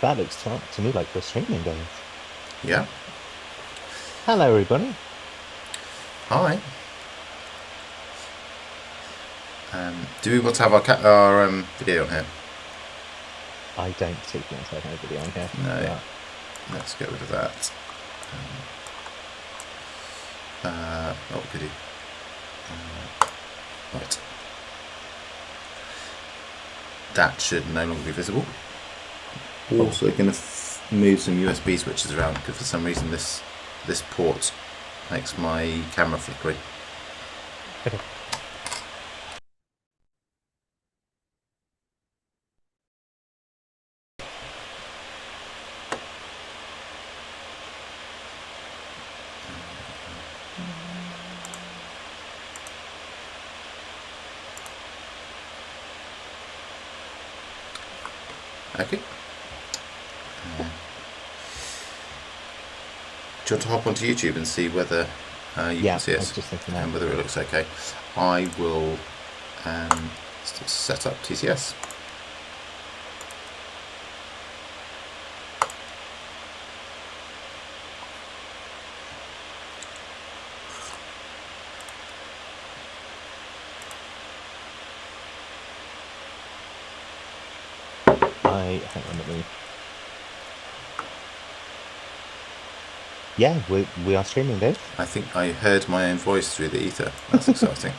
That looks to me like we're streaming, Dave. Yeah. Hello, everybody. Hi. Do we want to have our video on here? I don't particularly want to have nobody on here, No. but Let's get rid of that. Oh, goody. Right. That should no longer be visible. cool. Also going to move some USB switches around because for some reason this port makes my camera flickery. Okay. Okay. Do you want to hop onto YouTube and see whether you Yeah, can see I was us just thinking that. and whether it looks okay? I will set up TCS. Hang on, let me. Yeah, we are streaming, Dave. I think I heard my own voice through the ether. That's exciting.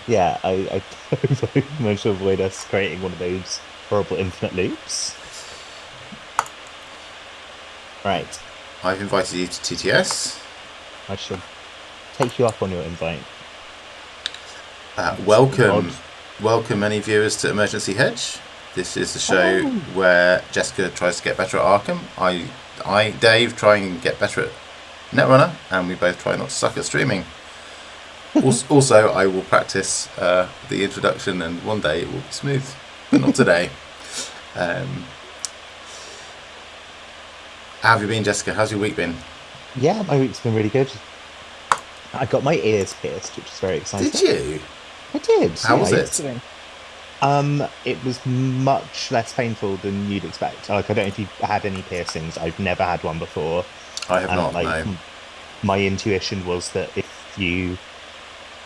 Yeah, I managed to avoid us creating one of those horrible infinite loops. Right, I've invited you to TTS. I shall take you up on your invite. Welcome any viewers to Emergency Hedge. This is the show Hello. where Jessica tries to get better at Arkham. Dave, try and get better at Netrunner, and we both try not to suck at streaming. Also, I will practice the introduction, and one day it will be smooth, but not today. How have you been, Jessica? How's your week been? Yeah, my week's been really good. I got my ears pierced, which is very Did exciting. you? I did. How was Yeah, it? yesterday. It was much less painful than you'd expect. Like, I don't know if you've had any piercings. I've never had one before, I have and not, like no. my intuition was that if you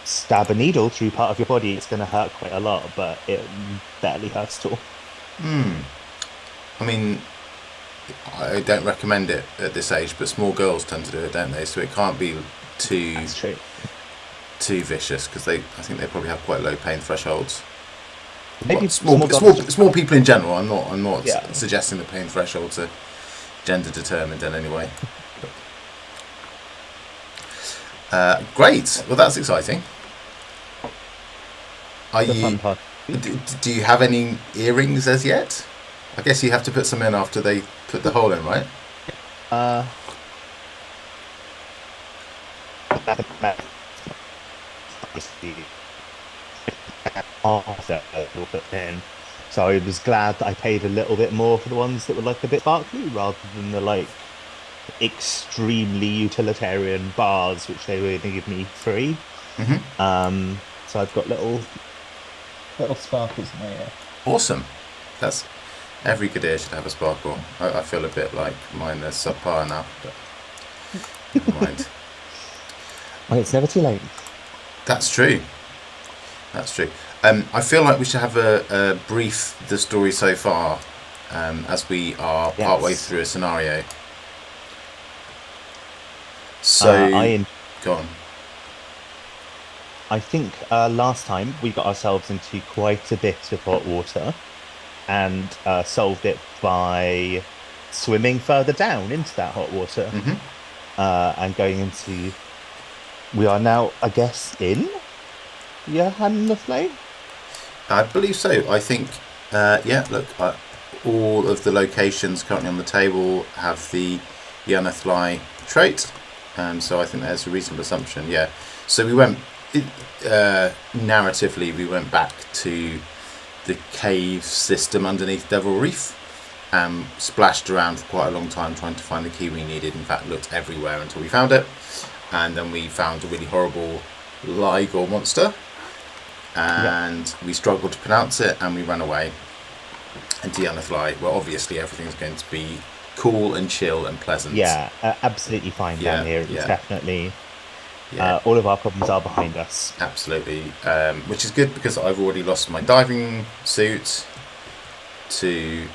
stab a needle through part of your body, it's going to hurt quite a lot, but it barely hurts at all. I mean, I don't recommend it at this age, but small girls tend to do it, don't they? So it can't be too That's true. vicious because I think they probably have quite low pain thresholds. Maybe Well, small dogs. small people in general. I'm not Yeah. suggesting the pain thresholds are gender determined in any way. Great. Well, that's exciting. Are The you? fun part. Do you have any earrings as yet? I guess you have to put some in after they put the hole in, right? Uh, after we put in. So I was glad that I paid a little bit more for the ones that were like a bit sparkly rather than the like extremely utilitarian bars which they were going to give me free. So I've got little sparkles in my ear. Awesome. That's every good ear should have a sparkle. I feel a bit like mine is subpar now, but never mind. Well, it's never too late. That's true. That's true. I feel like we should have a brief the story so far, as we are partway Yes. through a scenario. So, go on. I think last time we got ourselves into quite a bit of hot water and solved it by swimming further down into that hot water and going into. We are now, I guess, in Johann the Flame. I believe so. I think, yeah, look, all of the locations currently on the table have the Yannathly trait, so I think there's a reasonable assumption, yeah. So we went, narratively, we went back to the cave system underneath Devil Reef and splashed around for quite a long time trying to find the key we needed. In fact, looked everywhere until we found it. And then we found a really horrible Ligor monster. And we struggled to pronounce it and we ran away. And Deanna well, obviously everything's going to be cool and chill and pleasant. Yeah, absolutely fine down here. It's definitely all of our problems are behind us. Absolutely, which is good because I've already lost my diving suit to.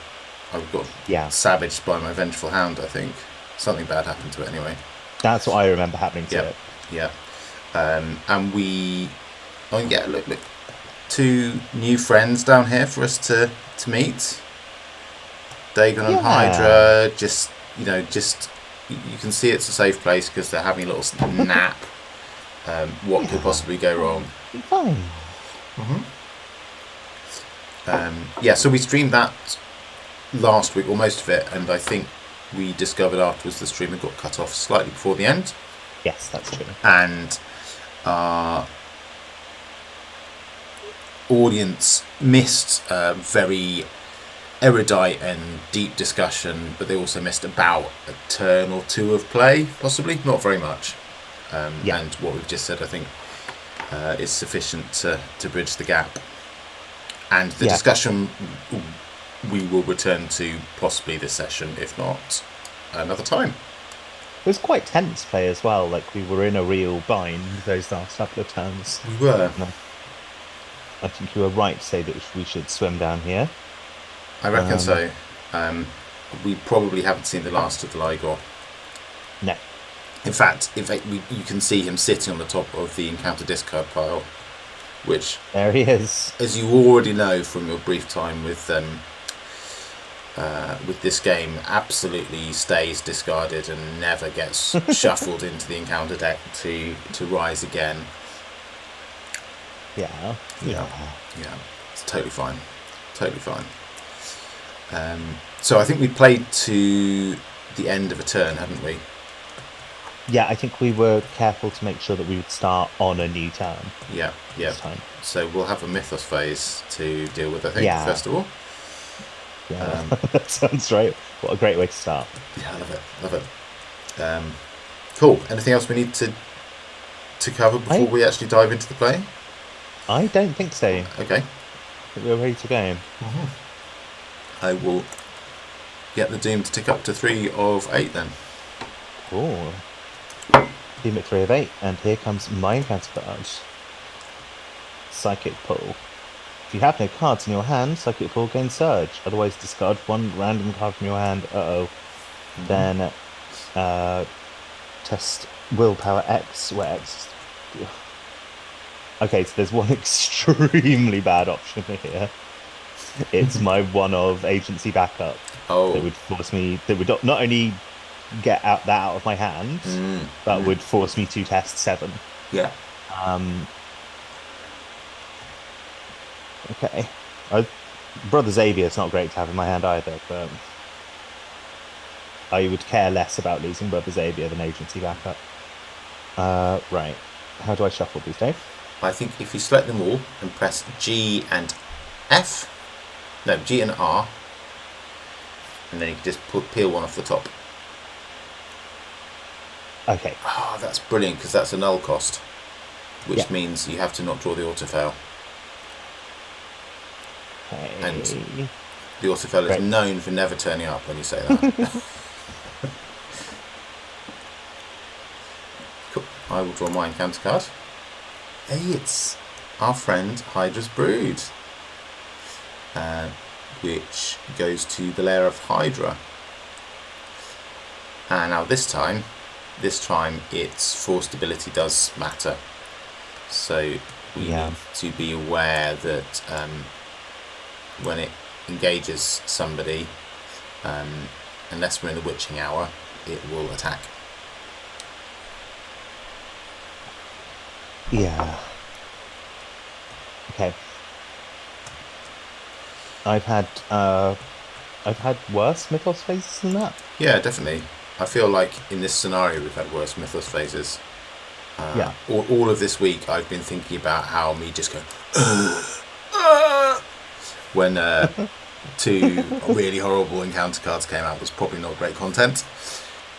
I've got savaged by my vengeful hound. I think something bad happened to it anyway. That's what I remember happening to it. Yeah, and we. Oh yeah, look, 2 new friends down here for us to meet. Dagon and Hydra, just you can see it's a safe place because they're having a little nap. What could possibly go wrong? Fine. So we streamed that last week, or most of it, and I think we discovered afterwards the stream had got cut off slightly before the end. Yes, that's true. And our audience missed very erudite and deep discussion, but they also missed about a turn or 2 of play, possibly not very much. And what we've just said, I think, is sufficient to bridge the gap. And the discussion we will return to possibly this session, if not another time. It was quite tense play as well. Like, we were in a real bind those last couple of turns. We were. I think you were right to say that we should swim down here. I reckon so. We probably haven't seen the last of the Ligor. No. In fact, you can see him sitting on the top of the encounter discard pile, which... There he is. As you already know from your brief time with this game, absolutely stays discarded and never gets shuffled into the encounter deck to rise again. Yeah. It's totally fine. So I think we played to the end of a turn, hadn't we? Yeah, I think we were careful to make sure that we would start on a new turn. Yeah. This time. So we'll have a Mythos phase to deal with, I think, first of all. Yeah, that sounds right. What a great way to start. Yeah, I love it. Cool. Anything else we need to cover before we actually dive into the play? I don't think so. Okay. I think we're ready to go. I will get the Doom to tick up to 3 of 8 then. Cool. Doom at 3 of 8, and here comes my encounter card. Psychic Pull. If you have no cards in your hand, Psychic Pull gains Surge. Otherwise, discard 1 random card from your hand. Then test Willpower X, where X... Okay, so there's one extremely bad option here. It's my 1 of Agency Backup. That would force me... That would not only get that out of my hand, but would force me to test 7. Yeah. Okay. Brother Xavier's not great to have in my hand either, but I would care less about losing Brother Xavier than Agency Backup. Right. How do I shuffle these, Dave? I think if you select them all and press G and F, no, G and R, and then you can just peel one off the top. Okay. Oh, that's brilliant, because that's a null cost, which means you have to not draw the autofail. Okay. And the autofail is known for never turning up when you say that. Cool. I will draw my encounter card. Hey, it's our friend Hydra's Brood, which goes to the lair of Hydra. And now this time its forced ability does matter. So we need to be aware that when it engages somebody, unless we're in the witching hour, it will attack. Yeah. Okay. I've had worse Mythos phases than that. Yeah, definitely. I feel like in this scenario we've had worse Mythos phases. All of this week I've been thinking about how me just going when 2 really horrible encounter cards came out was probably not great content.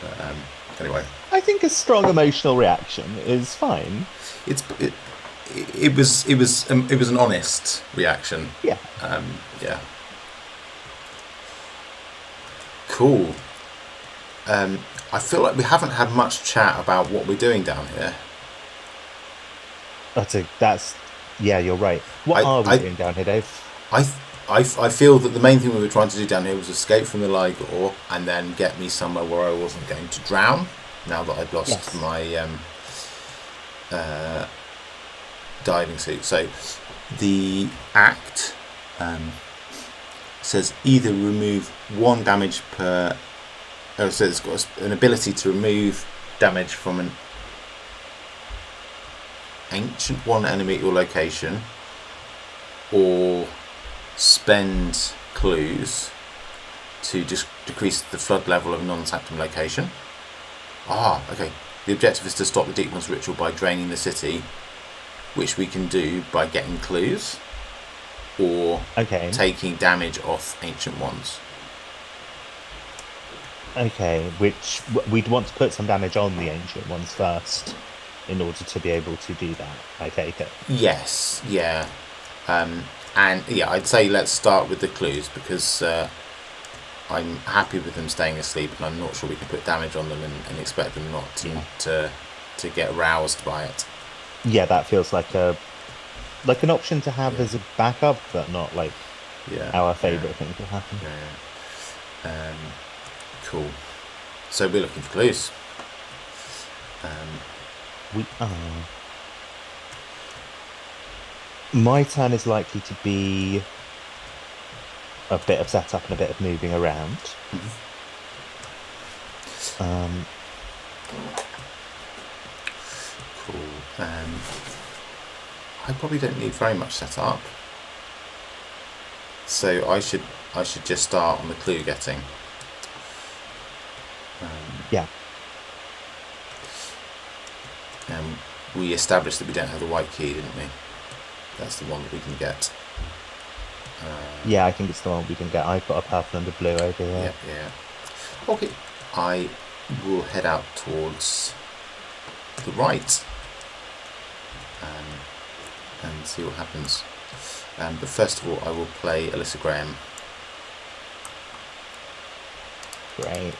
But, anyway, I think a strong emotional reaction is fine. It was an honest reaction. Yeah. Yeah. Cool. I feel like we haven't had much chat about what we're doing down here. Yeah, you're right. What are we doing down here, Dave? I feel that the main thing we were trying to do down here was escape from the Ligor and then get me somewhere where I wasn't going to drown. Now that I'd lost my diving suit. So the act says either remove 1 damage per. So it's got an ability to remove damage from an ancient one enemy at your location, or spend clues to just decrease the flood level of a non-sanctum location. Okay. The objective is to stop the Deep One's ritual by draining the city, which we can do by getting clues or taking damage off ancient ones. Okay, which we'd want to put some damage on the ancient ones first in order to be able to do that, I take it. Yes, yeah. And yeah, I'd say let's start with the clues because I'm happy with them staying asleep and I'm not sure we can put damage on them and expect them not to get roused by it. Yeah, that feels like an option to have as a backup, but not like our favourite thing to happen. Yeah. Cool. So we're looking for clues. We are. My turn is likely to be a bit of setup and a bit of moving around. Cool. I probably don't need very much setup, so I should just start on the clue getting. Yeah. We established that we don't have the white key, didn't we? That's the one that we can get. Yeah, I think it's the one we can get. I've got a purple and a blue over here. Yeah. Okay. I will head out towards the right and see what happens. But first of all, I will play Alyssa Graham. Great.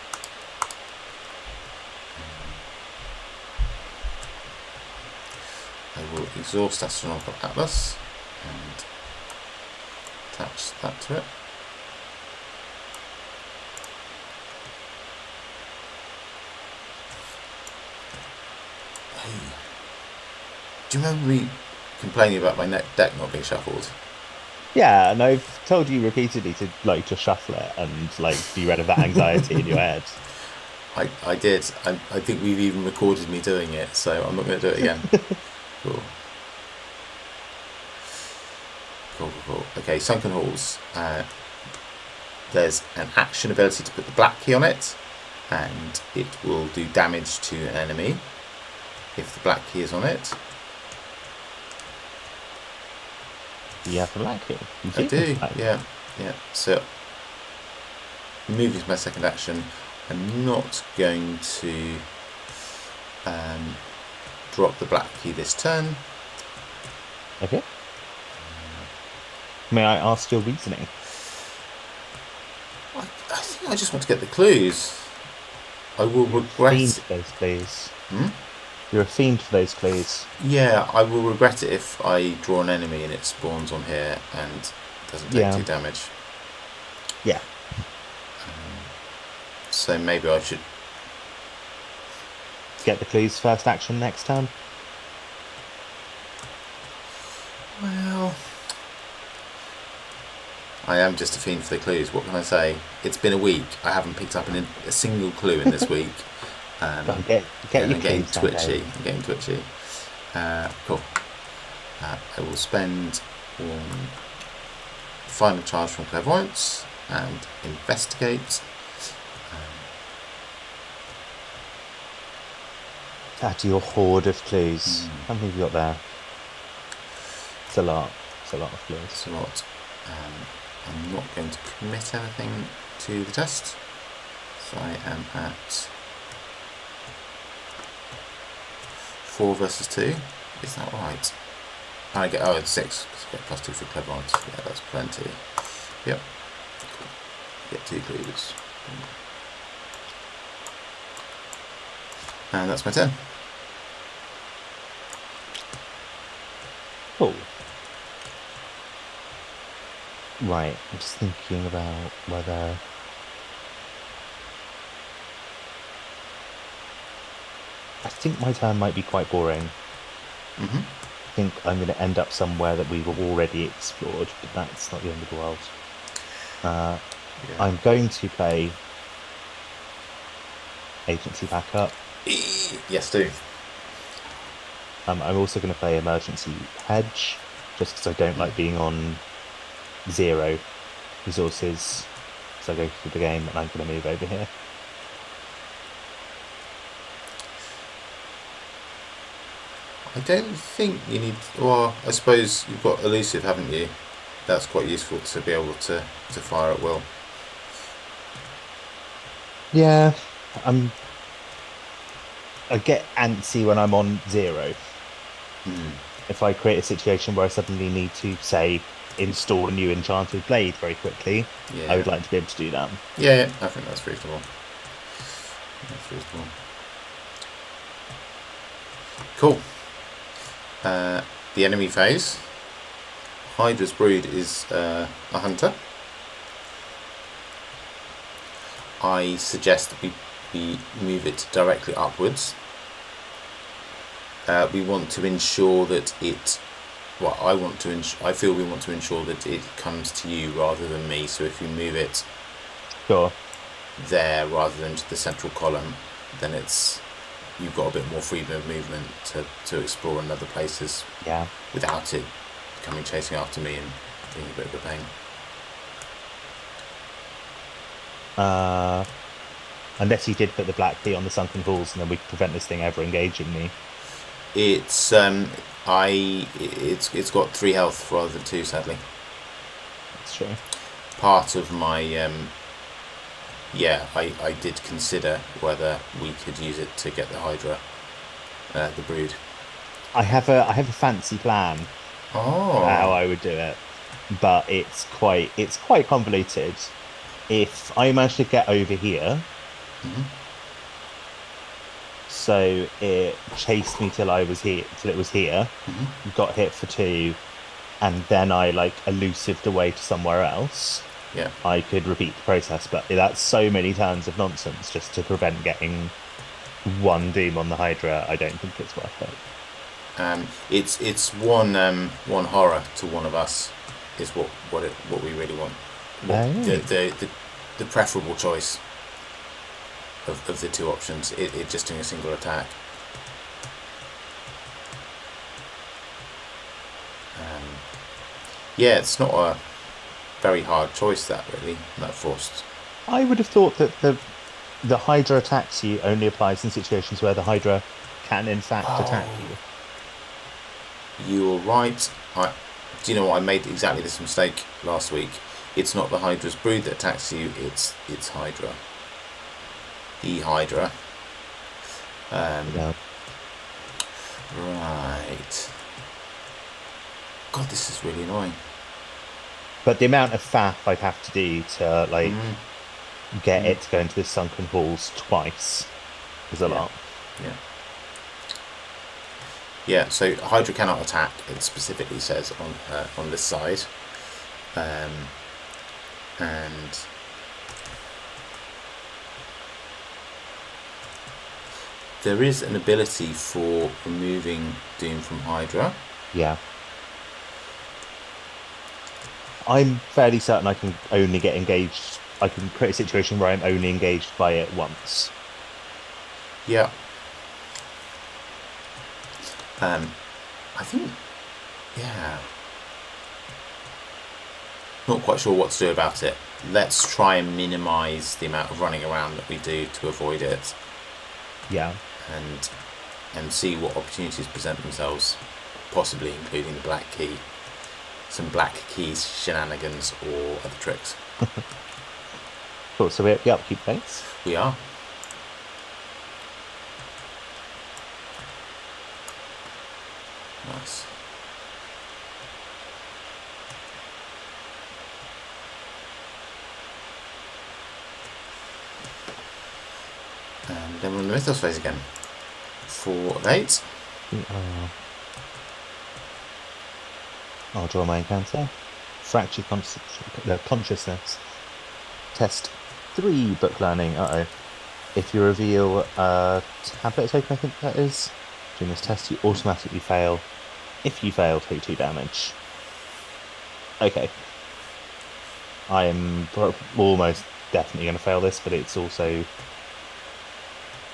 I will exhaust Astronomical Atlas and attach that to it. Hey, do you remember me complaining about my deck not being shuffled? Yeah, and I've told you repeatedly to just shuffle it and be rid of that anxiety in your head. I did. I think we've even recorded me doing it, so I'm not going to do it again. Cool. Okay, Sunken Halls. There's an action ability to put the black key on it, and it will do damage to an enemy if the black key is on it. You have the black key? I do, yeah. So, moving to my second action, I'm not going to drop the black key this turn. Okay. May I ask your reasoning? I think I just want to get the clues. I will regret. Fiend for those clues. You're a fiend for those clues. Yeah, I will regret it if I draw an enemy and it spawns on here and doesn't take 2 damage. Yeah. So maybe I should get the clues first action next turn. Well, I am just a fiend for the clues. What can I say? It's been a week. I haven't picked up a single clue in this week. I'm getting twitchy. Cool. I will spend 1 final charge from Clairvoyance and investigate. Add to your hoard of clues. How many have you got there? It's a lot. It's a lot of clues. It's a lot. I'm not going to commit anything to the test. So I am at 4 versus 2. Is that right? I get it's 6 because I get +2 for Clairvoyance. Yeah, that's plenty. Yep. Cool. Get 2 clues. And that's my turn. Cool. Right, I'm just thinking about whether... I think my turn might be quite boring. I think I'm going to end up somewhere that we've already explored, but that's not the end of the world. I'm going to play Agency Backup. Yes, do. I'm also going to play Emergency Hedge, just because I don't like being on 0 resources as I go through the game, and I'm going to move over here. I don't think you need... Well, I suppose you've got Elusive, haven't you? That's quite useful to be able to fire at will. Yeah, I get antsy when I'm on 0. If I create a situation where I suddenly need to, say, install a new enchanted blade very quickly, I would like to be able to do that. Yeah, I think that's reasonable. Cool. The enemy phase. Hydra's Brood is a hunter. I suggest that we move it directly upwards. We want to ensure that it... Well, I feel we want to ensure that it comes to you rather than me. So if you move it there rather than to the central column, then you've got a bit more freedom of movement to explore in other places. Yeah. Without it coming chasing after me and being a bit of a pain. Unless you did put the black key on the sunken halls, and then we could prevent this thing ever engaging me. It's got 3 health rather than 2, sadly. That's true. Part of my I did consider whether we could use it to get the Hydra, the Brood. I have a fancy plan for how I would do it, but it's quite convoluted. If I manage to get over here, so it chased me till it was here, got hit for 2, and then I elusived away to somewhere else. Yeah, I could repeat the process, but that's so many turns of nonsense just to prevent getting 1 doom on the Hydra. I don't think it's worth it. It's one horror to one of us is what we really want. The preferable choice of the 2 options. It just doing a single attack. It's not a very hard choice, that forced. I would have thought that the Hydra attacks you only applies in situations where the Hydra can in fact attack you. You're right. Do you know what? I made exactly this mistake last week. It's not the Hydra's Brood that attacks you, it's Hydra. The Hydra. Yeah. Right. God, this is really annoying. But the amount of faff I'd have to do to get it to go into the sunken halls twice is a lot. Yeah. Yeah, so Hydra cannot attack, it specifically says on this side. And there is an ability for removing Doom from Hydra. Yeah. I'm fairly certain I can only get engaged. I can create a situation where I'm only engaged by it once. Yeah. I think, not quite sure what to do about it. Let's try and minimise the amount of running around that we do to avoid it. Yeah. And see what opportunities present themselves, possibly including the black key. Some black keys shenanigans or other tricks. Cool, so we're at the upkeep phase. We are. Nice. And then we're in the Mythos phase again. 4 of 8. I'll draw my encounter. Fractured consciousness. Test 3 book learning. If you reveal a tablet token, I think that is, during this test, you automatically fail. If you fail, take 2 damage. Okay. I am almost definitely going to fail this, but it's also...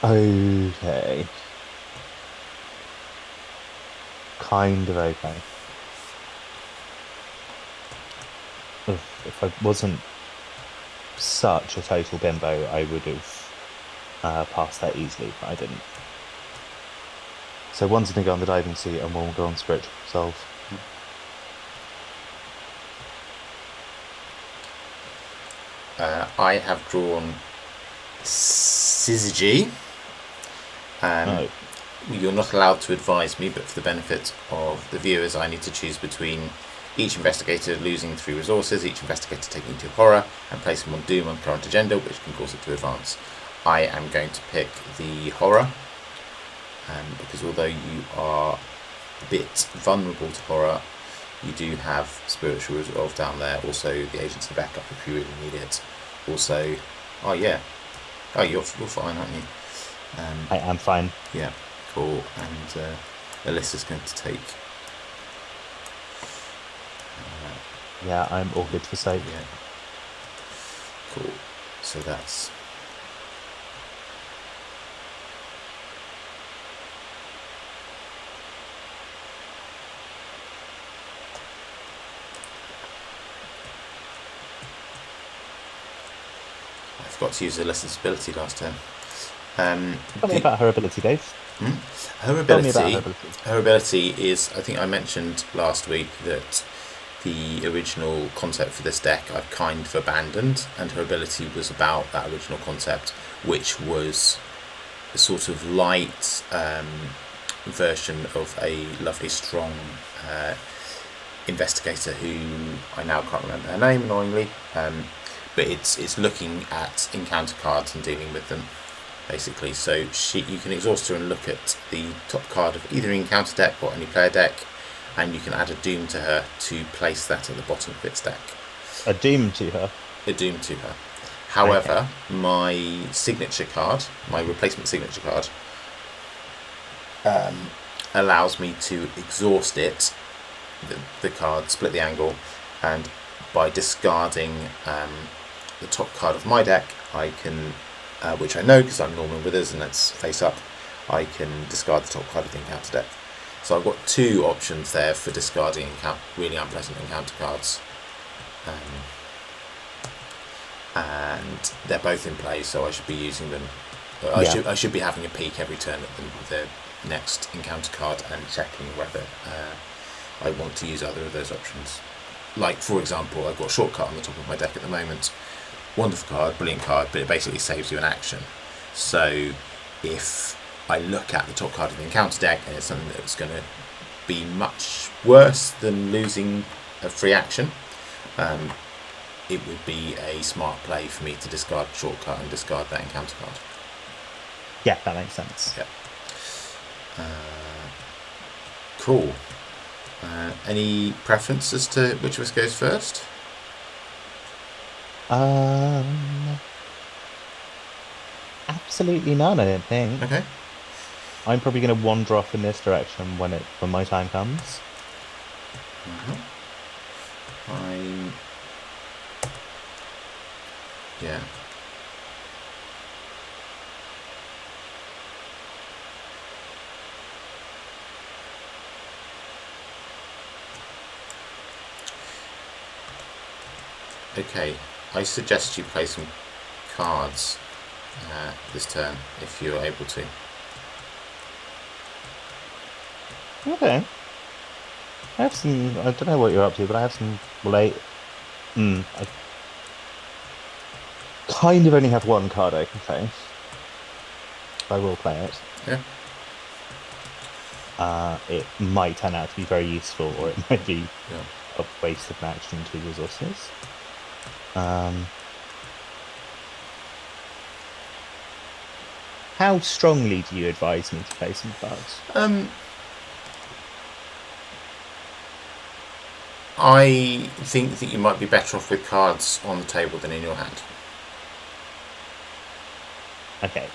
Okay. Kind of okay. If I wasn't such a total bimbo, I would have passed that easily, but I didn't. So one's going to go on the diving suit and one will go on spiritual resolve. I have drawn Syzygy. You're not allowed to advise me, but for the benefit of the viewers, I need to choose between each investigator losing 3 resources, each investigator taking 2 horror, and placing 1 doom on current agenda, which can cause it to advance. I am going to pick the horror, because although you are a bit vulnerable to horror, you do have spiritual resolve down there. Also, the agency backup if you really need it. Also, you're fine, aren't you? I am fine. Yeah, cool. And Alyssa's going to take. Yeah, I'm all good for soap. Yeah. Cool. So that's. I forgot to use Alyssa's ability last turn. Tell me about her ability, Dave. Her ability is, I think I mentioned last week that the original concept for this deck I've kind of abandoned, and her ability was about that original concept, which was a sort of light version of a lovely strong investigator who I now can't remember her name, annoyingly, but it's looking at encounter cards and dealing with them, basically. So you can exhaust her and look at the top card of either encounter deck or any player deck, and you can add a doom to her to place that at the bottom of its deck. A doom to her? A doom to her. However, my signature card, my replacement signature card, allows me to exhaust it, the card, split the angle, and by discarding the top card of my deck, I can, which I know because I'm Norman Withers and that's face up, I can discard the top card of the encounter deck. So I've got 2 options there for discarding really unpleasant encounter cards. And they're both in play, so I should be using them. I should be having a peek every turn at the next encounter card and checking whether I want to use either of those options. Like, for example, I've got a shortcut on the top of my deck at the moment. Wonderful card, brilliant card, but it basically saves you an action. So if I look at the top card of the encounter deck and it's something that's going to be much worse than losing a free action, it would be a smart play for me to discard the shortcut and discard that encounter card. Yeah, that makes sense. Yeah. Cool. Any preference as to which of us goes first? Absolutely none, I don't think. Okay. I'm probably going to wander off in this direction when my time comes. Yeah. Okay, I suggest you play some cards this turn if you're able to. Okay. I have some. I don't know what you're up to, but I have some late. I kind of only have 1 card I can play. I will play it. Yeah. It might turn out to be very useful, or it might be a waste of an action and 2 resources. how strongly do you advise me to play some cards? I think that you might be better off with cards on the table than in your hand. Okay.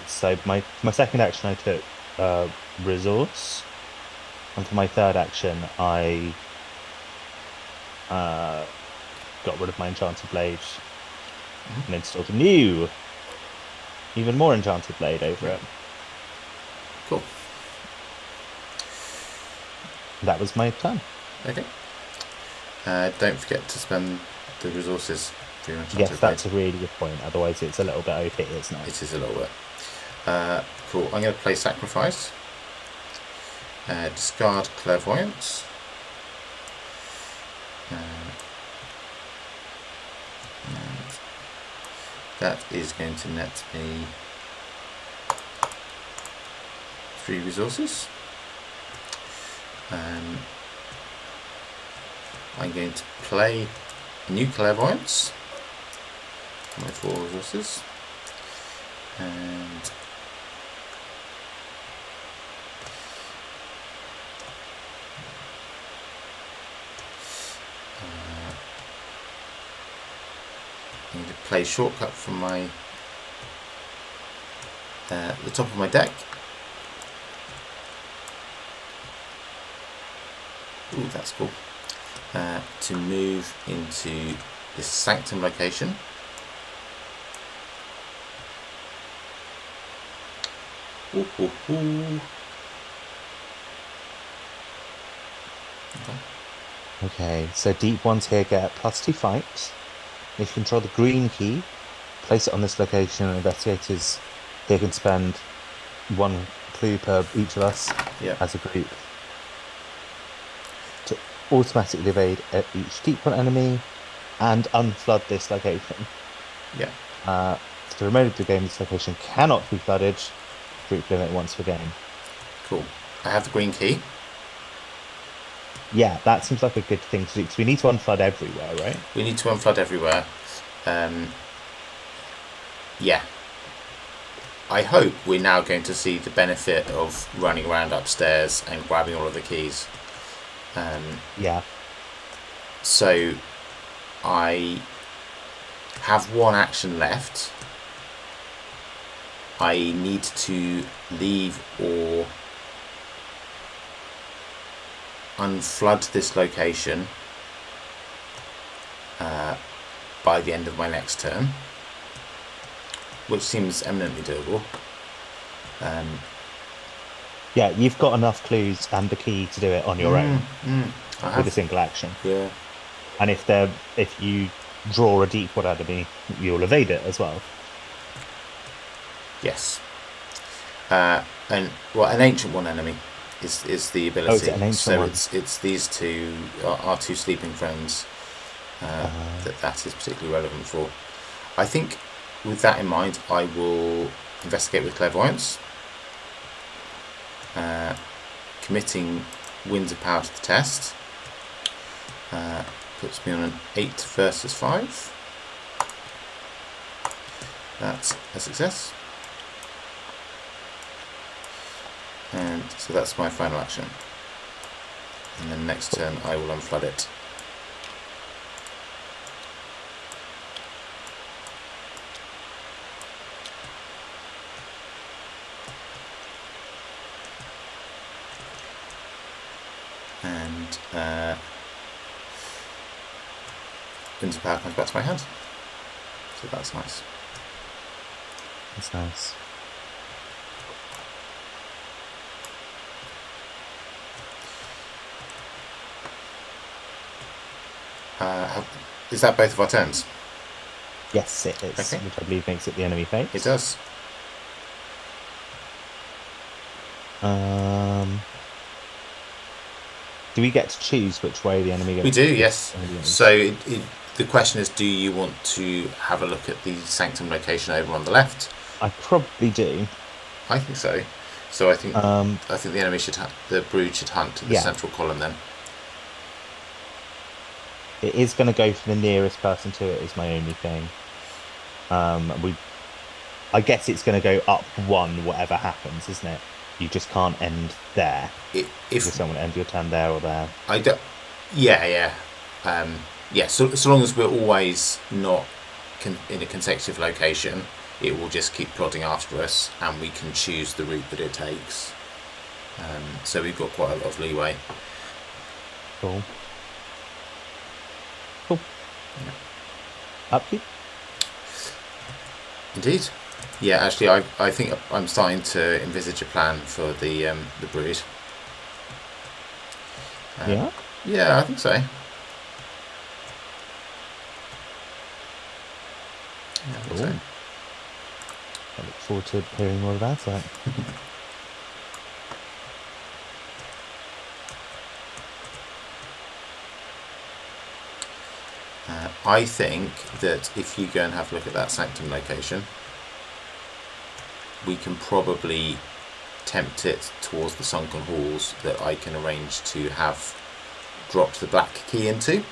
So my second action, I took resource, and for my third action, I got rid of my enchanted blade and installed a new, even more enchanted blade over it. Cool. That was my turn. Okay. Don't forget to spend the resources for your enchanted Yes, blade. that's a really good point. Otherwise, it's a little bit OP, isn't it? It is a little bit. Cool. I'm going to play Sacrifice. Discard Clairvoyance. And that is going to net me 3 resources. I'm going to play a new Clairvoyance for my 4 resources. And I'm going to play Shortcut from my the top of my deck. Ooh, that's cool. To move into this Sanctum location. Ooh, ooh, ooh. Okay, so deep ones here get +2 fight. If you control the green key, place it on this location, and investigators here can spend 1 clue per each of us as a group to automatically evade each deep one enemy and unflood this location. Yeah. To remove the game, this location cannot be flooded. Group limit once per game. Cool. I have the green key. Yeah, that seems like a good thing to do, because we need to unflood everywhere, right? We need to unflood everywhere. Yeah. I hope we're now going to see the benefit of running around upstairs and grabbing all of the keys. Yeah. So I have 1 action left. I need to leave or unflood this location by the end of my next turn, which seems eminently doable. Yeah, you've got enough clues and the key to do it on your own with a single action. Yeah. And if you draw a deep one enemy, you'll evade it as well. Yes. And well, an ancient one enemy is the ability. Oh, is it an ancient one? It's these two, our 2 sleeping friends, that is particularly relevant for. I think with that in mind, I will investigate with Clairvoyance, committing Winds of Power to the test. Puts me on an 8 versus 5. That's a success. And so that's my final action. And then next turn I will unflood it. And Winds of Power comes back to my hand. So that's nice. That's nice. Is that both of our turns? Yes, it is. Okay. Which I believe makes it the enemy phase. It does. Do we get to choose which way the enemy goes? We do, yes. So the question is, do you want to have a look at the Sanctum location over on the left? I probably do. I think so. So I think the enemy the brood should hunt the central column then. It is going to go for the nearest person to it, is my only thing. I guess it's going to go up one, whatever happens, isn't it? You just can't end there. You just If don't want to end your turn there or there. I don't, yeah, yeah, yeah. So long as we're always not in a consecutive location, it will just keep plodding after us, and we can choose the route that it takes. So we've got quite a lot of leeway. Cool. Cool. Yeah. Up to you. Indeed. Yeah, actually, I think I'm starting to envisage a plan for the brood. Yeah. Yeah, I think so. Yeah, I think so. I look forward to hearing more about that. I think that if you go and have a look at that sanctum location, we can probably tempt it towards the sunken halls that I can arrange to have dropped the black key into.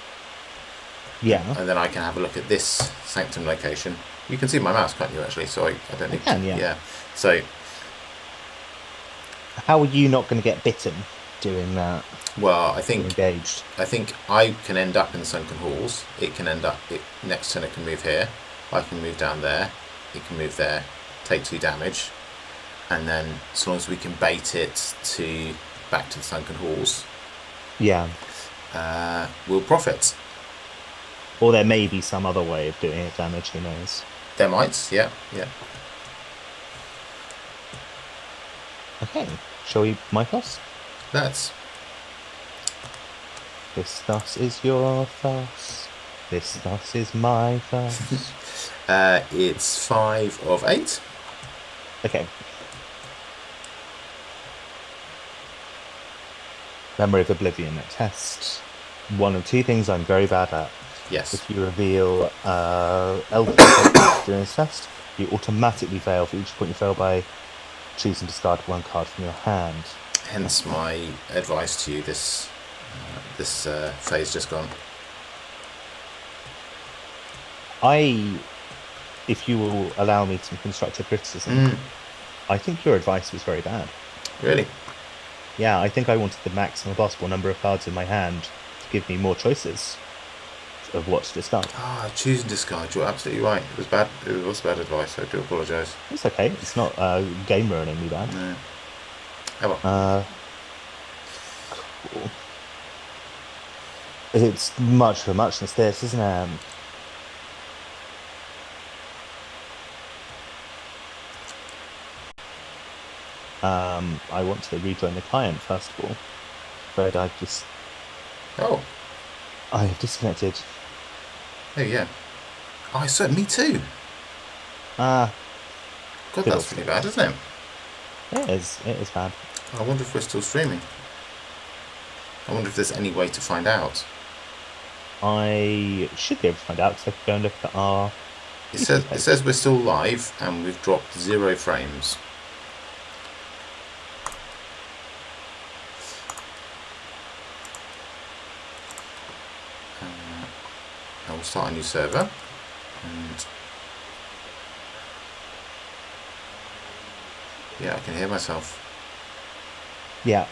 Yeah. And then I can have a look at this sanctum location. You can see my mouse, can't you, actually? So I don't need to. Yeah. So how are you not going to get bitten doing that? Well, I think engaged. I think I can end up in the sunken halls. It can end up. Next turn it can move here. I can move down there. It can move there. Take 2 damage, and then as long as we can bait it to back to the sunken halls, yeah, we'll profit. Or there may be some other way of doing it damage. Who knows? There might. Yeah. Yeah. Okay. Shall we, Michaels? Let's. This thus is your thus. This thus is my thus. It's 5 of 8. Okay. Memory of Oblivion test. One of 2 things I'm very bad at. Yes. If you reveal Elder during this test, you automatically fail for each point you fail by choose and discard 1 card from your hand. Hence my advice to you this phase just gone. If you will allow me some constructive criticism, I think your advice was very bad. Really? Yeah, I think I wanted the maximum possible number of cards in my hand to give me more choices of what to discard. Choose and discard. You're absolutely right. It was bad. It was bad advice. I do apologise. It's okay. It's not game ruining me bad. No. Oh well. Cool. It's much for muchness, this, isn't it? I want to rejoin the client first of all, but I just. Oh. I have disconnected. Oh yeah. Oh, so me too. God, that's really bad, isn't it? It is. It is bad. I wonder if we're still streaming. I wonder if there's any way to find out. I should be able to find out because I can go and look at our. It says we're still live and we've dropped 0 frames. I will start a new server and yeah, I can hear myself. Yeah.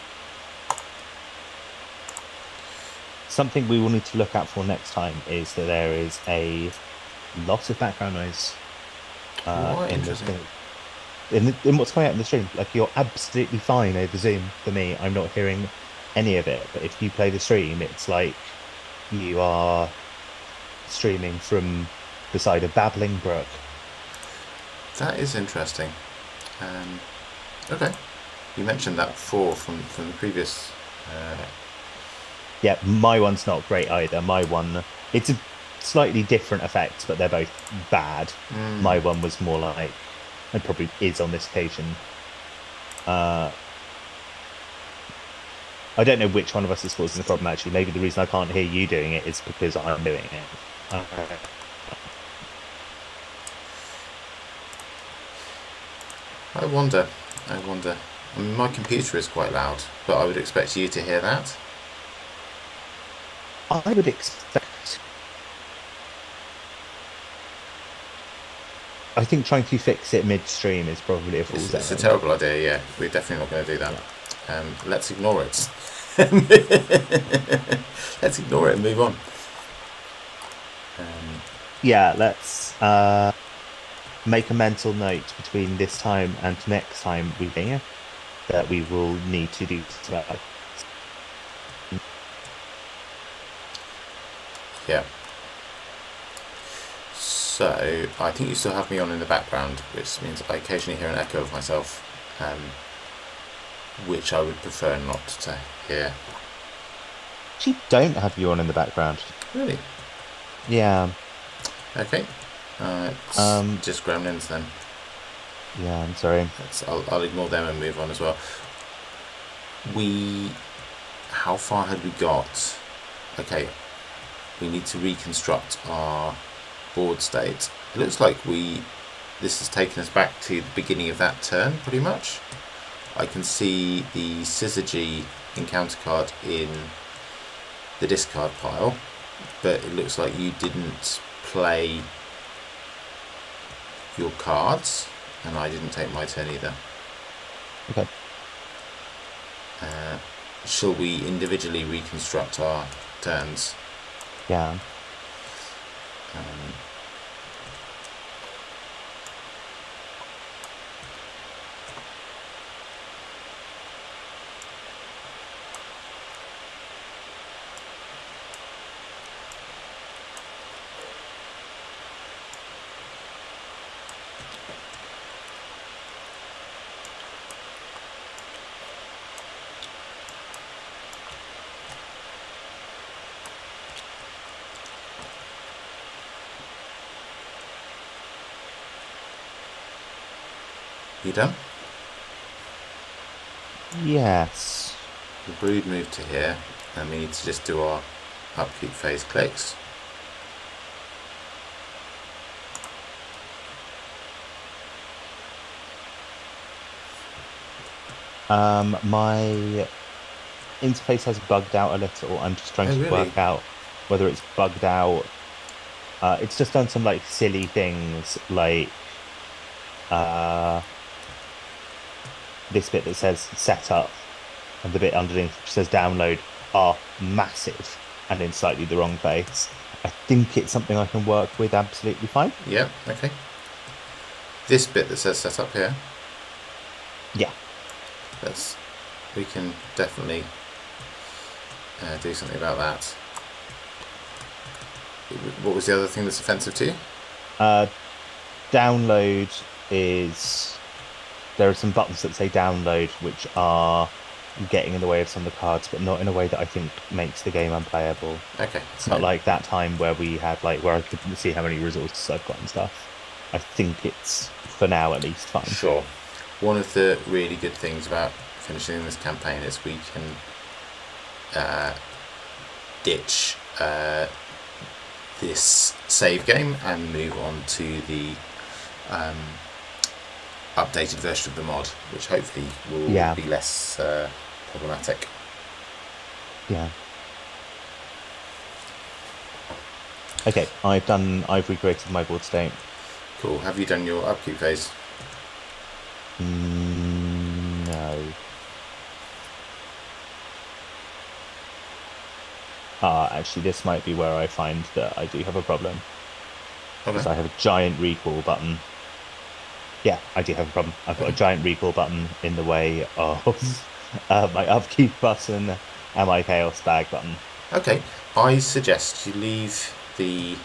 Something we will need to look out for next time is that there is a lot of background noise interesting. In what's coming out in the stream. Like, you're absolutely fine over Zoom. For me, I'm not hearing any of it. But if you play the stream, it's like you are streaming from the side of Babbling Brook. That is interesting. Okay, you mentioned that before from the previous. Yeah, my one's not great either. My one, it's a slightly different effect, but they're both bad. My one was more like, and probably is on this occasion. I don't know which one of us is causing the problem, actually. Maybe the reason I can't hear you doing it is because I'm doing it. I wonder. I mean, my computer is quite loud, but I would expect you to hear that. I would expect. I think trying to fix it midstream is probably a fool's It's a errand. terrible idea, yeah. We're definitely not going to do that. Yeah. Let's ignore it. Let's ignore it and move on. Yeah, let's make a mental note between this time and next time we meet that we will need to do that. Yeah. So, I think you still have me on in the background, which means I occasionally hear an echo of myself, which I would prefer not to hear. Actually, don't have you on in the background. Really? Yeah. Okay. Just gremlins then. Yeah, I'm sorry. I'll ignore them and move on as well. How far had we got? Okay. We need to reconstruct our board state. It looks like this has taken us back to the beginning of that turn, pretty much. I can see the Syzygy encounter card in the discard pile, but it looks like you didn't play your cards, and I didn't take my turn either. Okay. Shall we individually reconstruct our turns? Yeah. You done? Yes. The brood moved to here, and we need to just do our upkeep phase clicks. My interface has bugged out a little. I'm just trying to work out whether it's bugged out. It's just done some like silly things, like this bit that says setup and the bit underneath which says download are massive and in slightly the wrong place. I think it's something I can work with absolutely fine. Yeah, okay. This bit that says setup here. Yeah. We can definitely do something about that. What was the other thing that's offensive to you? Download is... There are some buttons that say download which are getting in the way of some of the cards, but not in a way that I think makes the game unplayable. Okay. It's not like that time where we had where I couldn't see how many resources I've got and stuff. I think it's, for now at least, fine. Sure. One of the really good things about finishing this campaign is we can ditch this save game and move on to the updated version of the mod, which hopefully will be less problematic. Yeah. Okay, I've recreated my board state. Cool. Have you done your upkeep phase? No. Actually, this might be where I find that I do have a problem. Okay. Because I have a giant recall button. Yeah, I do have a problem. I've got a giant recall button in the way of my upkeep button and my chaos bag button. Okay, I suggest you leave the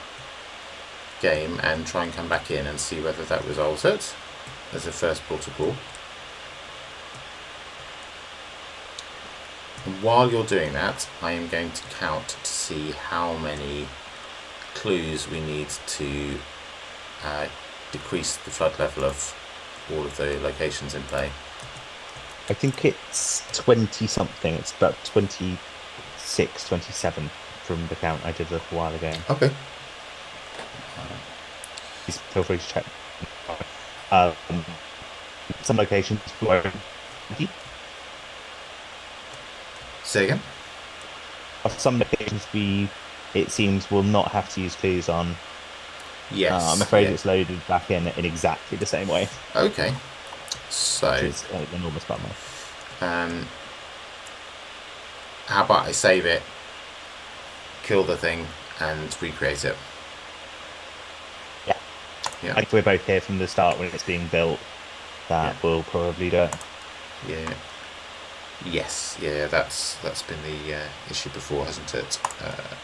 game and try and come back in and see whether that resolves it as a first port of call. And while you're doing that, I am going to count to see how many clues we need to decrease the flood level of all of the locations in play. I think it's 20 something. It's about 26, 27 from the count I did a little while ago. Okay. Please feel free to check. Some locations were 20. Say again? Some locations it seems, will not have to use clues on. Yes. I'm afraid Yeah. it's loaded back in exactly the same way, Okay. which So, is an enormous bummer. um, how about I save it, kill the thing, and recreate it? Yeah, Yeah. if we're both here from the start when it's being built, Yeah. that will probably do it. Yeah. Yes. Yeah. That's been the issue before, hasn't it?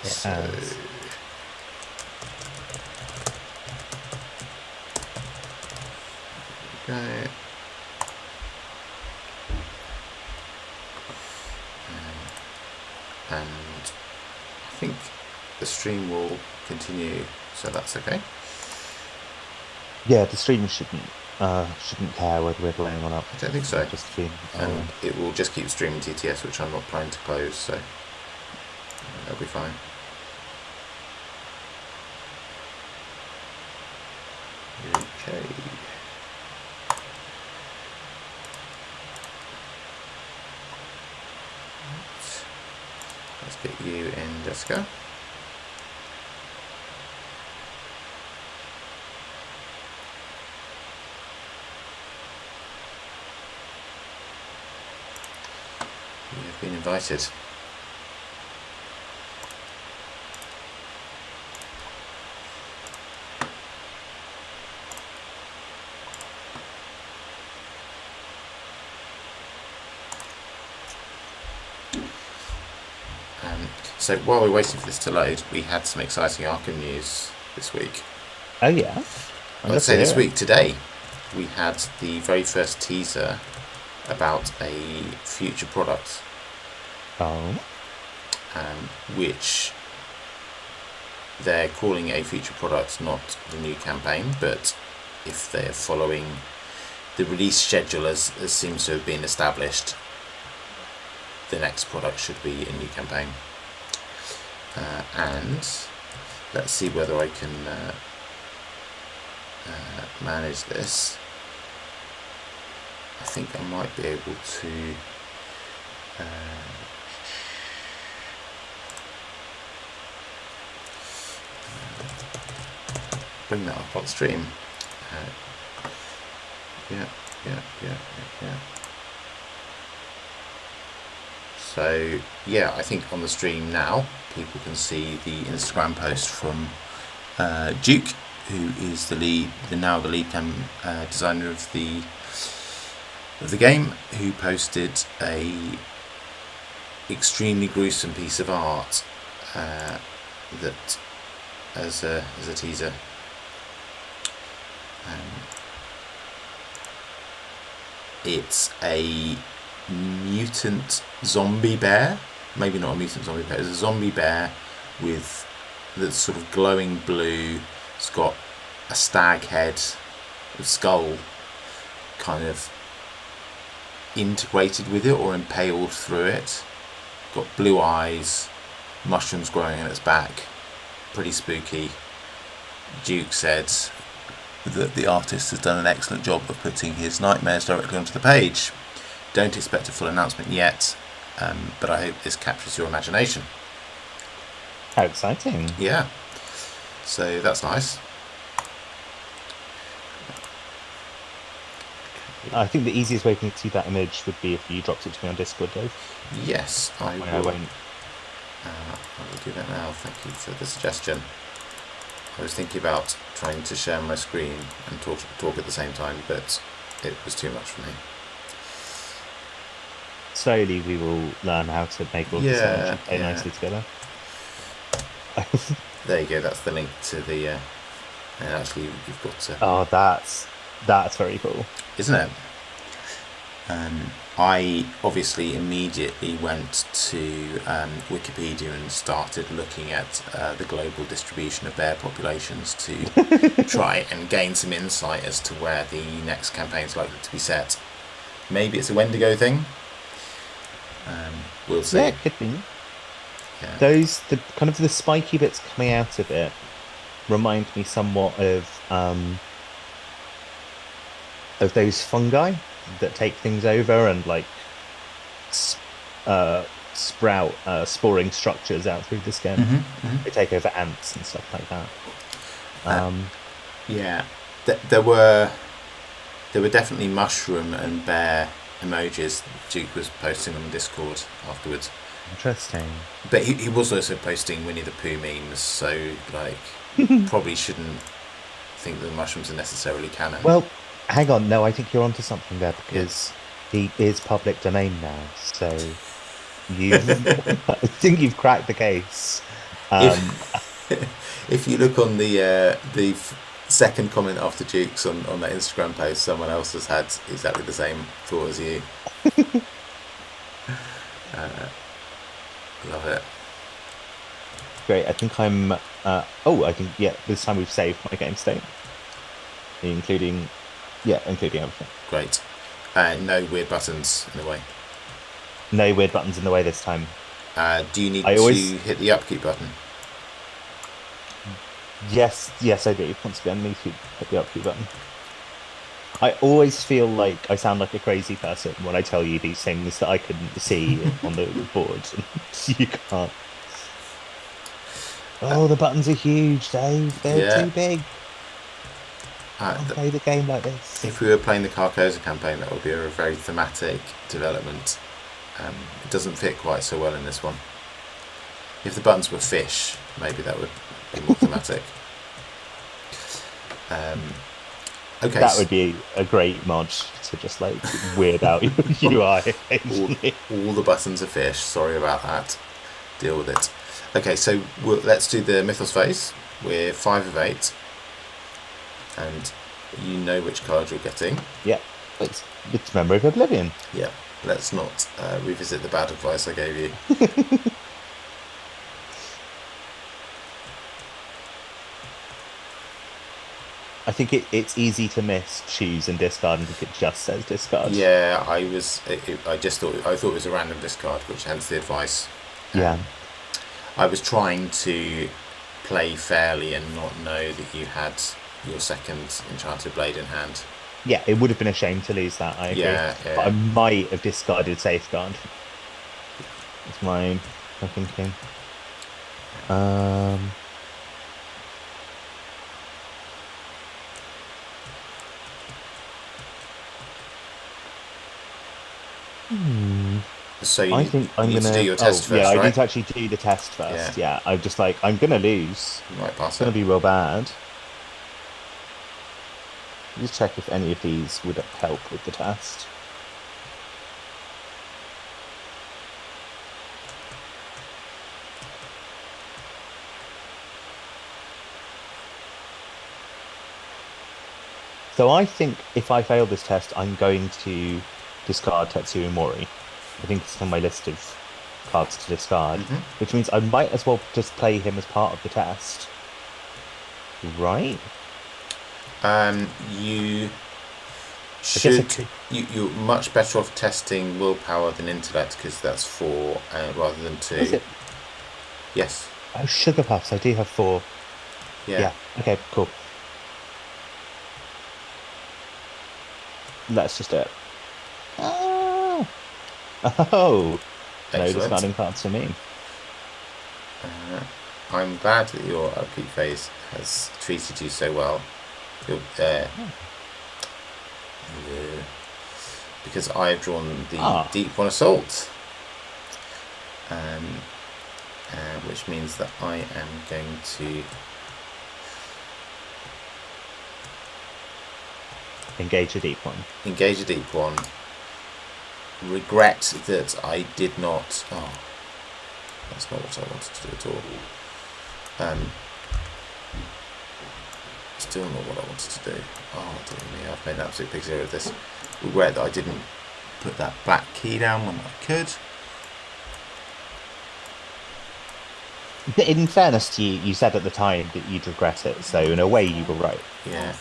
It So. has. Okay. And I think the stream will continue, so that's okay. Yeah, the stream shouldn't care whether we're playing or not. I don't think so. Just being And it will just keep streaming TTS, which I'm not planning to close, so that'll be fine. Okay. Let's get you in, Jessica. You have been invited. So while we're waiting for this to load, we had some exciting Arkham news this week. Oh yeah, Let's say this week, today, we had the very first teaser about a future product. Oh. Which they're calling a future product, not the new campaign, but if they're following the release schedule as seems to have been established, the next product should be a new campaign. And let's see whether I can manage this. I think I might be able to bring that up on stream. Yeah. So yeah, I think on the stream now people can see the Instagram post from Duke, who is the lead designer of the game, who posted a extremely gruesome piece of art that as a teaser. It's a mutant zombie bear. Maybe not a mutant zombie bear. It's a zombie bear with the sort of glowing blue. It's got a stag head, a skull, kind of integrated with it or impaled through it. Got blue eyes, mushrooms growing in its back. Pretty spooky. Duke said that the artist has done an excellent job of putting his nightmares directly onto the page. Don't expect a full announcement yet, but I hope this captures your imagination. How exciting. Yeah. So that's nice. I think the easiest way for me to see that image would be if you dropped it to me on Discord, Dave. Yes, I will. I won't. I will do that now. Thank you for the suggestion. I was thinking about trying to share my screen and talk at the same time, but it was too much for me. Slowly we will learn how to make all this play nicely together. There you go, that's the link to the and actually you've got to... Oh, that's very cool, isn't it? I obviously immediately went to Wikipedia and started looking at the global distribution of bear populations to try and gain some insight as to where the next campaign is likely to be set. Maybe it's a Wendigo thing. We'll see. Yeah, it could be. Yeah. The kind of the spiky bits coming out of it remind me somewhat of those fungi that take things over and like sprout sporing structures out through the skin. They take over ants and stuff like that. Yeah, there were definitely mushroom and bear emojis Duke was posting on Discord afterwards. Interesting. But he was also posting Winnie the Pooh memes, so like probably shouldn't think that the mushrooms are necessarily canon. Well, hang on. No, I think you're onto something there Yeah. because he is public domain now. So you've, I think you've cracked the case. If if you look on the second comment after Duke's on that Instagram post, someone else has had exactly the same thought as you. Love it. Great. I think I'm. I think yeah. This time we've saved my game state, including including everything. Great. No weird buttons in the way. No weird buttons in the way this time. Do you need I always to hit the upkeep button? Yes, I do. Once again, need to hit the upkeep button. I always feel like I sound like a crazy person when I tell you these things that I couldn't see on the board, and you can't. Oh, the buttons are huge, Dave. They're Yeah. too big. Can't play the game like this. If we were playing the Carcosa campaign, that would be a very thematic development. It doesn't fit quite so well in this one. If the buttons were fish, maybe that would be more thematic. Okay. That would be a great mod to just like weird out your UI. all the buttons are fish. Sorry about that. Deal with it. Okay, so let's do the Mythos phase. We're 5 of 8. And you know which card you're getting. Yeah, it's Memory of Oblivion. Yeah, let's not revisit the bad advice I gave you. I think it's easy to miss choose and discard, and think it just says discard. Yeah, I thought it was a random discard, which hence the advice. Yeah. I was trying to play fairly and not know that you had your second Enchanted Blade in hand. Yeah, it would have been a shame to lose that, I agree. Yeah. But I might have discarded Safeguard. That's my thinking. So you I think I'm need gonna to do your test first, yeah, right? I need to actually do the test first. Yeah, I'm just like I'm gonna lose. You might pass It's gonna be real bad. Just check if any of these would help with the test. So I think if I fail this test, I'm going to discard Tetsuya Mori. I think it's on my list of cards to discard, which means I might as well just play him as part of the test. Right? You should. You're much better off testing willpower than intellect because that's 4 rather than 2. Is it? Yes. Oh, Sugar Puffs. I do have 4. Yeah. Okay, cool. Let's just do it. Oh, no discarding cards for me. I'm glad that your upkeep phase has treated you so well. Because I've drawn the Deep One Assault, which means that I am going to engage a deep one. Engage a deep one. Regret that I did not. Oh, that's not what I wanted to do at all. Still not what I wanted to do. Oh dear me, I've made an absolute big zero of this. Regret that I didn't put that black key down when I could. In fairness to you, you said at the time that you'd regret it, so in a way you were right. Yeah.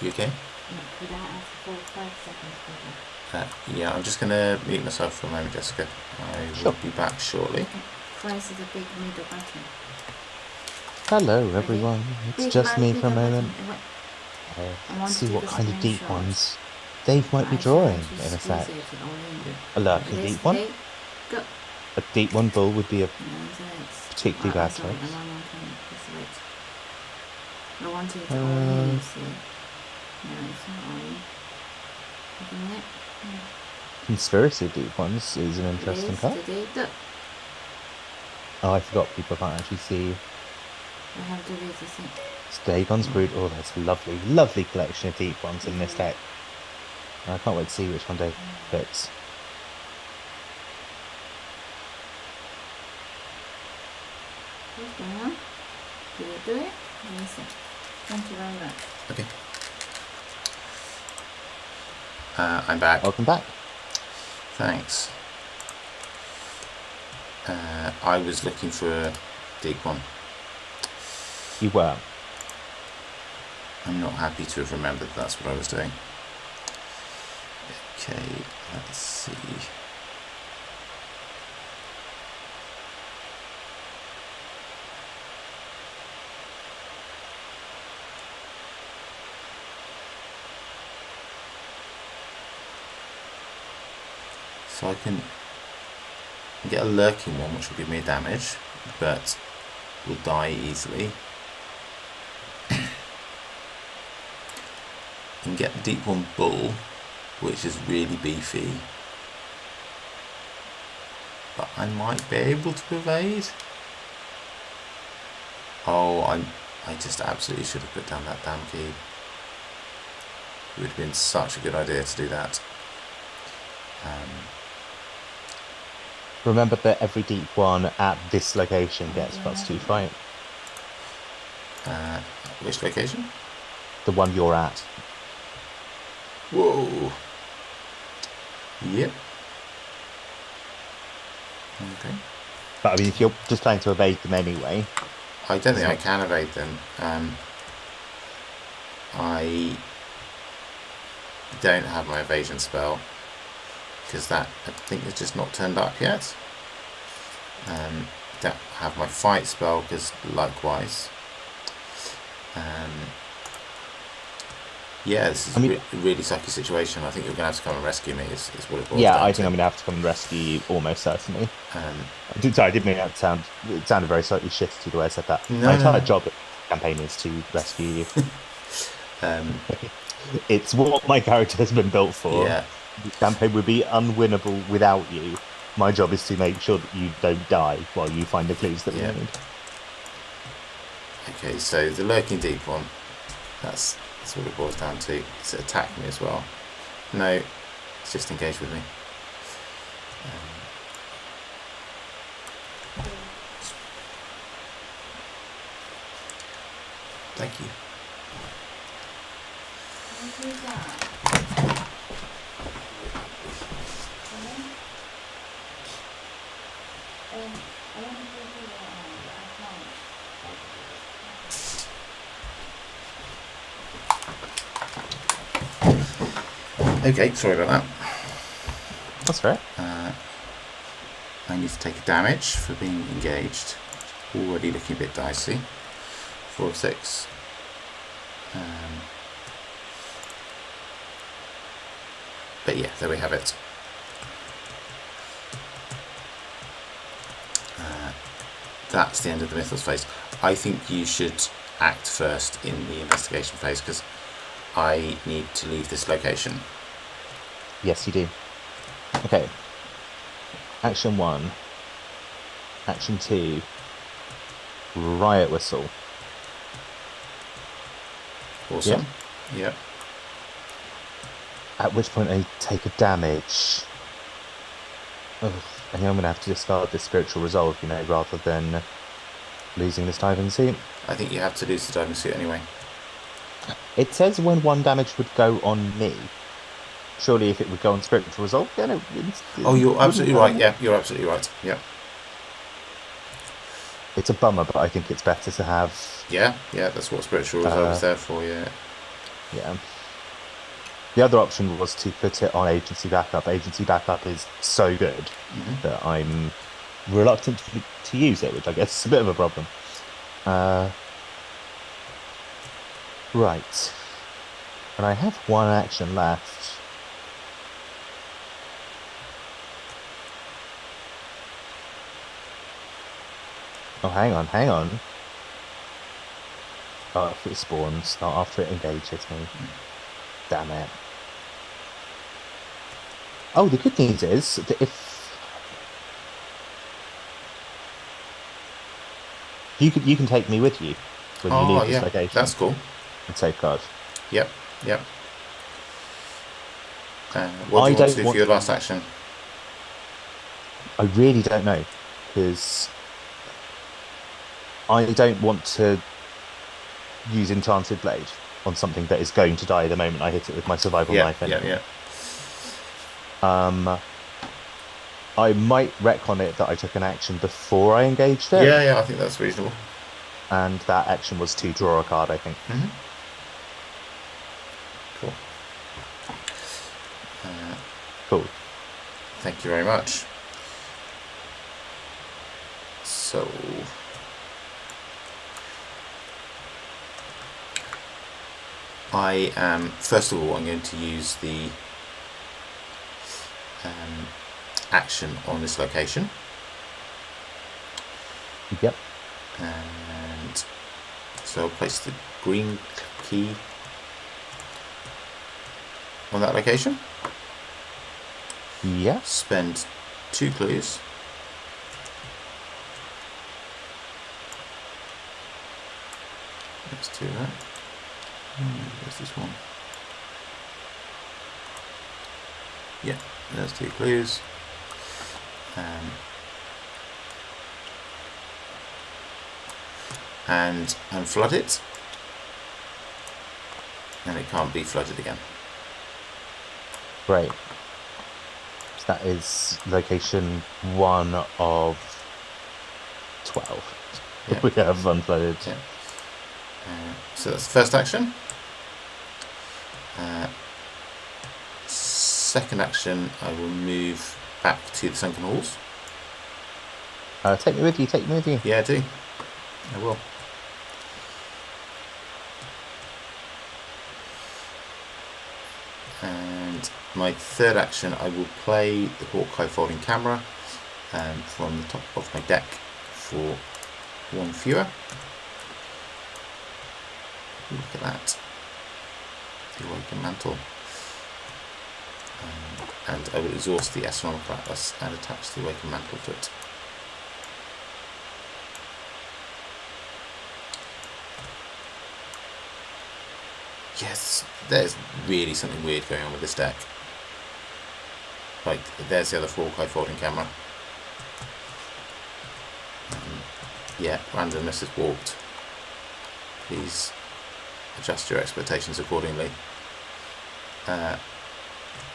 You okay? Yeah, I'm just going to mute myself for a moment, Jessica. I will be back shortly. Price is a big middle button. Hello, everyone. It's just me for a moment. Let's see what kind of deep ones Dave might be drawing in a sec. A lurking deep one. Go. A deep one bull would be a No, so it's particularly bad sorry, choice. am I wanting this? I wanted it all here, you see. No, it's not on. Isn't it? Conspiracy deep ones is an It interesting is. card. Look, Oh, I forgot people can't actually see. I have deleted it. Dagon's Brood. Oh, that's a lovely, lovely collection of deep ones in this Isn't it? deck. I can't wait to see which one Dagon picks. What's going on? Did it do it? Let me see. Thank you very much. Okay. I'm back. Welcome back. Thanks. I was looking for a deep one. You were. I'm not happy to have remembered that's what I was doing. Okay, let's see. So I can get a lurking one which will give me a damage, but will die easily. And get the deep one bull, which is really beefy. But I might be able to evade. Oh, I just absolutely should have put down that damn key. It would have been such a good idea to do that. Remember that every deep one at this location gets +2 fight. Which location? The one you're at. Whoa. Yep. Okay. But I mean, if you're just planning to evade them anyway. I don't think I can evade them. I don't have my evasion spell because that I think is just not turned up yet. Don't have my fight spell because likewise. Yeah, this is a really sucky situation. I think you're going to have to come and rescue me. Is what it boils down I to. think I'm going to have to come and rescue you almost certainly. Sorry, I didn't mean that to sound. It sounded very slightly shifty the way I said that. No, My entire no. job at the campaign is to rescue you. It's what my character has been built for. Yeah. The campaign would be unwinnable without you. My job is to make sure that you don't die while you find the clues that we need. Okay, so the lurking deep one. That's what it boils down to. It's attack me as well. No, it's just engaged with me. Thank you. What is that? I want to do that. I can't. Okay, sorry about that. That's right. I need to take a damage for being engaged. Already looking a bit dicey. 4 of 6. But yeah, there we have it. That's the end of the Mythos phase. I think you should act first in the investigation phase because I need to leave this location. Yes, you do. Okay. Action 1. Action 2. Riot Whistle. Awesome. Yeah. At which point I take a damage. Ugh. I think I'm going to have to discard this Spiritual Resolve, rather than losing this diving suit. I think you have to lose the diving suit anyway. It says when 1 damage would go on me. Surely if it would go on Spiritual Resolve, Oh, you're absolutely right. Yeah, you're absolutely right. Yeah. It's a bummer, but I think it's better to have... Yeah, that's what Spiritual Resolve is there for, yeah. Yeah. The other option was to put it on Agency Backup. Agency Backup is so good that I'm reluctant to use it, which I guess is a bit of a problem. Right. And I have 1 action left. Oh, hang on, hang on. Oh, if it spawns, not after it engages me. Damn it. Oh, the good news is that if you can take me with you when you Oh, leave this yeah, location that's cool. and safeguard. Yep, yep. What do I you want to don't do for want. your last action? I really don't know because I don't want to use Enchanted Blade on something that is going to die the moment I hit it with my survival Yeah, knife yeah, anyway. yeah. Um, I might retcon it that I took an action before I engaged it, Yeah, yeah, I think that's reasonable. and that action was to draw a card, I think. Cool. Cool. Thank you very much. So, I am, first of all, I'm going to use the action on this location. Yep. And so I'll place the green key on that location. Yeah. Spend 2 clues. Let's do that. Where's this one? Yeah, there's 2 clues. And unflood it. And it can't be flooded again. Great. So that is location 1 of 12. Yeah. We have unflooded. Yeah. So that's the first action. Second action, I will move back to the sunken halls. Take me with you, take me with you. Yeah, I do. I will. And my third action, I will play the Hawkeye folding camera from the top of my deck for 1 fewer. Look at that. The Awakened Mantle. And I will exhaust the Astronomical Atlas and attach the Awakened Mantle to it. Yes, there's really something weird going on with this deck. Like, there's the other Hawkeye folding camera. Yeah, randomness is warped. Please adjust your expectations accordingly.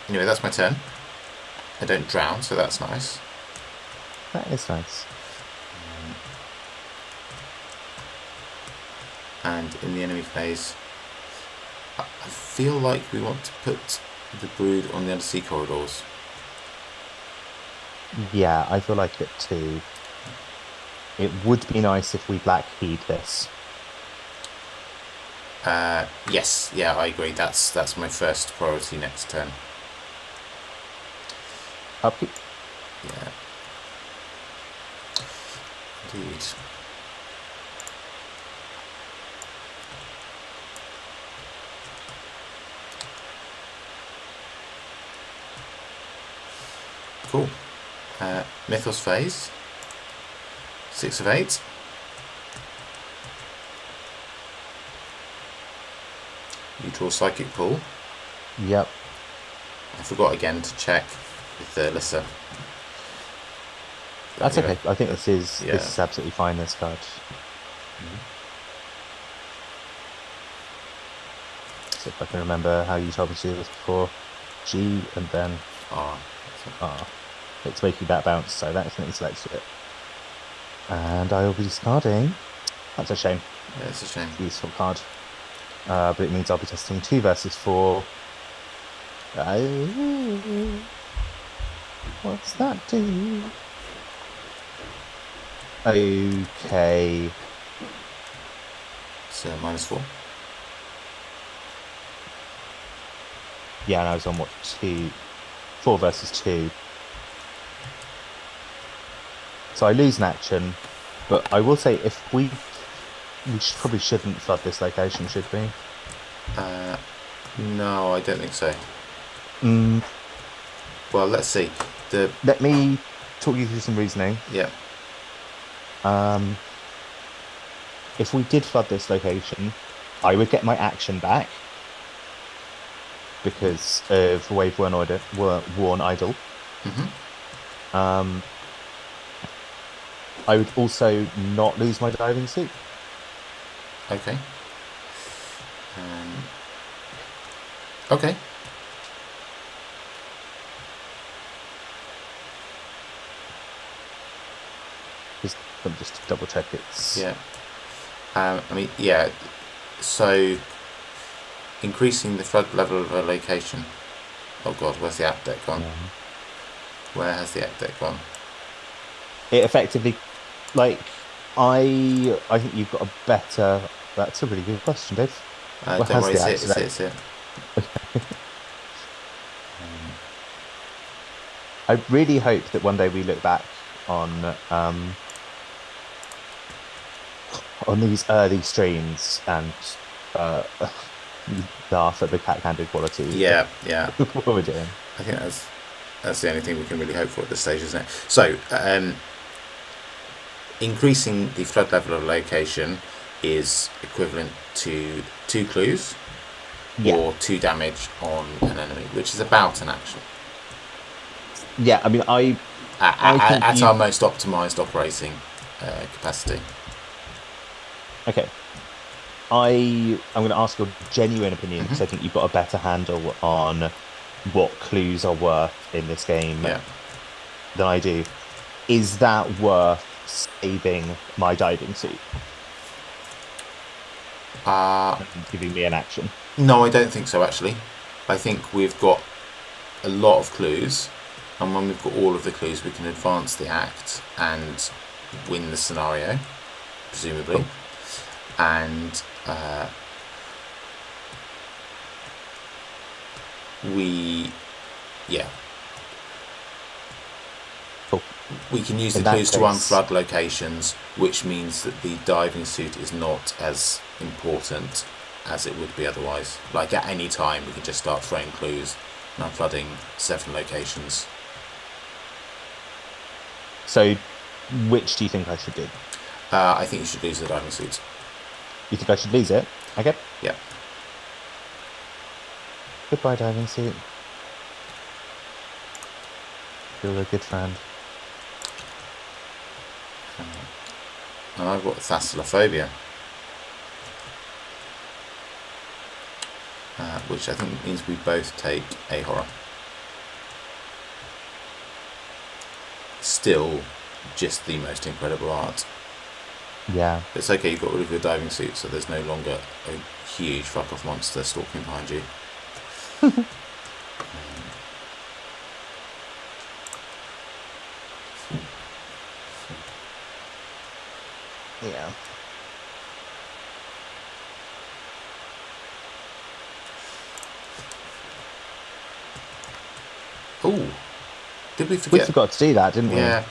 Anyway, that's my turn. I don't drown, so that's nice. That is nice. And in the enemy phase, I feel like we want to put the brood on the undersea corridors. Yeah, I feel like it too. It would be nice if we black keyed this. Yes, yeah, I agree. That's my first priority next turn. Upkeep. Yeah. Indeed. Cool. Mythos phase. 6 of 8. You draw Psychic Pool. Yep. I forgot again to check with Lissa. That's okay. I think this is Yeah. this is absolutely fine, this card. See if I can remember how you told me to do this before. G and then R. R. It's making that bounce, so that definitely selects it. And I will be discarding. That's a shame. Yeah, it's a shame. Useful card. But it means I'll be testing 2 versus 4. What's that do? Okay. So -4. Yeah, and I was on what, 4 versus 2. So I lose an action, But I will say, if we probably shouldn't flood this location, should we? No, I don't think so. Mm, Well, let's see. let me talk you through some reasoning. Yeah. If we did flood this location, I would get my action back because of Wave Worn Idol. Mm-hmm. I would also not lose my diving suit. Okay. Okay. Just to double check it's... Yeah. I mean, yeah. So, increasing the flood level of a location. Oh God, where's the app deck gone? Yeah. Where has the app deck gone? It effectively, like, I think you've got a better... That's a really good question, Dave. Don't worry, it's it. I really hope that one day we look back on these early streams and laugh at the cat-handed quality. Yeah. What we're doing. I think that's the only thing we can really hope for at this stage, isn't it? So, increasing the flood level of location is equivalent to 2 clues or 2 damage on an enemy, which is about an action. Yeah, I mean, at our most optimized operating capacity. Okay. I'm going to ask your genuine opinion because I think you've got a better handle on what clues are worth in this game than I do. Is that worth saving my diving suit? Giving me an action? No, I don't think so, actually. I think we've got a lot of clues, and when we've got all of the clues, we can advance the act and win the scenario, presumably. Cool. And Cool. We can use the clues to unflood locations, which means that the diving suit is not as important as it would be otherwise. Like at any time, we can just start throwing clues and unflooding 7 locations. So, which do you think I should do? I think you should lose the diving suit. You think I should lose it? Okay. Yeah. Goodbye, diving suit. You're a good friend. And I've got thalassophobia, which I think means we both take a horror. Still, just the most incredible art. Yeah. It's okay, you got rid of your diving suit, so there's no longer a huge fuck-off monster stalking behind you. Yeah. Ooh. Did we forget? We forgot to do that, didn't we? Yeah.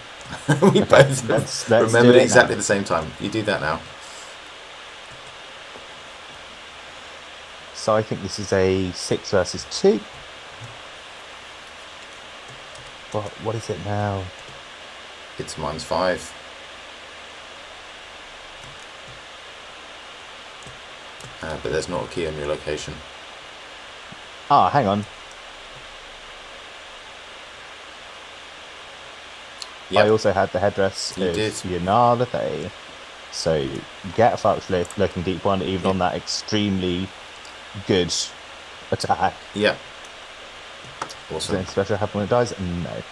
We both let's remembered it exactly the same time. You do that now. So I think this is a 6 versus 2. What is it now? It's -5. But there's not a key on your location. Ah, hang on. Yep. I also had the headdress of Yunar the Fae. So get fucked looking deep one, even on that extremely good attack. Yeah. Awesome. Does anything special happen when it dies? No.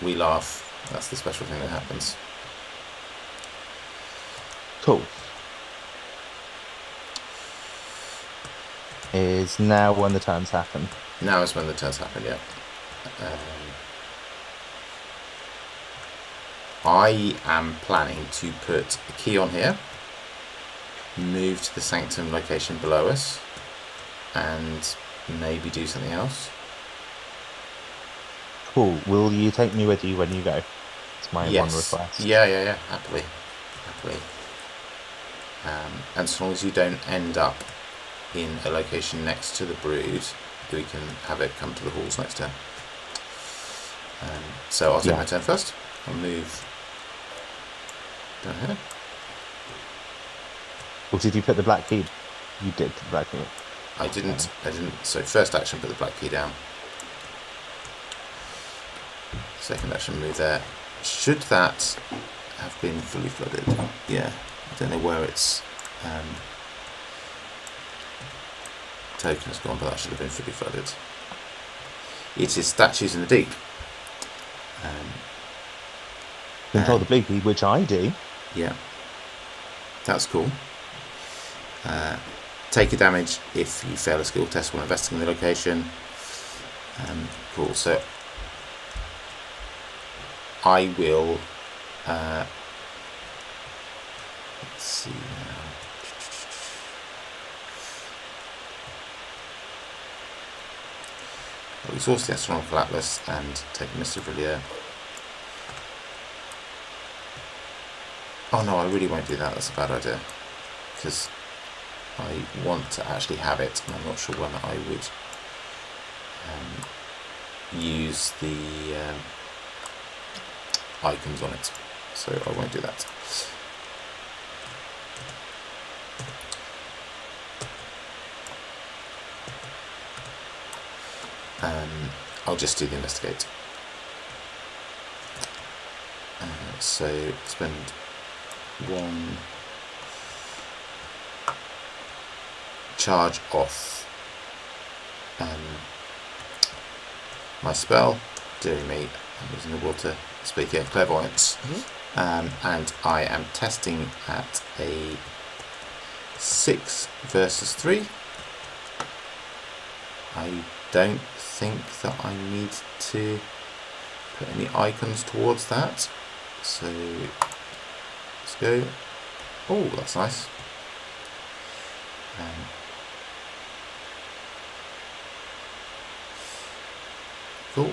We laugh. That's the special thing that happens. Cool. Is now when the turns happen. Now is when the turns happen, yeah. I am planning to put a key on here, move to the Sanctum location below us, and maybe do something else. Cool. Will you take me with you when you go? It's my yes. one request. Yeah. Happily. And so long as you don't end up in a location next to the brood, we can have it come to the halls next turn. So I'll take my turn first. I'll move down here. Or did you put the black key? You did the black key. I didn't. So first action, put the black key down. Second action, move there. Should that have been fully flooded? Yeah. I don't know where its token has gone, but that should have been fully flooded. It is statues in the deep. Control the blue key, which I do. Yeah. That's cool. Take a damage if you fail a skill test while investing in the location. Cool. So I will. Let's see now. I'll exhaust the astronomical atlas and take a mist of Villiers. Oh no, I really won't do that. That's a bad idea because I want to actually have it, and I'm not sure when I would use the icons on it, so I won't do that. I'll just do the investigate. So spend one charge off my spell. Dear me, I'm using the water speak here, clairvoyance. And I am testing at a 6 versus 3. I don't think that I need to put any icons towards that. So let's go. Oh, that's nice. Cool.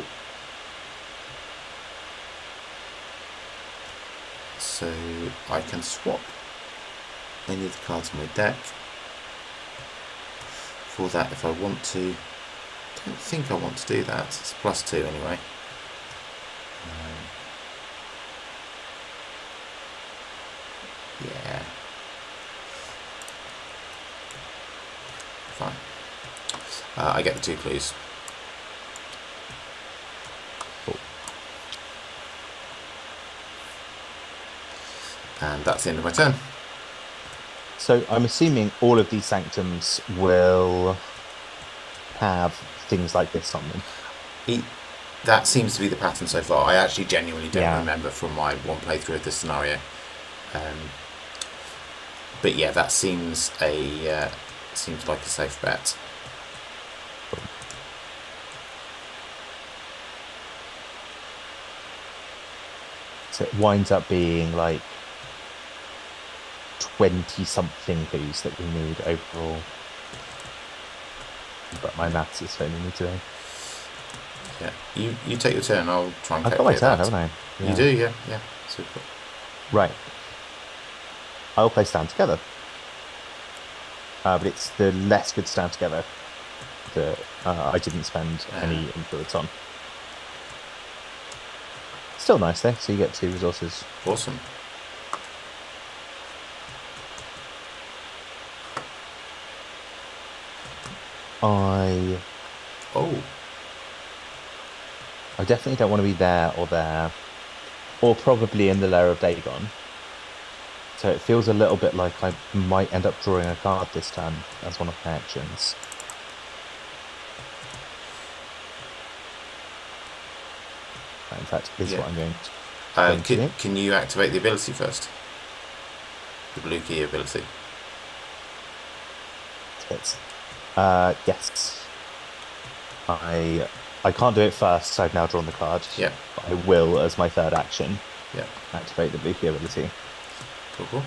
So I can swap any of the cards in my deck for that if I want to. I don't think I want to do that. It's +2 anyway. Yeah. Fine. I get the 2 clues. Cool. And that's the end of my turn. So I'm assuming all of these sanctums will have things like this on them. That seems to be the pattern so far. I actually genuinely don't Yeah. remember from my one playthrough of this scenario. But yeah, that seems seems like a safe bet. So it winds up being like 20-something clues that we need overall. But my maths is failing me today. Yeah, you take your turn. I'll try and I've got my turn, that. haven't I? Yeah. You do, yeah. Super. Right. I'll play Stand Together. But it's the less good Stand Together that I didn't spend any influence on. Still nice though, so you get 2 resources. Awesome. I definitely don't want to be there, or probably in the lair of Dagon. So it feels a little bit like I might end up drawing a card this turn as one of my actions. In fact, this is what I'm going to do. Can you activate the ability first? The blue key ability. Yes. I can't do it first, so I've now drawn the card. Yeah. But I will, as my third action, Yeah. activate the blue key ability. Cool.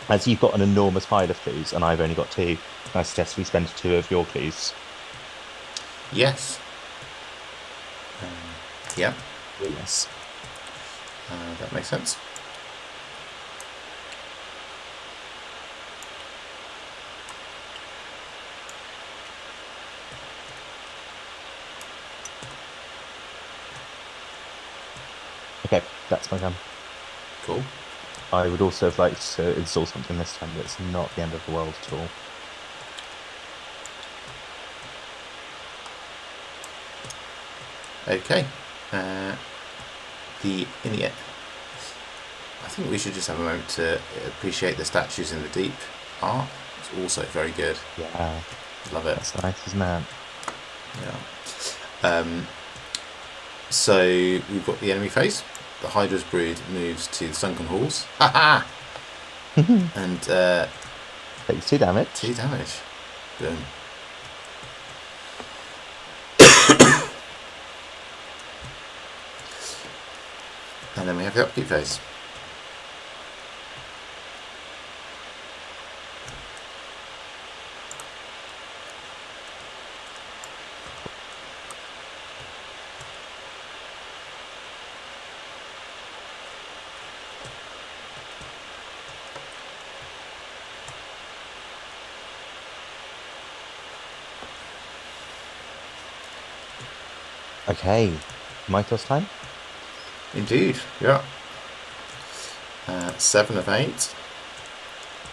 As you've got an enormous pile of clues, and I've only got 2, I suggest we spend 2 of your clues. Yes. Yeah, Yes. that makes sense. Okay, that's my turn. Cool. I would also have liked to install something this time that's not the end of the world at all. Okay. The Inuit. I think we should just have a moment to appreciate the statues in the deep art. It's also very good. Yeah, Love it. that's nice, isn't it? Yeah. So we've got the enemy phase. The Hydra's brood moves to the sunken halls. Ha ha! And Takes 2 damage. 2 damage. Boom. And then we have the upkeep phase. Okay, Mythos time. Indeed, yeah. 7 of 8.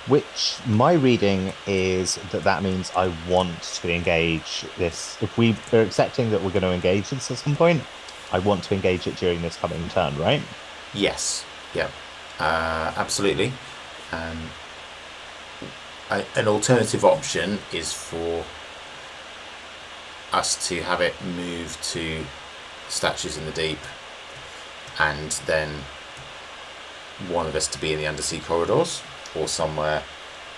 Which my reading is that means I want to engage this. If we are accepting that we're going to engage this at some point, I want to engage it during this coming turn, right? Yes, yeah, absolutely. An alternative option is for us to have it move to statues in the deep, and then one of us to be in the undersea corridors or somewhere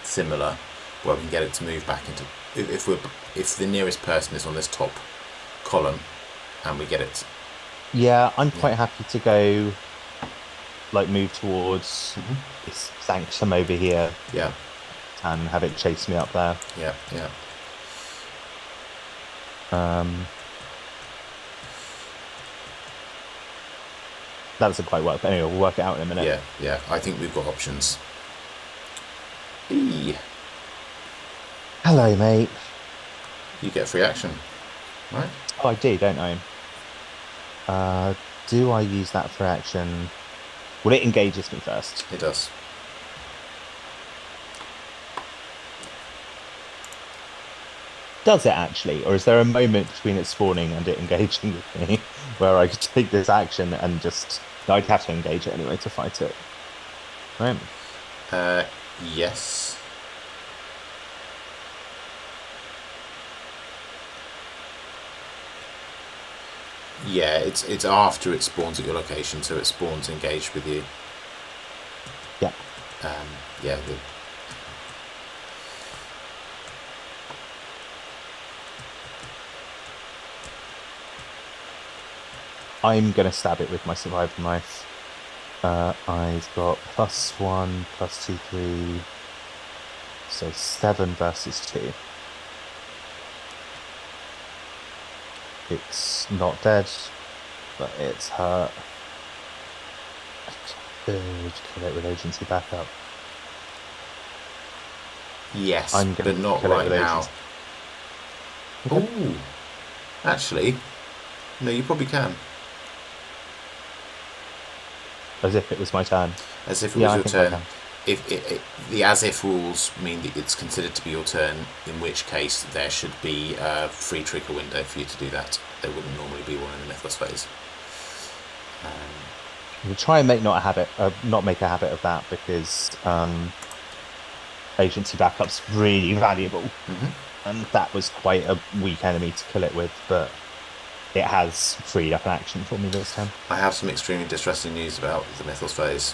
similar where we can get it to move back into. If the nearest person is on this top column, and we get it. Yeah, I'm quite happy to go, like, move towards this sanctum over here. Yeah. And have it chase me up there. Yeah, yeah. That doesn't quite work, but anyway, we'll work it out in a minute. Yeah, yeah. I think we've got options. Eee. Hello, mate. You get free action, right? Oh, I do, don't I? Do I use that for action? Well, it engages me first. It does. Does it actually? Or is there a moment between it spawning and it engaging with me where I could take this action and just... No, I'd have to engage it anyway to fight it. Right? Yes. Yeah, it's after it spawns at your location, so it spawns engaged with you. Yeah. Yeah. I'm going to stab it with my survival knife. I've got +1, +2, 3. So 7 versus 2. It's not dead, but it's hurt. I could kill it with agency backup. Yes, I'm but gonna not kill it right with now. agency. Ooh. Actually, no, you probably can. As if it was my turn. As if it was your think I turn. can. If the as if rules mean that it's considered to be your turn, in which case there should be a free trigger window for you to do that. There wouldn't normally be one in the Mythos phase. We'll try and not make a habit of that, because agency backup's really valuable, and that was quite a weak enemy to kill it with, but it has freed up an action for me this time. I have some extremely distressing news about the Mythos phase,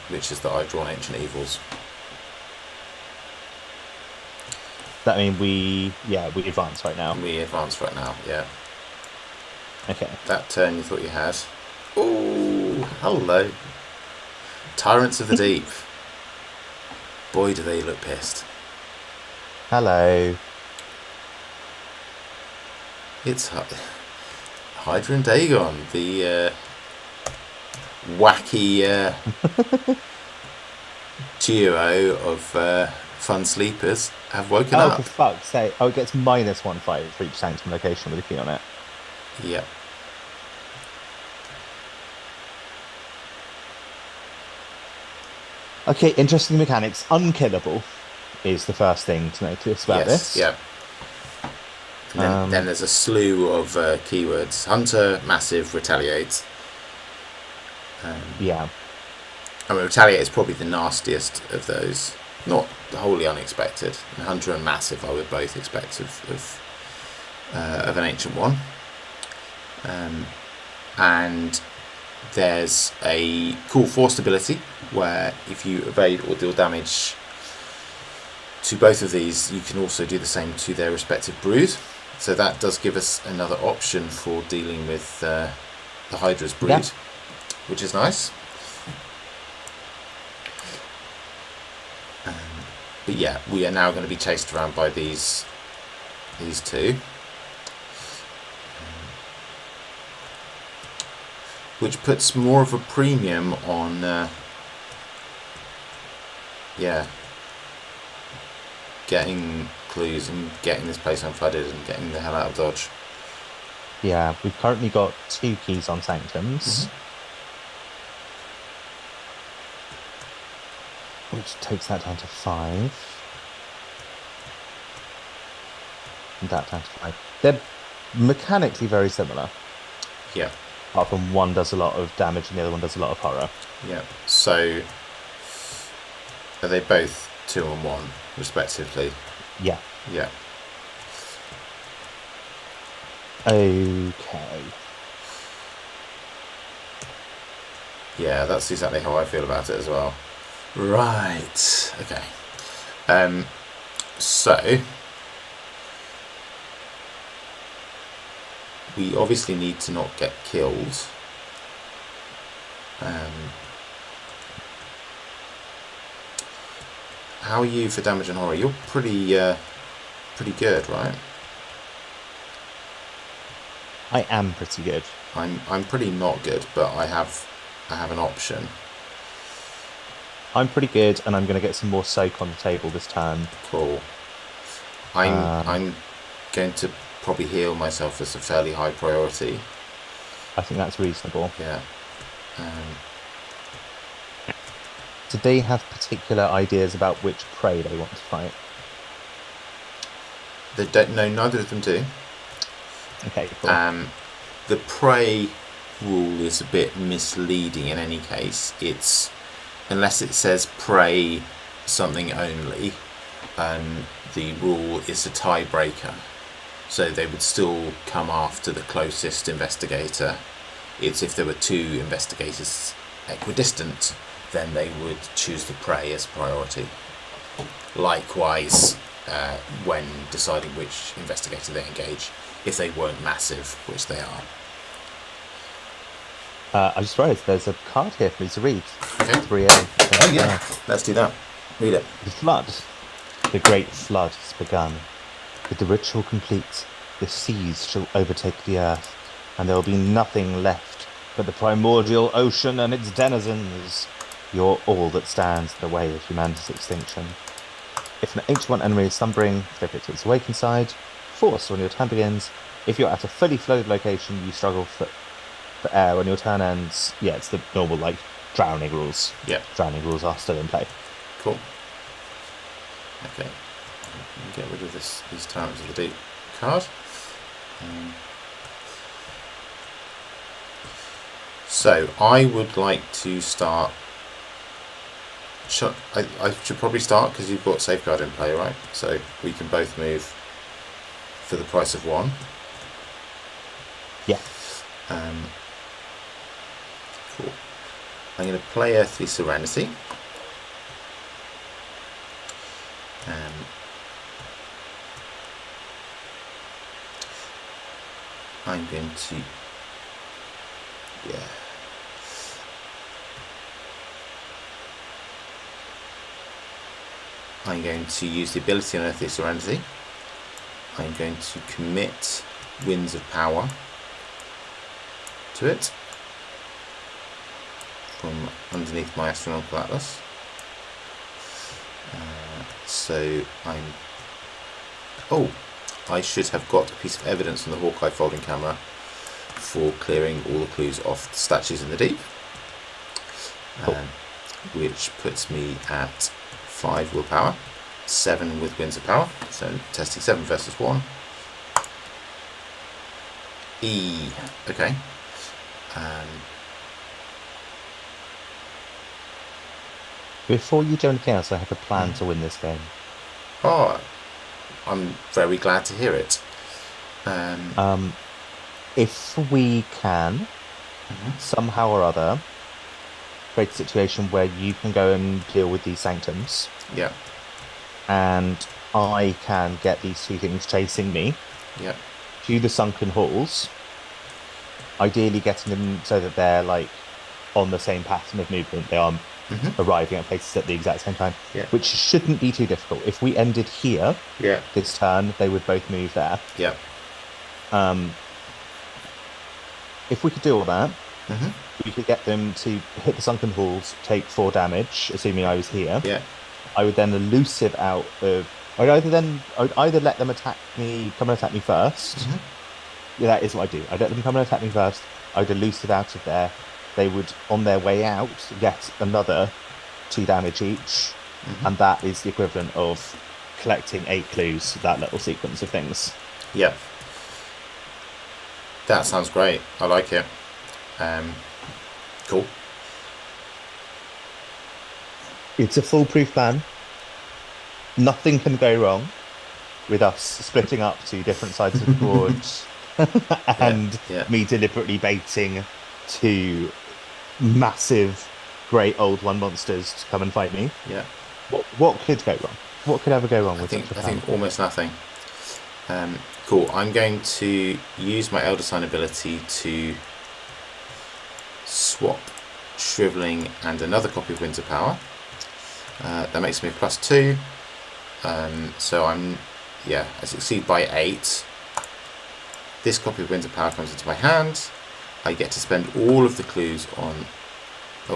which is that I've drawn Ancient Evils. That means we advance right now. We advance right now, yeah. Okay. That turn you thought you had. Ooh, hello. Tyrants of the Deep. Boy, do they look pissed. Hello. It's Hydra and Dagon, the wacky duo of fun sleepers, have woken Oh, up. for fuck's sake. Oh, it gets -1 fight for each sanctum location with a key on it. Yeah. Okay, interesting mechanics. Unkillable is the first thing to notice about this. Yeah. And then there's a slew of keywords. Hunter, Massive, Retaliate. Yeah. I mean, Retaliate is probably the nastiest of those. Not wholly unexpected. Hunter and Massive I would both expect of an Ancient One. And there's a cool forced ability where if you evade or deal damage to both of these, you can also do the same to their respective brood. So that does give us another option for dealing with the Hydra's brood, which is nice. But yeah, we are now going to be chased around by these two. Which puts more of a premium on, getting clues and getting this place unflooded and getting the hell out of Dodge. Yeah, we've currently got 2 keys on sanctums. Which takes that down to 5. And that down to 5. They're mechanically very similar. Yeah. Apart from one does a lot of damage and the other one does a lot of horror. Yeah. So are they both 2 and 1 respectively? Yeah. Yeah. Okay. Yeah, that's exactly how I feel about it as well. Right. Okay. So we obviously need to not get killed. How are you for damage and horror? You're pretty good, right? I am pretty good. I'm pretty not good, but I have an option. I'm pretty good, and I'm going to get some more soak on the table this turn. Cool. I'm going to probably heal myself as a fairly high priority. I think that's reasonable. Yeah. Do they have particular ideas about which prey they want to fight? They don't. No, neither of them do. Okay, cool. The prey rule is a bit misleading in any case. It's unless it says prey something only, the rule is a tiebreaker. So they would still come after the closest investigator. It's if there were 2 investigators equidistant, then they would choose the prey as priority. Likewise, when deciding which investigator they engage, if they weren't massive, which they are. I just realised there's a card here for me to read. Okay. 3A. Oh yeah, let's do that. Read it. The flood. The great flood has begun. With the ritual complete, the seas shall overtake the earth, and there will be nothing left but the primordial ocean and its denizens. You're all that stands in the way of humanity's extinction. If an Ancient One enemy is slumbering, if their victim is awake inside, force when your turn begins. If you're at a fully flooded location, you struggle for air when your turn ends. Yeah, it's the normal, like, drowning rules. Yeah. Drowning rules are still in play. Cool. Okay. Get rid of these Tyrants of the Deep card. So I would like to start. I should probably start because you've got Safeguard in play, right? So we can both move for the price of 1. Yeah. Cool. I'm going to play Earthly Serenity. I'm going to, I'm going to use the ability on Earthly Serenity. I'm going to commit Winds of Power. to it from underneath my astronomical atlas. So I should have got a piece of evidence on the Hawkeye folding camera for clearing all the clues off the statues in the deep, which puts me at 5 willpower, 7 with winds of power, so testing 7 versus 1. Okay. Before you do anything else, I have a plan to win this game. Oh, I'm very glad to hear it. If we can, somehow or other, create a situation where you can go and deal with these sanctums, Yeah, and I can get these two things chasing me yeah, to the sunken halls, ideally getting them so that they're like on the same pattern of movement. They are arriving at places at the exact same time, Yeah. which shouldn't be too difficult. If we ended here yeah, this turn, they would both move there. yeah. If we could do all that, we could get them to hit the sunken halls, take 4 damage, assuming I was here. Yeah. I would then elusive out of. I'd either let them attack me, come and attack me first. Yeah, that is what I do. I'd let them come and attack me first. I'd elusive out of there. They would, on their way out, get another 2 damage each, and that is the equivalent of collecting 8 clues. That little sequence of things. Yeah. That sounds great. I like it. Cool. It's a foolproof plan. Nothing can go wrong with us splitting up to different sides of the board and me deliberately baiting 2 massive, great old one monsters to come and fight me. Yeah. What could go wrong? What could ever go wrong with I such a plan? think almost nothing. Cool. I'm going to use my Elder Sign ability to swap Shriveling and another copy of Winds of Power. That makes me a +2. So I succeed by 8. This copy of Winds of Power comes into my hand. I get to spend all of the clues on,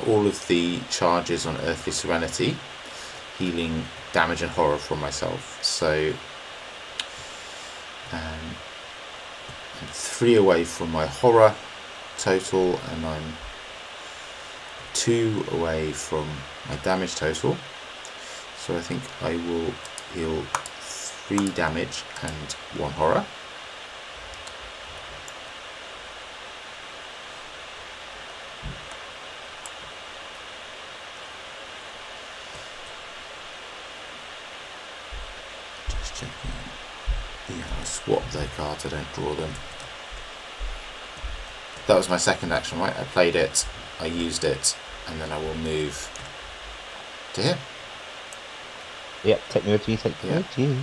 all of the charges on Earthly Serenity, healing damage and horror from myself. So I'm 3 away from my horror total, and I'm 2 away from my damage total. So I think I will heal 3 damage and 1 horror. Just checking. Yeah, I swap their cards, I don't draw them. That was my second action, right? I played it, I used it, and then I will move to here. Yep, take me with you, take me with you.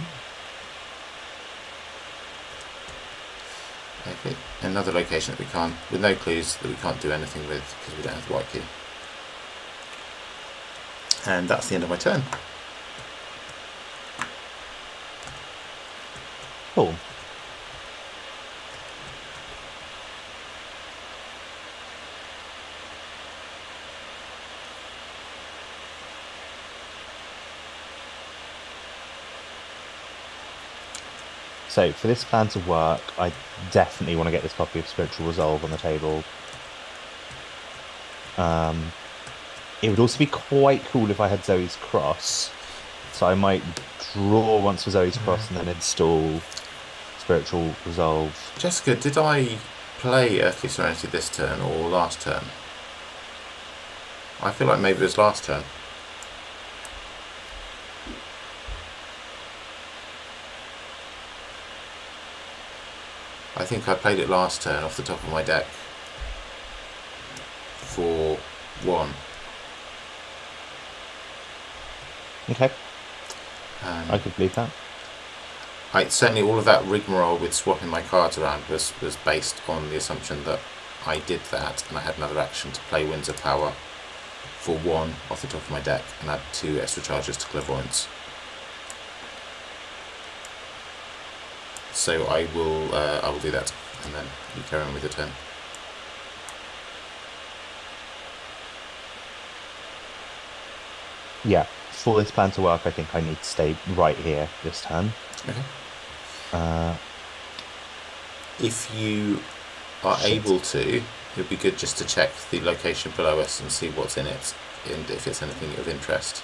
Okay, another location that we can't, with no clues, that we can't do anything with because we don't have the white key. And that's the end of my turn. Cool. So for this plan to work, I definitely want to get this copy of Spiritual Resolve on the table. It would also be quite cool if I had Zoe's Cross. So I might draw once for Zoe's Cross and then install Spiritual Resolve. Jessica, did I play Earthly Serenity this turn or last turn? I feel like maybe it was last turn. I think I played it last turn off the top of my deck for 1. Okay. I could believe that. Certainly all of that rigmarole with swapping my cards around was based on the assumption that I did that and I had another action to play Winds of Power for 1 off the top of my deck and add 2 extra charges to Clairvoyance. So I will do that, and then you carry on with your turn. Yeah, for this plan to work, I think I need to stay right here this turn. Okay. Uh, If you are Shit. able to, it would be good just to check the location below us and see what's in it, and if it's anything of interest.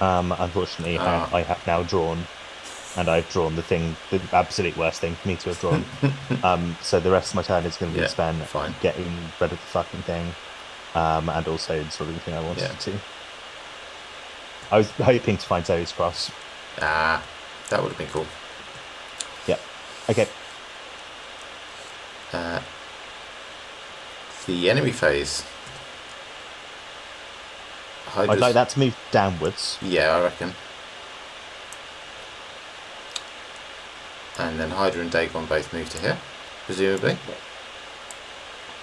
Unfortunately, I have now drawn, and I've drawn the absolute worst thing for me to have drawn. So the rest of my turn is going to be spent fine. getting rid of the fucking thing, and also installing the thing I wanted to. I was hoping to find Zoe's Cross. That would have been cool. Yep. Okay. The enemy phase. I'd like that to move downwards. Yeah, I reckon. And then Hydra and Dagon both move to here, presumably.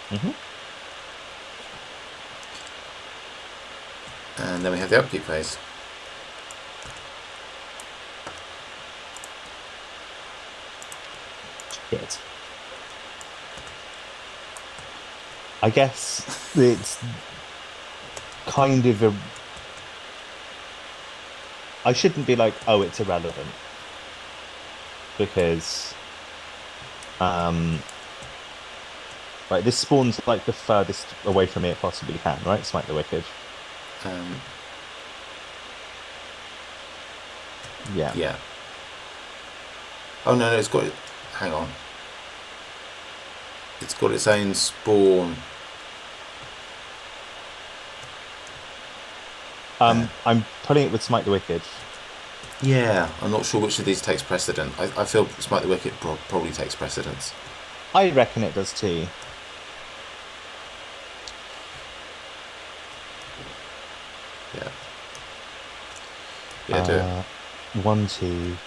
Mm-hmm. And then we have the upkeep phase. Shit. I guess it's kind of a... I shouldn't be like, oh, it's irrelevant. Because... Right, this spawns like the furthest away from me it possibly can, right? Smite the Wicked. Yeah. Yeah. Oh, no, it's got... Hang on. It's got its own spawn. I'm putting it with Smite the Wicked. Yeah, I'm not sure which of these takes precedent. I feel Smite the Wicked probably takes precedence. I reckon it does too. Yeah, do it. 1, 2,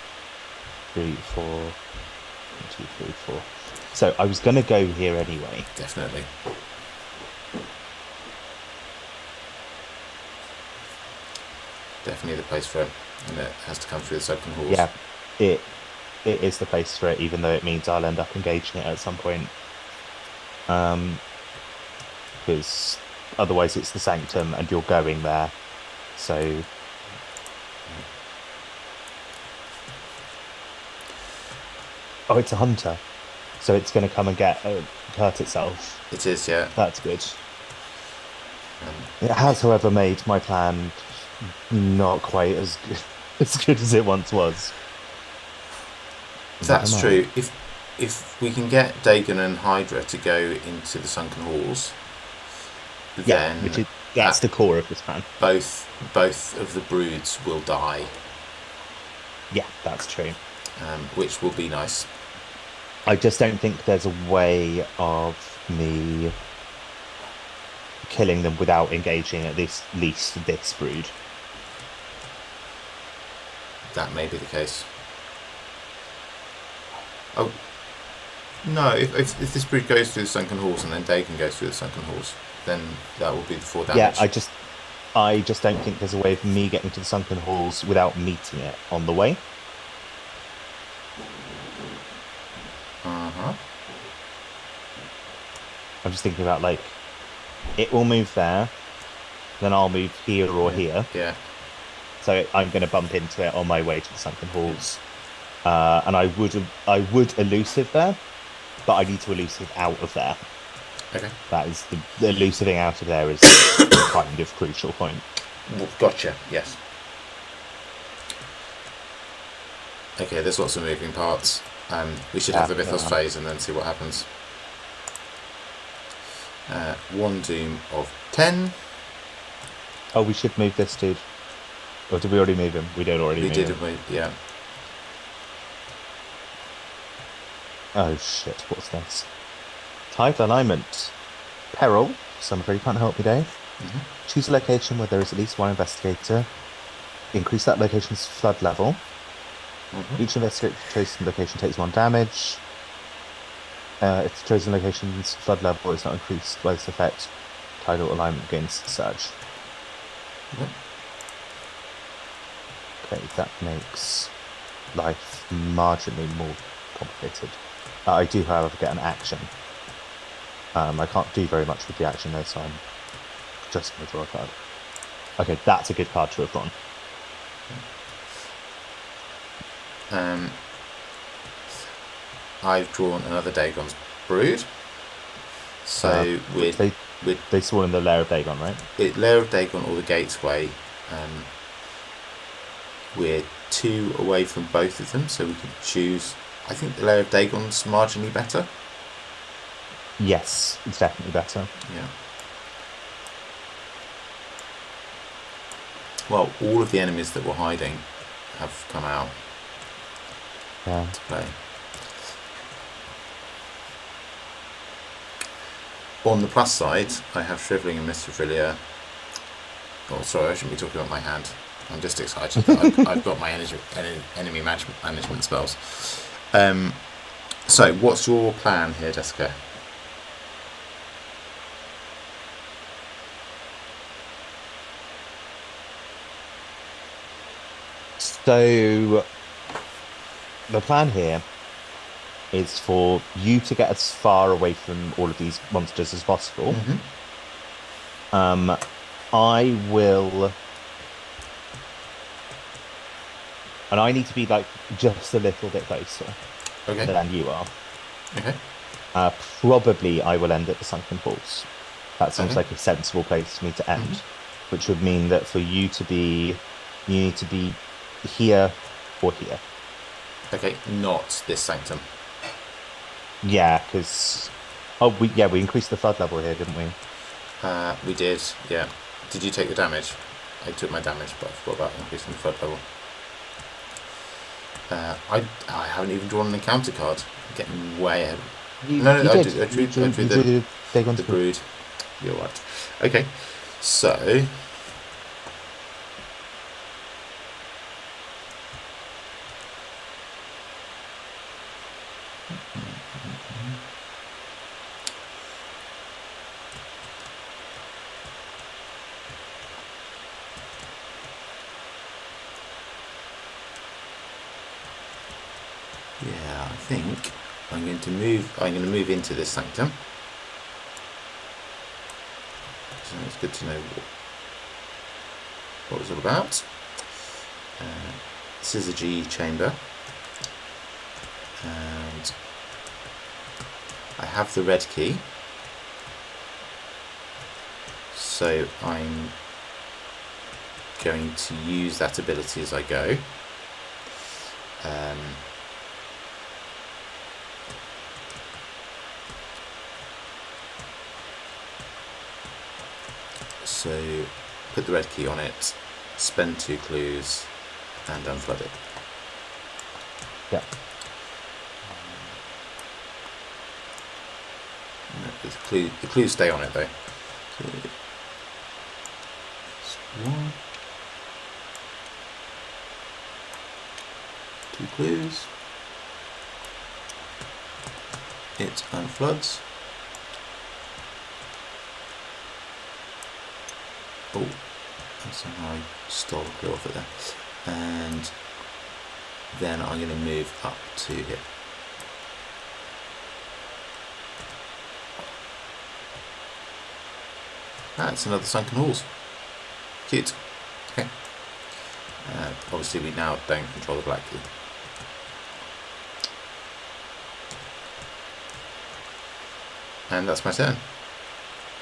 3, 4. 1, 2, 3, 4. So I was going to go here anyway. Definitely. Definitely the place for it, and it has to come through the Sunken Halls. Yeah, it is the place for it, even though it means I'll end up engaging it at some point. Because otherwise it's the Sanctum and you're going there. So... Oh, it's a hunter. So it's going to come and hurt itself. It is, yeah. That's good. It has, however, made my plan not quite as good as it once was. That's true. If we can get Dagon and Hydra to go into the Sunken Halls, then that's the core of this plan. Both of the broods will die. Yeah, that's true. Which will be nice. I just don't think there's a way of me killing them without engaging at least this brood. That may be the case. Oh no! If this brood goes through the Sunken Halls and then Dagon goes through the Sunken Halls, then that will be the 4 damage. Yeah, I just don't think there's a way of me getting to the Sunken Halls without meeting it on the way. I'm just thinking about, like, it will move there, then I'll move here or here. Yeah. So I'm going to bump into it on my way to the Sunken Halls. And I would elusive there, but I need to elusive out of there. Okay. That is the elusiving out of there is the kind of crucial point. Gotcha, yes. Okay, there's lots of moving parts. We should have the Mythos phase and then see what happens. 1 Doom of 10. Oh, we should move this dude. Or did we already move him? We did already move him. We did, yeah. Oh shit, what's this? Tidal alignment. Peril. So I'm afraid you can't help me, Dave. Mm-hmm. Choose a location where there is at least 1 investigator. Increase that location's flood level. Mm-hmm. Each investigator chosen location takes 1 damage. If the chosen location's flood level is not increased by this effect, tidal alignment gains surge. Mm-hmm. Okay, that makes life marginally more complicated. I do, however, get an action. I can't do very much with the action though, so I'm just going to draw a card. Okay, that's a good card to have drawn. I've drawn another Dagon's Brood. So they spawn in the Lair of Dagon, right? Lair of Dagon or the Gateway. We're 2 away from both of them, so we can choose. I think the Lair of Dagon's marginally better. Yes, it's definitely better. Yeah. Well, all of the enemies that were hiding have come out to play. On the plus side, I have Shriveling and Misophilia. Oh, sorry, I shouldn't be talking about my hand. I'm just excited that I've got my enemy management spells. So, what's your plan here, Jessica? So, the plan here is for you to get as far away from all of these monsters as possible. I will... And I need to be, like, just a little bit closer than you are. Okay. Probably I will end at the Sunken Halls. That seems like a sensible place for me to end. Which would mean that for you to be... You need to be here or here. Okay, not this sanctum. Yeah, because... Oh, we increased the flood level here, didn't we? We did, yeah. Did you take the damage? I took my damage, but I forgot about increasing the flood level. I haven't even drawn an encounter card. I'm getting way ahead. I drew the Brood. You're right. Okay, so... Yeah, I think I'm going to move into this sanctum. So it's good to know what it's all about. This is a G chamber, and I have the red key, so I'm going to use that ability as I go. So put the red key on it, spend 2 clues, and unflood it. Yeah. No, the clues stay on it though. So, 1, 2 clues. It unfloods. Oh, somehow I stole a clue off it there. And then I'm going to move up to here. It's another Sunken Halls. Cute. Okay. Obviously we now don't control the black key. And that's my turn.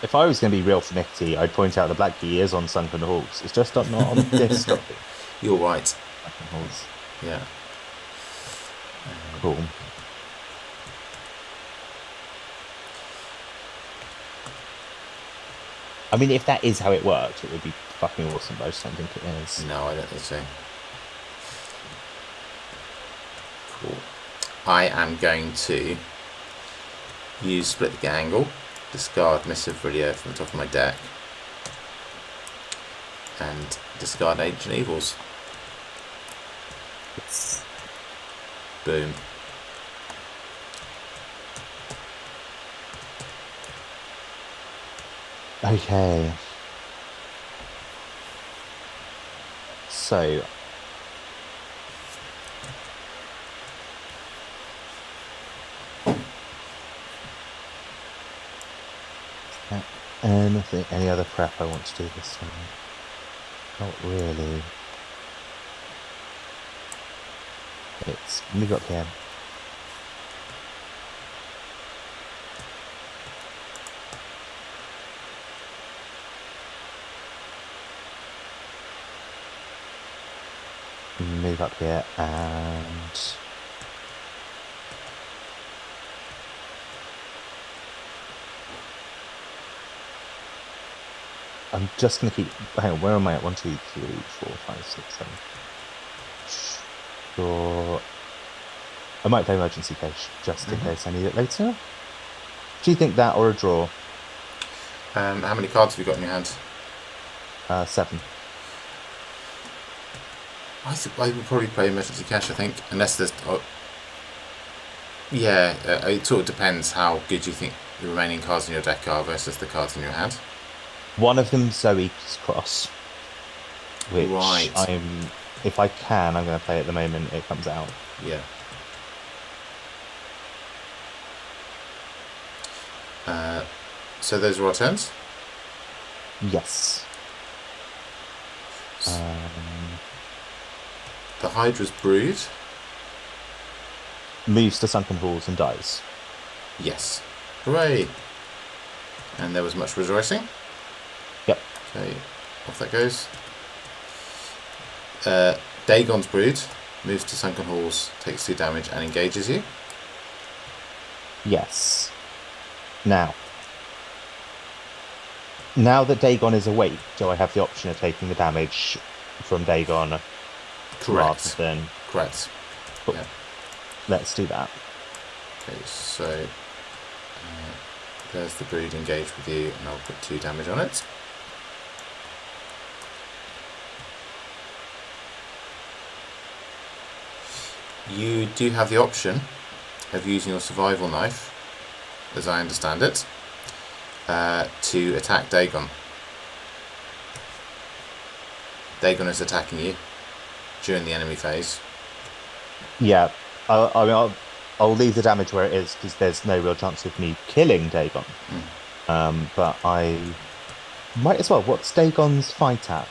If I was going to be real finicky, I'd point out the black key is on Sunken Halls. It's just not on this copy. You're right. Sunken Halls. Yeah. Cool. I mean, if that is how it worked, it would be fucking awesome, but I just don't think it is. No, I don't think so. Cool. I am going to use Split the Gangle, discard Misophilia from the top of my deck, and discard Ancient Evils. It's... Boom. Okay. So... Anything, any other prep I want to do this time? Not really. It's move up here. Move up here and I'm just gonna keep. Hang on, where am I at? 1, 2, 3, 4, 5, 6, 7. Sure. I might play emergency cache just in case I need it later. Do you think that or a draw? How many cards have you got in your hand? 7. I would probably play emergency cache. I think, unless there's. Yeah, it sort of depends how good you think the remaining cards in your deck are versus the cards in your hand. One of them Zoe's Cross, which Right. if I can, I'm going to play at the moment it comes out. Yeah. So those are our turns? Yes. The Hydra's brood. Moves to Sunken Halls and dies. Yes. Hooray! And there was much rejoicing? Yep. Okay, off that goes. Dagon's brood moves to Sunken Halls, takes 2 damage and engages you. Yes. Now that Dagon is awake, do I have the option of taking the damage from Dagon? Correct. Rather than... Correct. Cool. Yeah. Let's do that. Okay, so there's the brood engaged with you, and I'll put 2 damage on it. You do have the option of using your survival knife, as I understand it, to attack Dagon. Dagon is attacking you during the enemy phase. Yeah, I'll leave the damage where it is because there's no real chance of me killing Dagon. But I might as well. What's Dagon's fight at?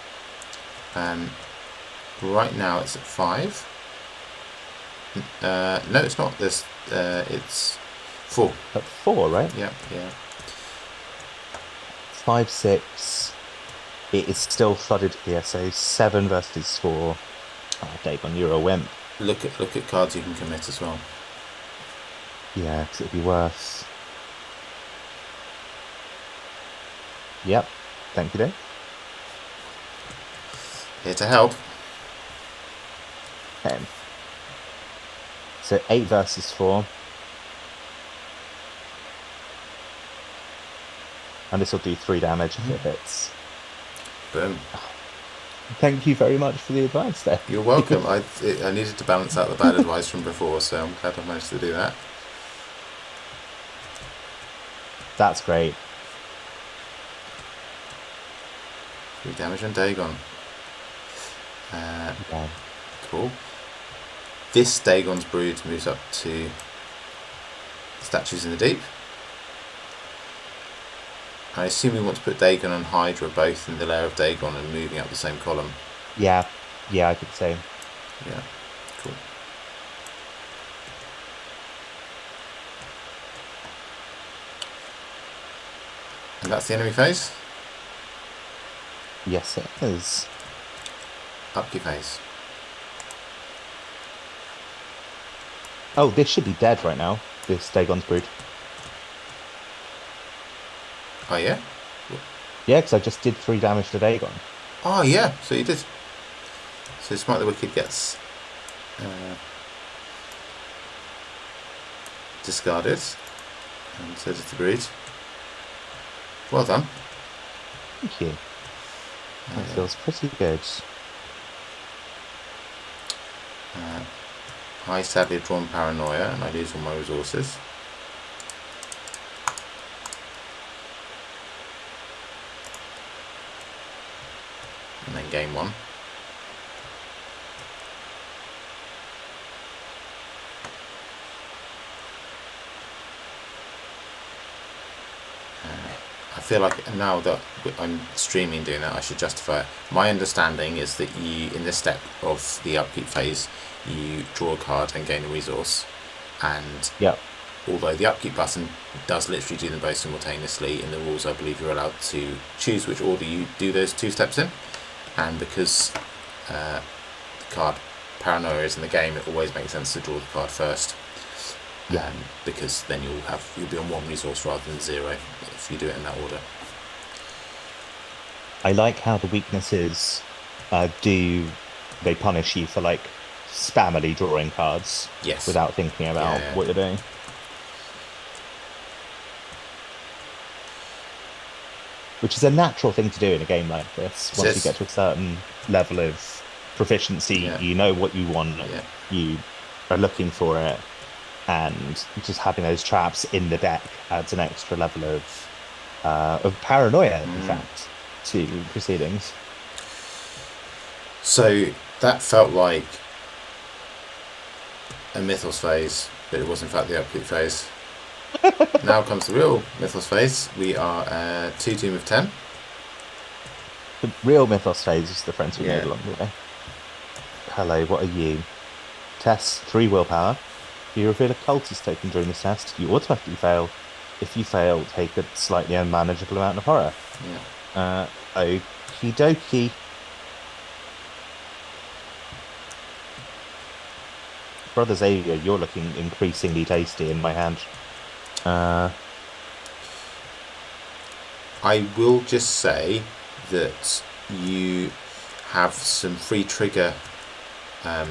Right now it's at 5. No, it's not. It's 4. At 4, right? Yeah. 5, 6. It is still flooded here, so 7 versus 4. Oh, Dagon, you're a wimp. Look at cards you can commit as well. Yeah, because it'd be worse. Yep. Thank you, Dave. Here to help. Okay. So 8 versus 4. And this will do 3 damage if it hits. Boom. Thank you very much for the advice there. You're welcome. I needed to balance out the bad advice from before, so I'm glad I managed to do that. That's great. 3 damage on Dagon. Yeah. Cool. This Dagon's brood moves up to Statues in the Deep. I assume we want to put Dagon and Hydra both in the lair of Dagon and moving up the same column. Yeah, I could say. Yeah, cool. And that's the enemy phase. Yes, it is. Upkeep phase. Oh, this should be dead right now. This Dagon's brood. Oh yeah? Yeah, because I just did 3 damage to Dagon. Oh yeah, so you did. So Smite the Wicked gets discarded. And so does the brood. Well done. Thank you. That feels pretty good. I sadly have drawn Paranoia and I lose all my resources. And then gain 1. I feel like now that I'm streaming doing that, I should justify it. My understanding is that you, in this step of the upkeep phase, you draw a card and gain a resource. And although the upkeep button does literally do them both simultaneously, in the rules I believe you're allowed to choose which order you do those 2 steps in. And because the card Paranoia is in the game, it always makes sense to draw the card first. Because then you'll be on 1 resource rather than 0 if you do it in that order. I like how the weaknesses they punish you for like spammily drawing cards without thinking about what you're doing. Which is a natural thing to do in a game like this. Once you get to a certain level of proficiency, you know what you want, you are looking for it, and just having those traps in the deck adds an extra level of paranoia, in fact, to proceedings. So that felt like a Mythos phase, but it was in fact the upkeep phase. Now comes the real Mythos phase. We are 2 team of 10. The real Mythos phase is the friends we made along the way. Hello, what are you? Test 3 willpower. If you reveal a cultist token during this test, you automatically fail. If you fail, take a slightly unmanageable amount of horror. Okie dokie. Brother Xavier, you're looking increasingly tasty in my hand. I will just say that you have some free trigger. God,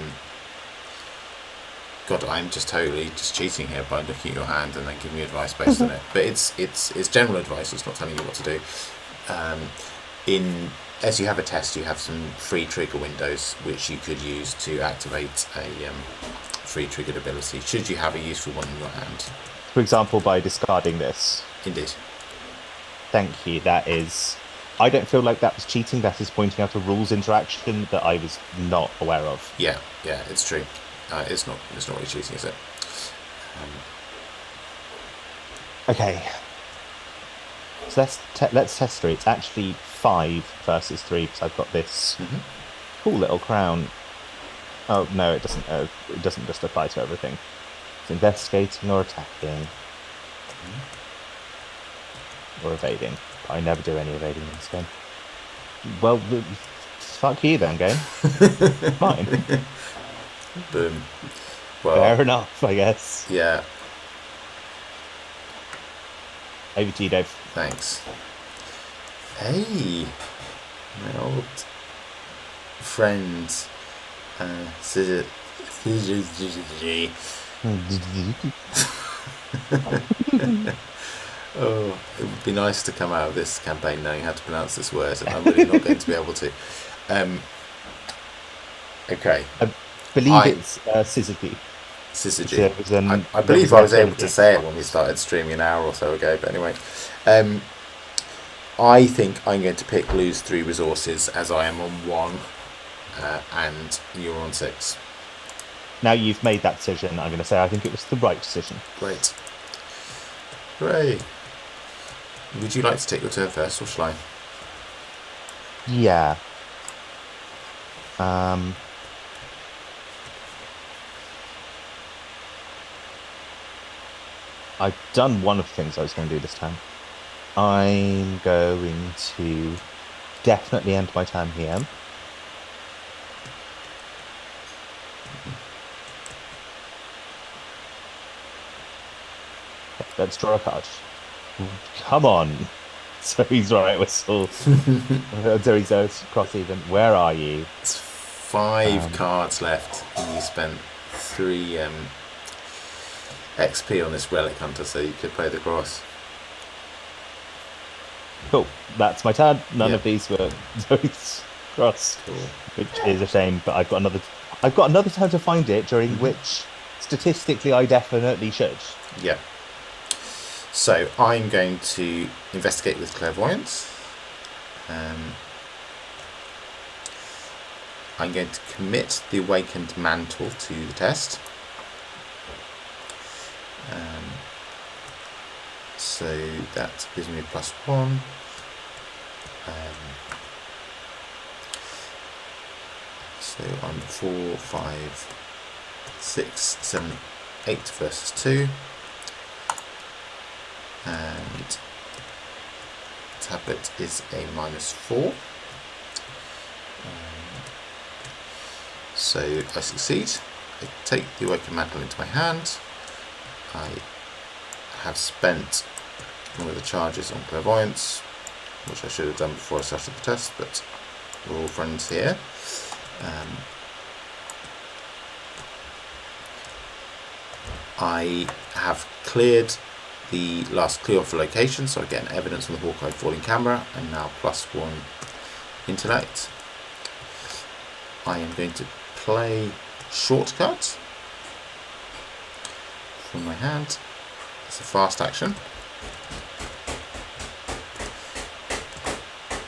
I'm just totally cheating here by looking at your hand and then giving you advice based on it. But it's general advice. It's not telling you what to do. As you have a test, you have some free trigger windows which you could use to activate a free triggered ability. Should you have a useful one in your hand? For example, by discarding this. Indeed. Thank you. That is. I don't feel like that was cheating. That is pointing out a rules interaction that I was not aware of. Yeah, it's true. It's not really cheating, is it? Okay. So let's test 3. It's actually 5 versus 3 because I've got this cool little crown. Oh no, it doesn't. It doesn't just apply to everything. It's investigating or attacking, or evading. I never do any evading in this game. Well, fuck you then, game. Fine. Boom. Well, fair enough, I guess. Yeah. Over to you, Dave. Thanks. Hey, my old friend, Oh, it would be nice to come out of this campaign knowing how to pronounce this word, and I'm really not going to be able to. Okay. I believe it's Syzygy. Syzygy. I believe I was able to say it when we started streaming an hour or so ago, but anyway. I think I'm going to pick lose 3 resources as I am on 1 and you're on 6. Now you've made that decision, I'm going to say I think it was the right decision. Great. Hooray. Would you like to take your turn first, or shall I? Yeah. I've done one of the things I was going to do this time. I'm going to definitely end my turn here. Let's draw a card. Come on. So he's right whistle. So he's cross even. Where are you? It's 5 cards left, and you spent 3 XP on this relic hunter, so you could play the cross. Cool. That's my turn. None of these were Zoe's cross, cool. Which is a shame. But I've got another turn to find it, during which statistically I definitely should. Yeah. So I'm going to investigate with clairvoyance. I'm going to commit the awakened mantle to the test. So that gives me a +1. So I'm 4, 5, 6, 7, 8 versus 2. And tablet is a -4. So I succeed. I take the awakened mantle into my hand. I have spent one of the charges on clairvoyance, which I should have done before I started the test, but we're all friends here. I have cleared the last clue off the location, so I get an evidence on the Hawkeye falling camera, and now +1 intellect. I am going to play shortcut from my hand. It's a fast action,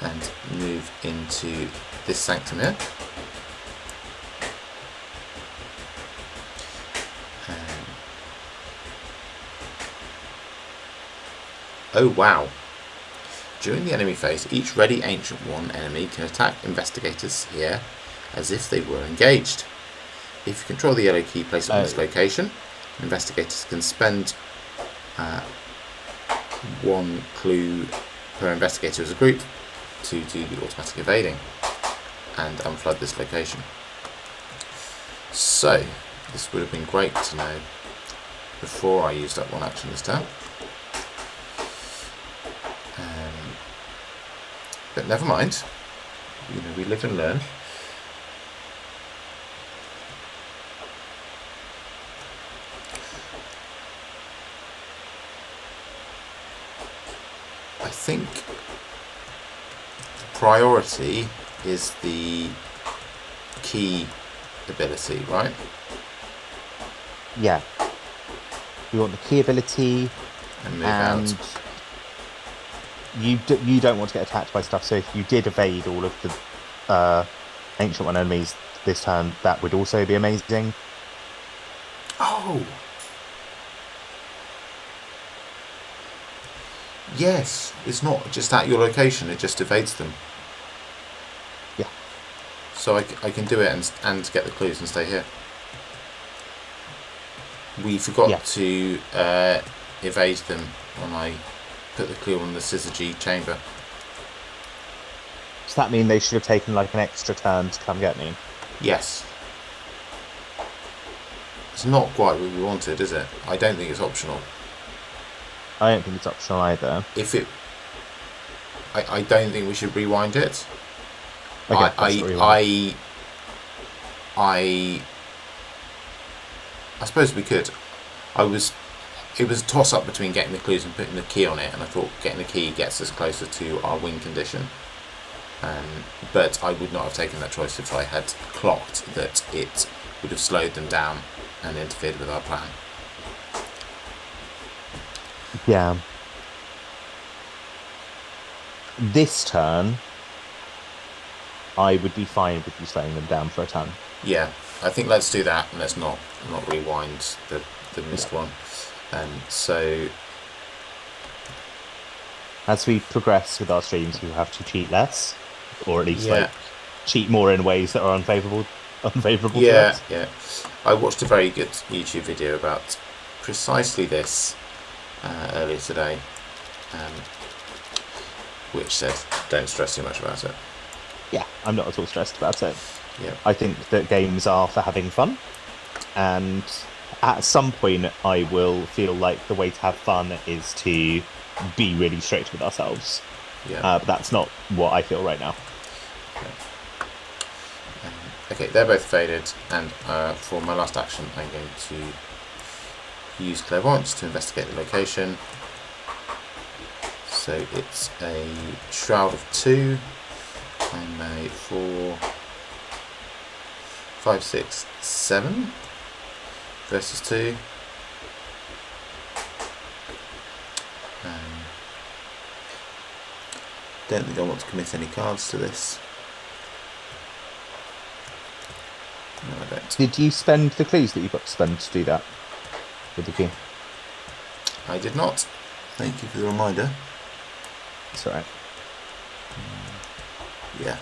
and move into this sanctum here. Oh wow! During the enemy phase, each ready Ancient One enemy can attack investigators here as if they were engaged. If you control the yellow key, place it on this location. Investigators can spend 1 clue per investigator as a group to do the automatic evading and unflood this location. So, this would have been great to know before I used up 1 action this turn. But never mind, you know, we live and learn. I think priority is the key ability, right? Yeah. You want the key ability, And move out. You don't want to get attacked by stuff, so if you did evade all of the Ancient One enemies this turn, that would also be amazing. Oh! Yes, it's not just at your location, it just evades them. Yeah. So I can do it and get the clues and stay here. We forgot to evade them when I put the clue on the Scissor G chamber. Does that mean they should have taken like an extra turn to come get me? Yes. It's not quite what we wanted, is it? I don't think it's optional. I don't think it's optional either. If it... I don't think we should rewind it. Okay, I suppose we could. It was a toss-up between getting the clues and putting the key on it, and I thought getting the key gets us closer to our win condition. But I would not have taken that choice if I had clocked that it would have slowed them down and interfered with our plan. Yeah. This turn, I would be fine with you slowing them down for a turn. Yeah, I think let's do that, and let's not rewind the missed one. So as we progress with our streams, we have to cheat less, or at least Yeah. like cheat more in ways that are unfavorable to yeah, us. yeah. I watched a very good YouTube video about precisely this earlier today, which said don't stress too much about it. Yeah, I'm not at all stressed about it. Yeah. I think that games are for having fun, and at some point I will feel like the way to have fun is to be really strict with ourselves. Yeah. But that's not what I feel right now. Okay, they're both faded, and for my last action I'm going to use clairvoyance to investigate the location. So it's a shroud of 2. I'm a 4, 5, 6, 7 versus 2. Don't think I want to commit any cards to this. No, I don't. Did you spend the clues that you've got to spend to do that with the key? I did not. Thank you for the reminder. It's alright. Yeah.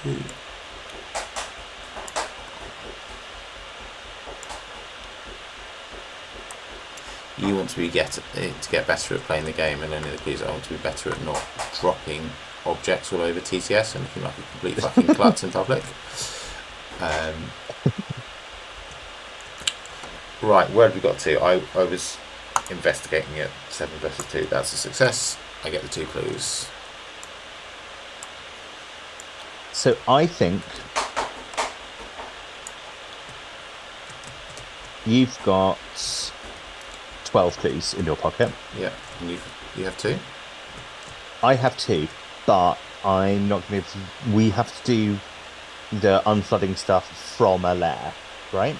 2. You want to get better at playing the game, and only the clues I want to be better at not dropping objects all over TTS and looking like a complete fucking klutz in public. Right, where have we got to? I was investigating it. 7 versus 2. That's a success. I get the 2 clues. So I think you've got 12 clues in your pocket. Yeah, and you have 2. I have 2, but I'm not going to be able to. We have to do the unflooding stuff from a lair, right?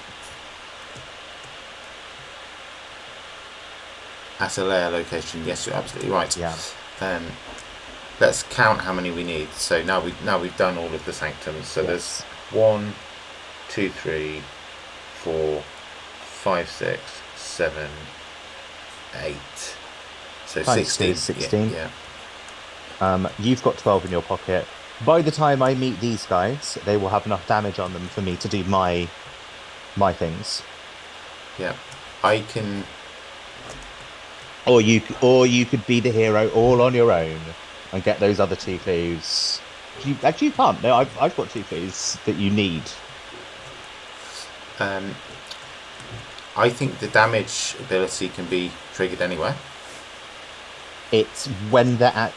At a layer location, yes, you're absolutely right. Yeah. Let's count how many we need. So now we've done all of the sanctums. So Yes. there's 1, 2, 3, 4, 5, 6, 7, 8. So Times 16. 16. Yeah. You've got 12 in your pocket. By the time I meet these guys, they will have enough damage on them for me to do my things. Yeah. I can. Or you could be the hero all on your own and get those other 2 clues. You can't. No, I've got 2 clues that you need. I think the damage ability can be triggered anywhere. It's when they're at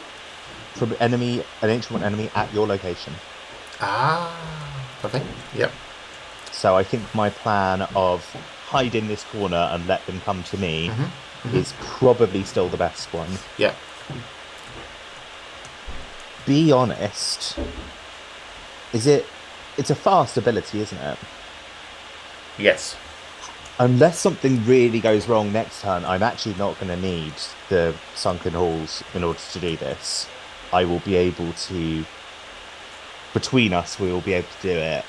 from an ancient one enemy at your location. Okay. Yep. So I think my plan of hide in this corner and let them come to me is probably still the best one. Yep. Be honest. It's a fast ability, isn't it? Yes. Unless something really goes wrong next turn, I'm actually not going to need the sunken halls in order to do this. I will be able to. Between us, we will be able to do it.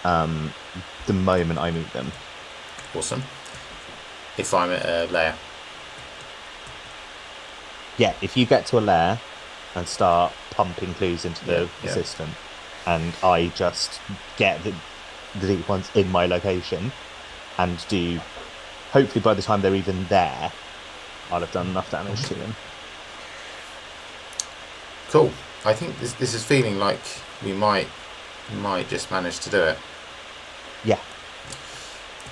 The moment I meet them. Awesome. If I'm at a lair. Yeah, if you get to a lair and start pumping clues into the system, and I just get the deep ones in my location and do, hopefully by the time they're even there, I'll have done enough damage to them. Cool. I think this is feeling like we might just manage to do it. Yeah.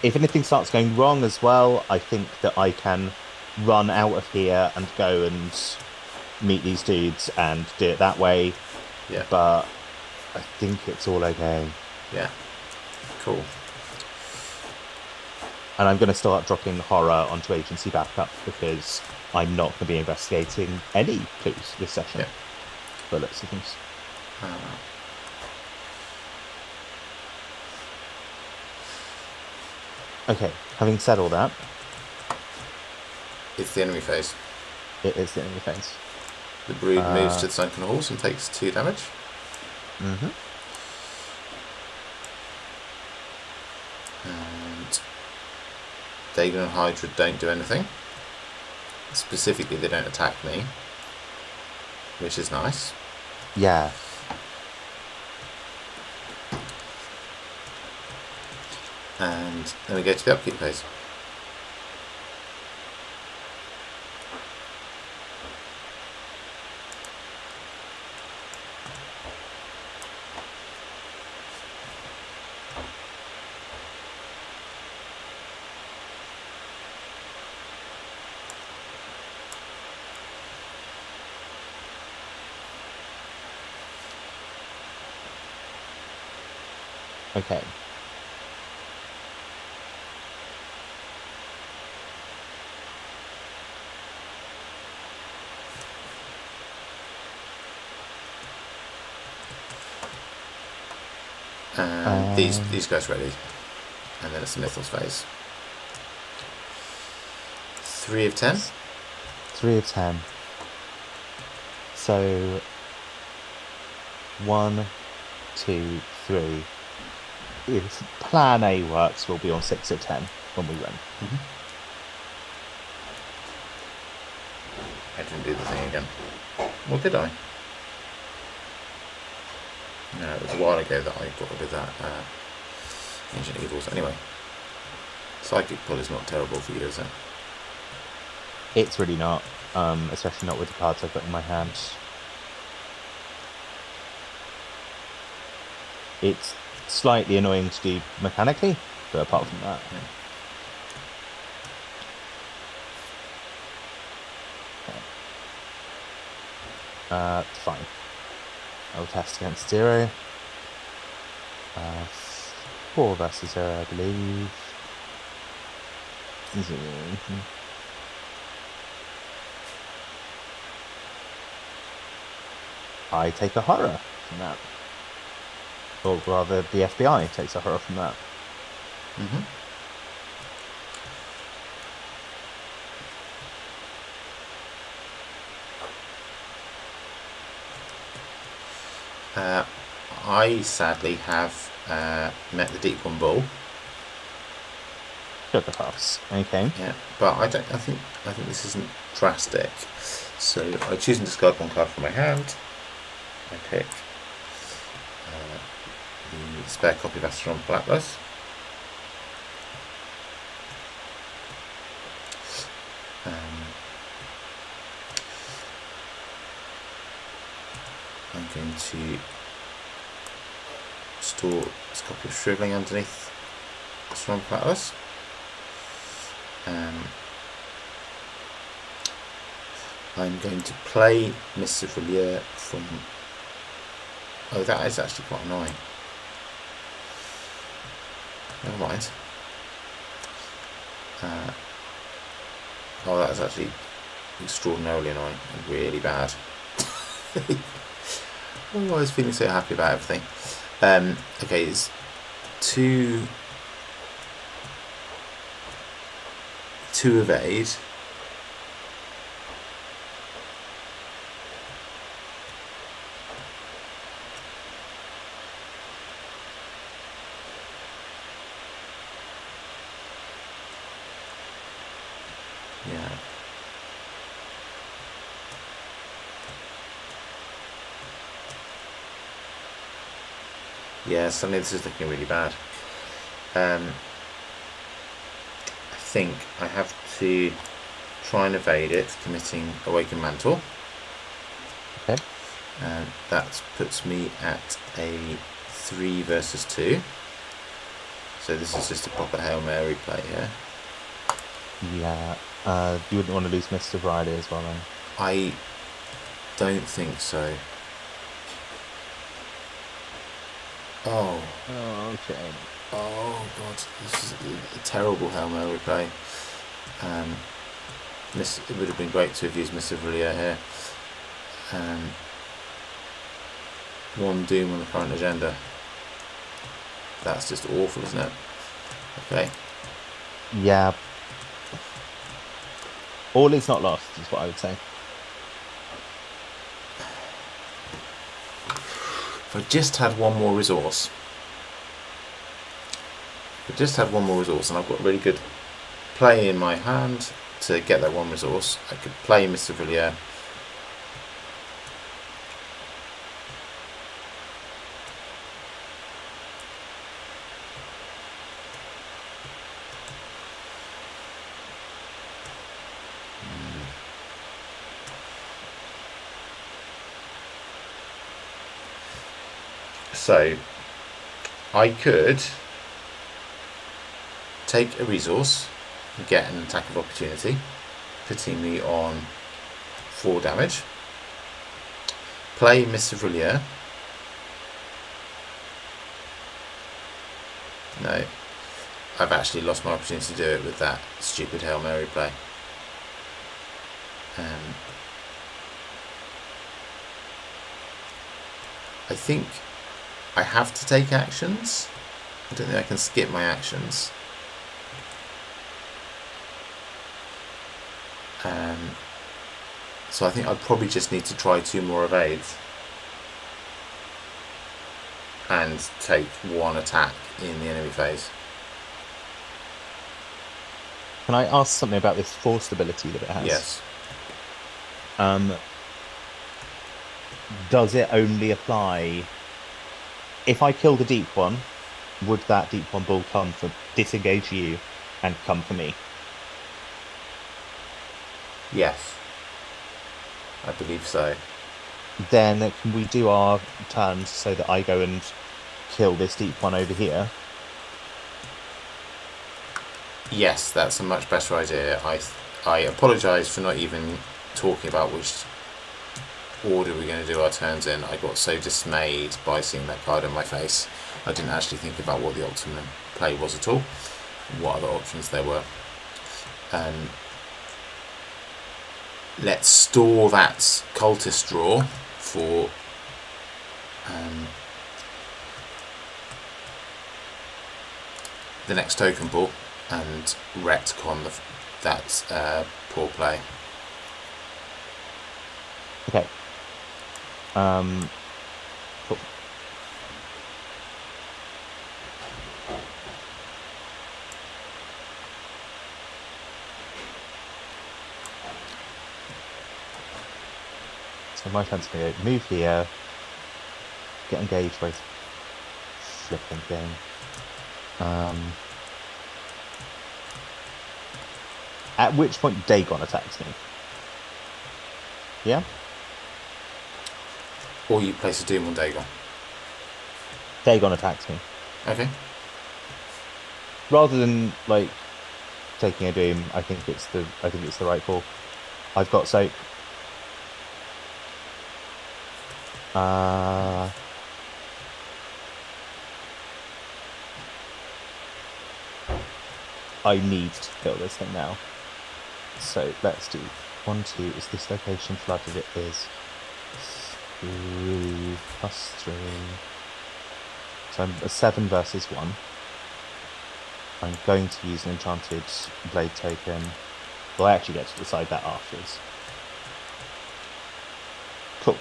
If anything starts going wrong as well, I think that I can run out of here and go and meet these dudes and do it that way. Yeah. But I think it's all okay. Yeah. Cool. And I'm going to start dropping horror onto agency backup because I'm not going to be investigating any clues this session. Yeah. For lots of things. Okay, having said all that, it's the enemy phase. It is the enemy phase. The brood moves to the sunken halls and takes 2 damage. Mm-hmm. And Dagon and Hydra don't do anything. Specifically, they don't attack me, which is nice. Yeah. And then we go to the upkeep phase. Okay. And these guys ready. And then it's the Mythos phase. 3 of 10. 3 of 10. So 1, 2, 3. if plan A works, we'll be on 6 at 10 when we win. I didn't do the thing again. Or did I? No, it was a while ago that I got rid of that Ancient Evils. Anyway, Psychic Pull is not terrible for you, is it? It's really not, especially not with the cards I've got in my hand. It's slightly annoying to do mechanically, but apart from that. Fine. I'll test against 0. 4 versus 0, I believe. I take a horror from that. Or rather, the FBI takes a horror from that. I sadly have met the Deep One Bull. Sugar puffs. Okay. Yeah, but I think this isn't drastic. So I choose and discard 1 card from my hand. I pick the spare copy of Maelstrom Blacklist. I'm going to store this copy of Shriveling underneath Strong Platters. I'm going to play Miss Sevilla from... Oh, that is actually quite annoying. Never mind. Oh, that is actually extraordinarily annoying and really bad. Oh, I was feeling so happy about everything. Okay, it's 2 evade. Yeah. Yeah, suddenly this is looking really bad. I think I have to try and evade it, committing Awakened Mantle. Okay. And that puts me at a 3 versus 2. So this is just a proper Hail Mary play here. Yeah. You wouldn't want to lose Mr. Friday as well, then? I don't think so. Oh. Oh, okay. Oh god, this is a terrible Hail Mary play. It would have been great to have used Miss Sevilla here. 1 Doom on the current agenda. That's just awful, isn't it? Okay. Yeah. All is not lost, is what I would say. If I just had 1 more resource. If I just had 1 more resource and I've got a really good play in my hand to get that 1 resource, I could play Miss Sevilla. So I could take a resource and get an attack of opportunity, putting me on 4 damage. Play Miss Sevilla. No, I've actually lost my opportunity to do it with that stupid Hail Mary play. I think I have to take actions. I don't think I can skip my actions. So I think I'd probably just need to try 2 more evades. and take 1 attack in the enemy phase. Can I ask something about this forced ability that it has? Yes. Does it only apply if I kill the deep one? Would that deep one ball come for disengage you and come for me? Yes. I believe so. Then can we do our turns so that I go and kill this deep one over here? Yes, that's a much better idea. I apologise for not even talking about which order we're going to do our turns in. I got so dismayed by seeing that card in my face. I didn't actually think about what the optimum play was at all, what other options there were. Let's store that cultist draw for the next token pool and retcon that poor play. Okay. Cool. So my turn's going to go move here, get engaged with flipping thing. At which point Dagon attacks me. Yeah? Or you place a doom on Dagon. Dagon attacks me. Okay. Rather than like taking a doom, I think it's the right call. I've got soak. I need to kill this thing now. So let's do 1, 2. Is this location flooded? It is 3 plus 3. So I'm a 7 versus 1. I'm going to use an enchanted blade token. Well, I actually get to decide that afterwards. Cool.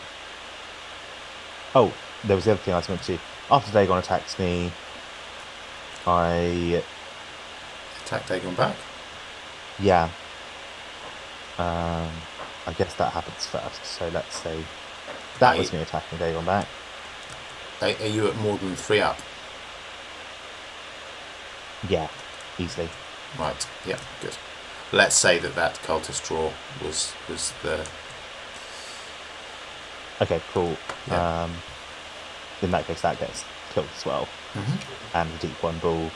Oh, there was the other thing I was meant to do. After Dagon attacks me, I attack Dagon back? Yeah. I guess that happens first. So let's say that was me attacking Dagon back. Are you at more than 3 up? Yeah, easily. Right, yeah, good. Let's say that cultist draw was the... Okay, cool. Yeah. In that case, that gets killed as well. Mm-hmm. And the deep one ball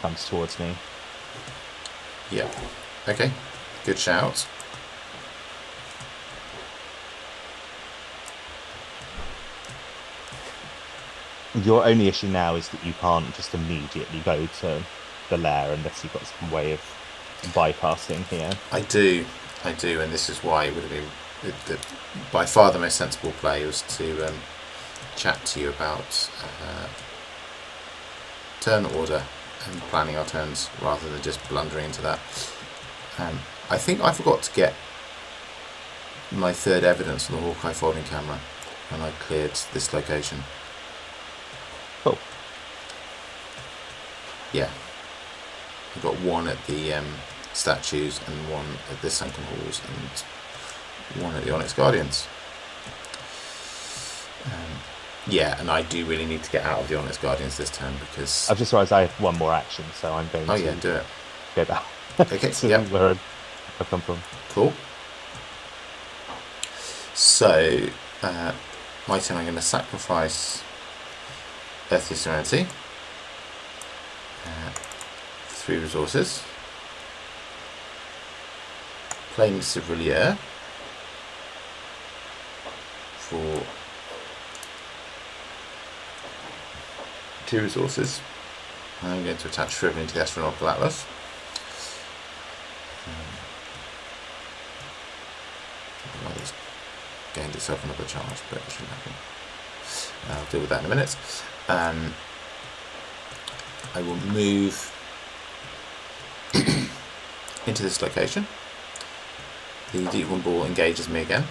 comes towards me. Yeah. Okay, good shout. Your only issue now is that you can't just immediately go to the lair unless you've got some way of bypassing here. I do, and this is why it would have been by far the most sensible play was to chat to you about turn order and planning our turns rather than just blundering into that. I think I forgot to get my 3rd evidence on the Hawkeye folding camera when I cleared this location. Cool. Yeah. I got 1 at the statues and 1 at the sunken halls and 1 at the Onyx Guardians. Yeah, and I do really need to get out of the Onyx Guardians this turn because... I've just realised I have 1 more action, so I'm going to do it. Go back. Okay, to where I've come from. Cool. So, my turn, I'm going to sacrifice Earthly Serenity. 3 resources. Play Missive Relier for 2 resources. I'm going to attach Shriven into the Astronomical Atlas. Well, it's gained itself another charge, but it shouldn't happen. I'll deal with that in a minute. I will move into this location. The deep one ball engages me again.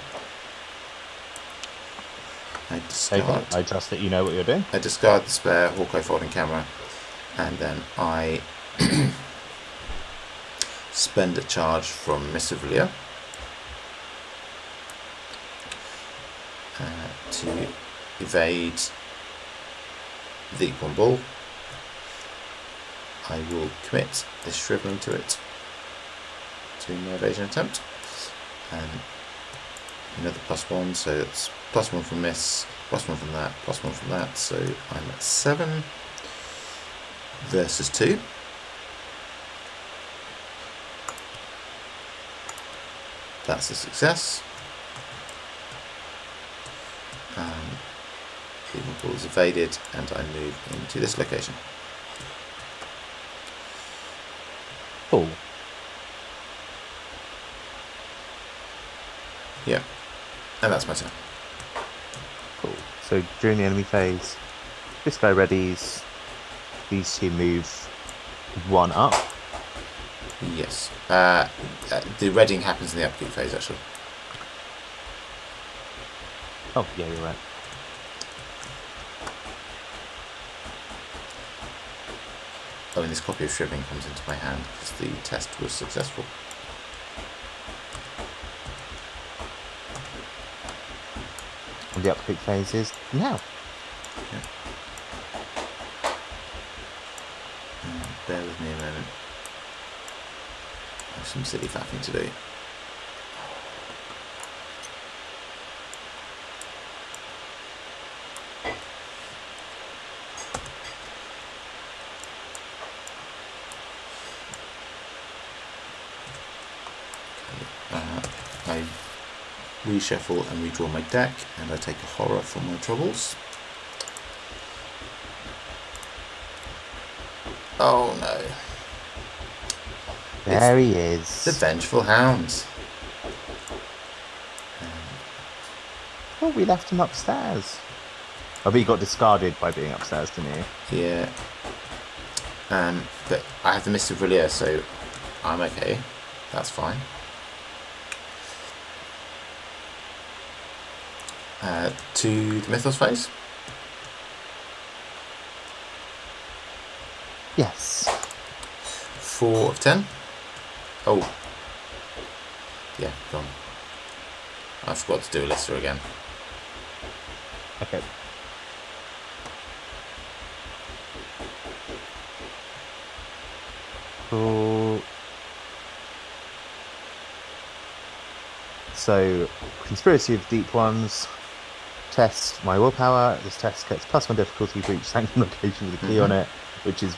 I discard. Okay, I trust that you know what you're doing. I discard the spare Hawkeye folding camera, and then I spend a charge from Missivillia to evade the Equine Bull. I will commit this shriveling to it to my evasion attempt, and another +1, so it's +1 from miss, +1 from that, +1 from that, so I'm at 7 versus 2. That's a success. The ball is evaded, and I move into this location. Cool. Yeah, and that's my turn. Cool. So during the enemy phase, this guy readies. These two move 1 up. Yes. The readying happens in the upkeep phase, actually. Oh, yeah, you're right. Oh, and this copy of Shriveling comes into my hand because the test was successful. And the upkeep phase is now. Yeah. Bear with me a moment. I have some silly faffing to do. I reshuffle and redraw my deck, and I take a horror for my troubles. Oh no. There he is. The Vengeful Hound. Oh, we left him upstairs. Oh, but he got discarded by being upstairs, didn't he? Yeah. But I have the Missivillia, so I'm okay. That's fine. To the Mythos phase. Yes. 4 of 10. Oh. Yeah, gone. I forgot to do a lister again. Okay. Cool. So, Conspiracy of Deep Ones. Test my willpower. This test gets +1 difficulty for each sanctum location with a key on it, which is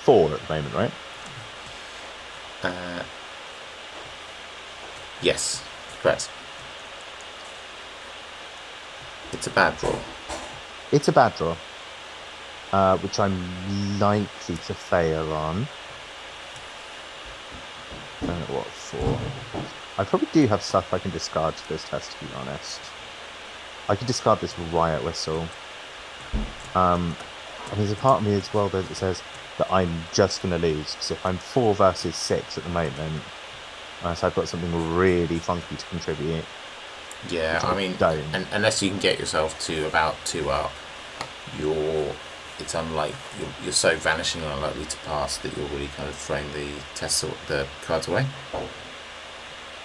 4 at the moment, right? Yes, correct. It's a bad draw. It's a bad draw, which I'm likely to fail on. I don't know what for. I probably do have stuff I can discard to this test, to be honest. I could discard this Riot Whistle. And there's a part of me as well that says that I'm just going to lose, because if I'm 4 versus 6 at the moment, so I've got something really funky to contribute. Yeah, I mean, unless you can get yourself to about 2 up, it's unlike you're so vanishing and unlikely to pass that you're really kind of throwing the cards away.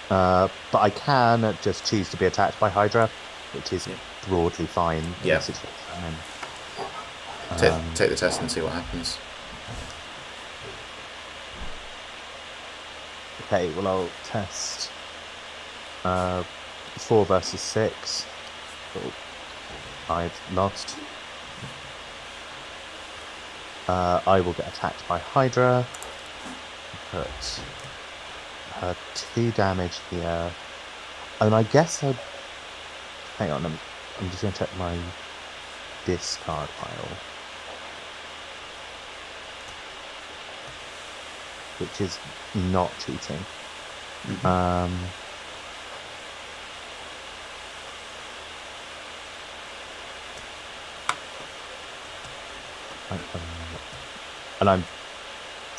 But I can just choose to be attacked by Hydra, which is broadly fine. Yeah. Take the test and see what happens. Okay, well, I'll test 4 versus 6. Oh, I've lost. I will get attacked by Hydra. Put 2 damage here. And I guess I'd... Hang on, I'm just going to check my discard pile. Which is not cheating. And I'm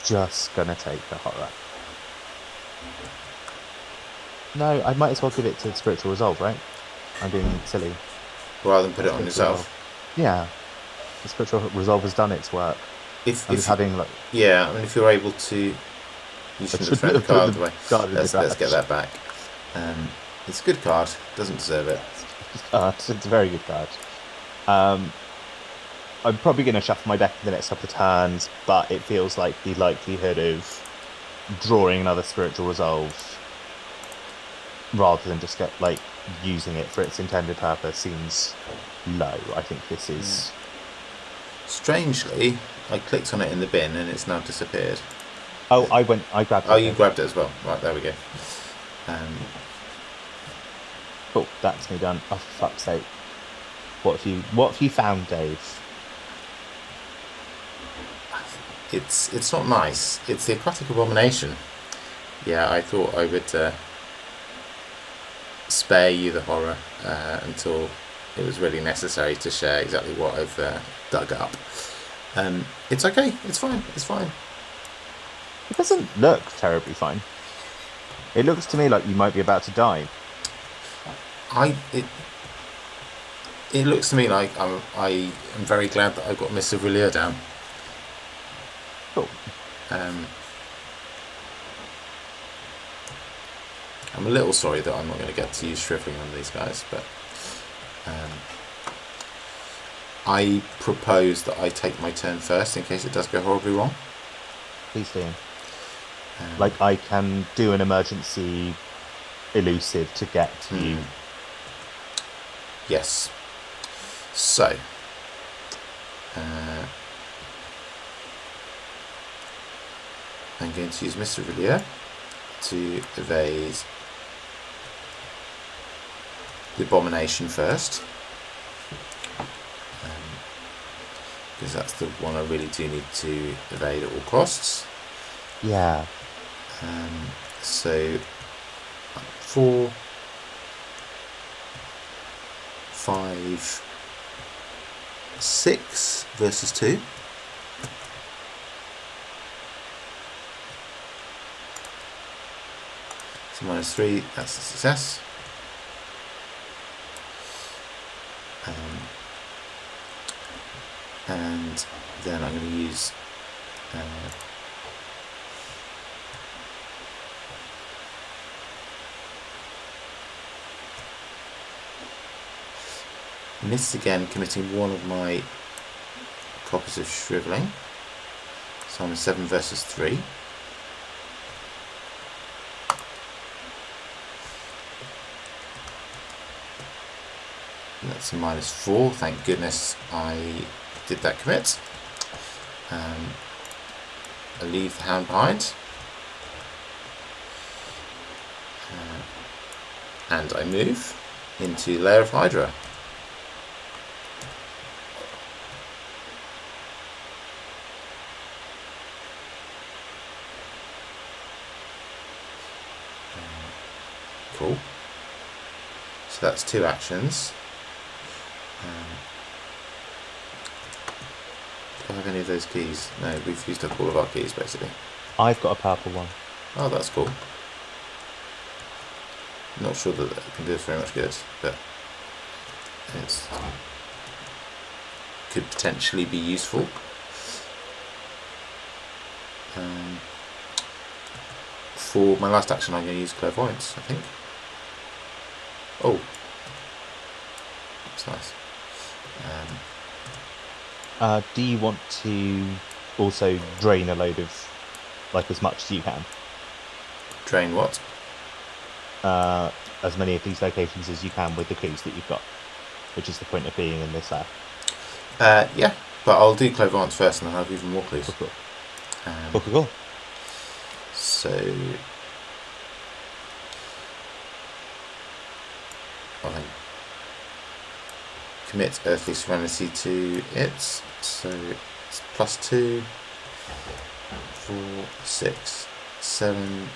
just gonna take the horror. No, I might as well give it to Spiritual Resolve, right? I'm being silly. rather than put it on Spiritual yourself. Resolve. Yeah, the Spiritual Resolve has done its work. If I'm just you, having like yeah, I mean, if you're able to, you I shouldn't have shouldn't thrown the have put card the away. card in the Let's get garage. that back. It's a good card. Doesn't deserve it. It's a very good card. Um, I'm probably going to shuffle my deck in the next couple of turns, but it feels like the likelihood of drawing another Spiritual Resolve rather than just get like using it for its intended purpose seems low. I think this is. Strangely, I clicked on it in the bin and it's now disappeared. Oh, I grabbed it. Oh, you grabbed it as well. Right, there we go. Cool, that's me done. Oh, for fuck's sake. What have you found, Dave? It's not nice. It's the Aquatic Abomination. Yeah, I thought I would spare you the horror until it was really necessary to share exactly what I've dug up. It's okay. It's fine. It's fine. It doesn't look terribly fine. It looks to me like you might be about to die. It looks to me like I am very glad that I got Miss Avrilier down. Cool. I'm a little sorry that I'm not going to get to use Shriveling on these guys, but I propose that I take my turn first in case it does go horribly wrong. Please do. Like I can do an emergency elusive to get to you. Yes. So, I'm going to use Mr. Villiers to evade the Abomination first, because that's the one I really do need to evade at all costs. Yeah. So 4, 5, 6 versus 2. So -3, that's a success. And then I'm going to use miss again, committing one of my copies of Shriveling. So I'm a 7 versus 3. And that's a -4. Thank goodness I did that commit. I leave the hand behind. And I move into Lair of Hydra. Cool. So that's 2 actions. Do I have any of those keys? No, we've used up all of our keys basically. I've got a purple one. Oh, that's cool. Not sure that it can do us very much good, but it could potentially be useful. For my last action, I'm going to use Clairvoyance, I think. Oh, that's nice. Do you want to also drain a load of, like, as much as you can? Drain what? As many of these locations as you can with the clues that you've got, which is the point of being in this lair. Yeah, but I'll do Clairvoyance first and then I'll have even more clues. Cool. Cool. So I think commit Earthly Serenity to it, so it's +2, 4, 6, 7,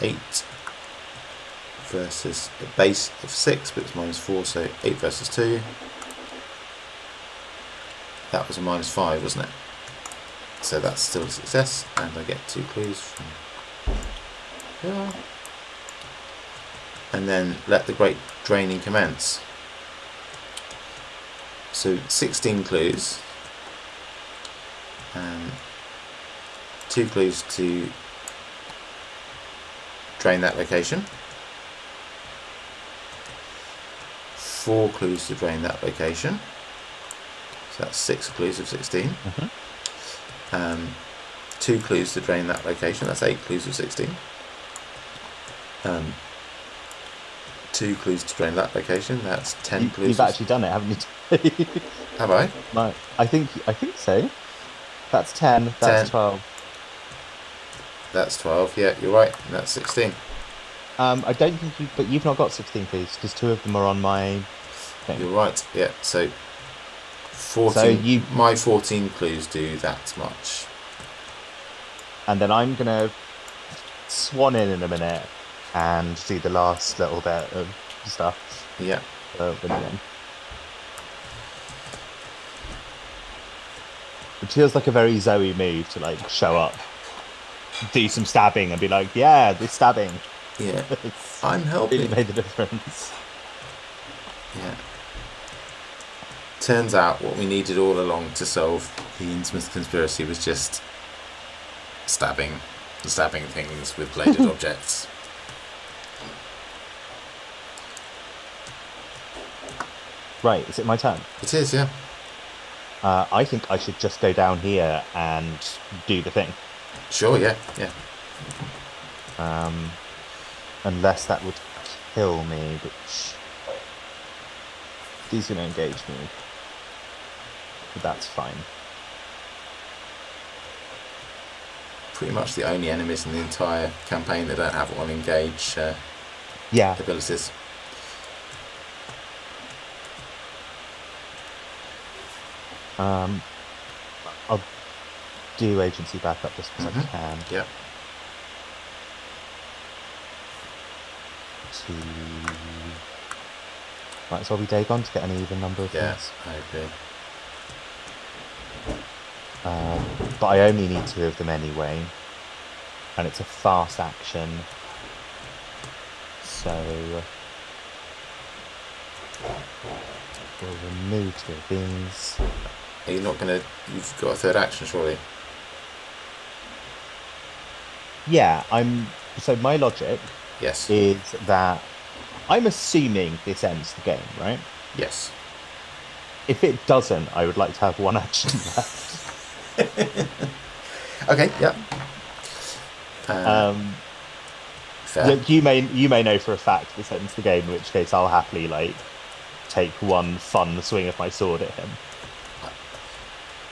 8 versus a base of 6, but it's -4, so 8 versus 2. That was a -5, wasn't it? So that's still a success, and I get 2 clues from here. And then let the Great Draining commence. So 16 clues. 2 clues to drain that location. 4 clues to drain that location. So that's 6 clues of 16. 2 clues to drain that location. That's 8 clues of 16. 2 clues to drain that location. That's 10 clues. You've actually done it, haven't you? Have I? No, I think so. That's 10. That's 10. 12. That's 12. Yeah, you're right. And that's 16. I don't think but you've not got 16 clues because 2 of them are on my thing. You're right. Yeah. So 14. So my 14 clues do that much. And then I'm gonna swan in a minute and do the last little bit of stuff. Yeah. It feels like a very Zoe move to like show up, do some stabbing, and be like, "Yeah, this stabbing." Yeah. I'm helping. Really made the difference. Yeah. Turns out what we needed all along to solve the Innsmouth Conspiracy was just stabbing things with bladed objects. Right, is it my turn? It is, yeah. I think I should just go down here and do the thing. Sure, yeah. Unless that would kill me, which he's going to engage me. But that's fine. Pretty much the only enemies in the entire campaign that don't have on engage abilities. I'll do agency backup just because I can. Yeah. Might as well be Dagon to get an even number of things. I agree. But I only need 2 of them anyway. And it's a fast action. So we'll remove 2 of these. Are you not going to... You've got a third action, surely? Yeah, so my logic is that I'm assuming this ends the game, right? Yes. If it doesn't, I would like to have 1 action left. Okay, yeah. Fair. You may know for a fact this ends the game, in which case I'll happily take 1 fun swing of my sword at him.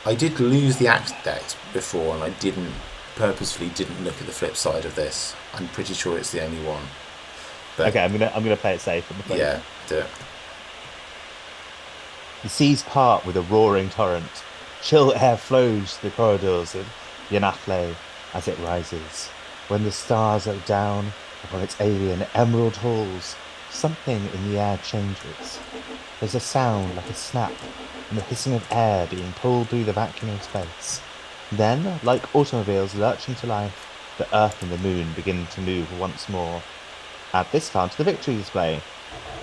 I did lose the axe deck before, and I purposefully didn't look at the flip side of this. I'm pretty sure it's the only one. But okay, I'm gonna play it safe. Yeah, do it. The seas part with a roaring torrent. Chill air flows through the corridors of Yanafle as it rises. When the stars look down upon its alien emerald halls, something in the air changes. There's a sound like a snap and the hissing of air being pulled through the vacuum of space. Then, like automobiles lurching to life, the earth and the moon begin to move once more. Add this card to the victory display.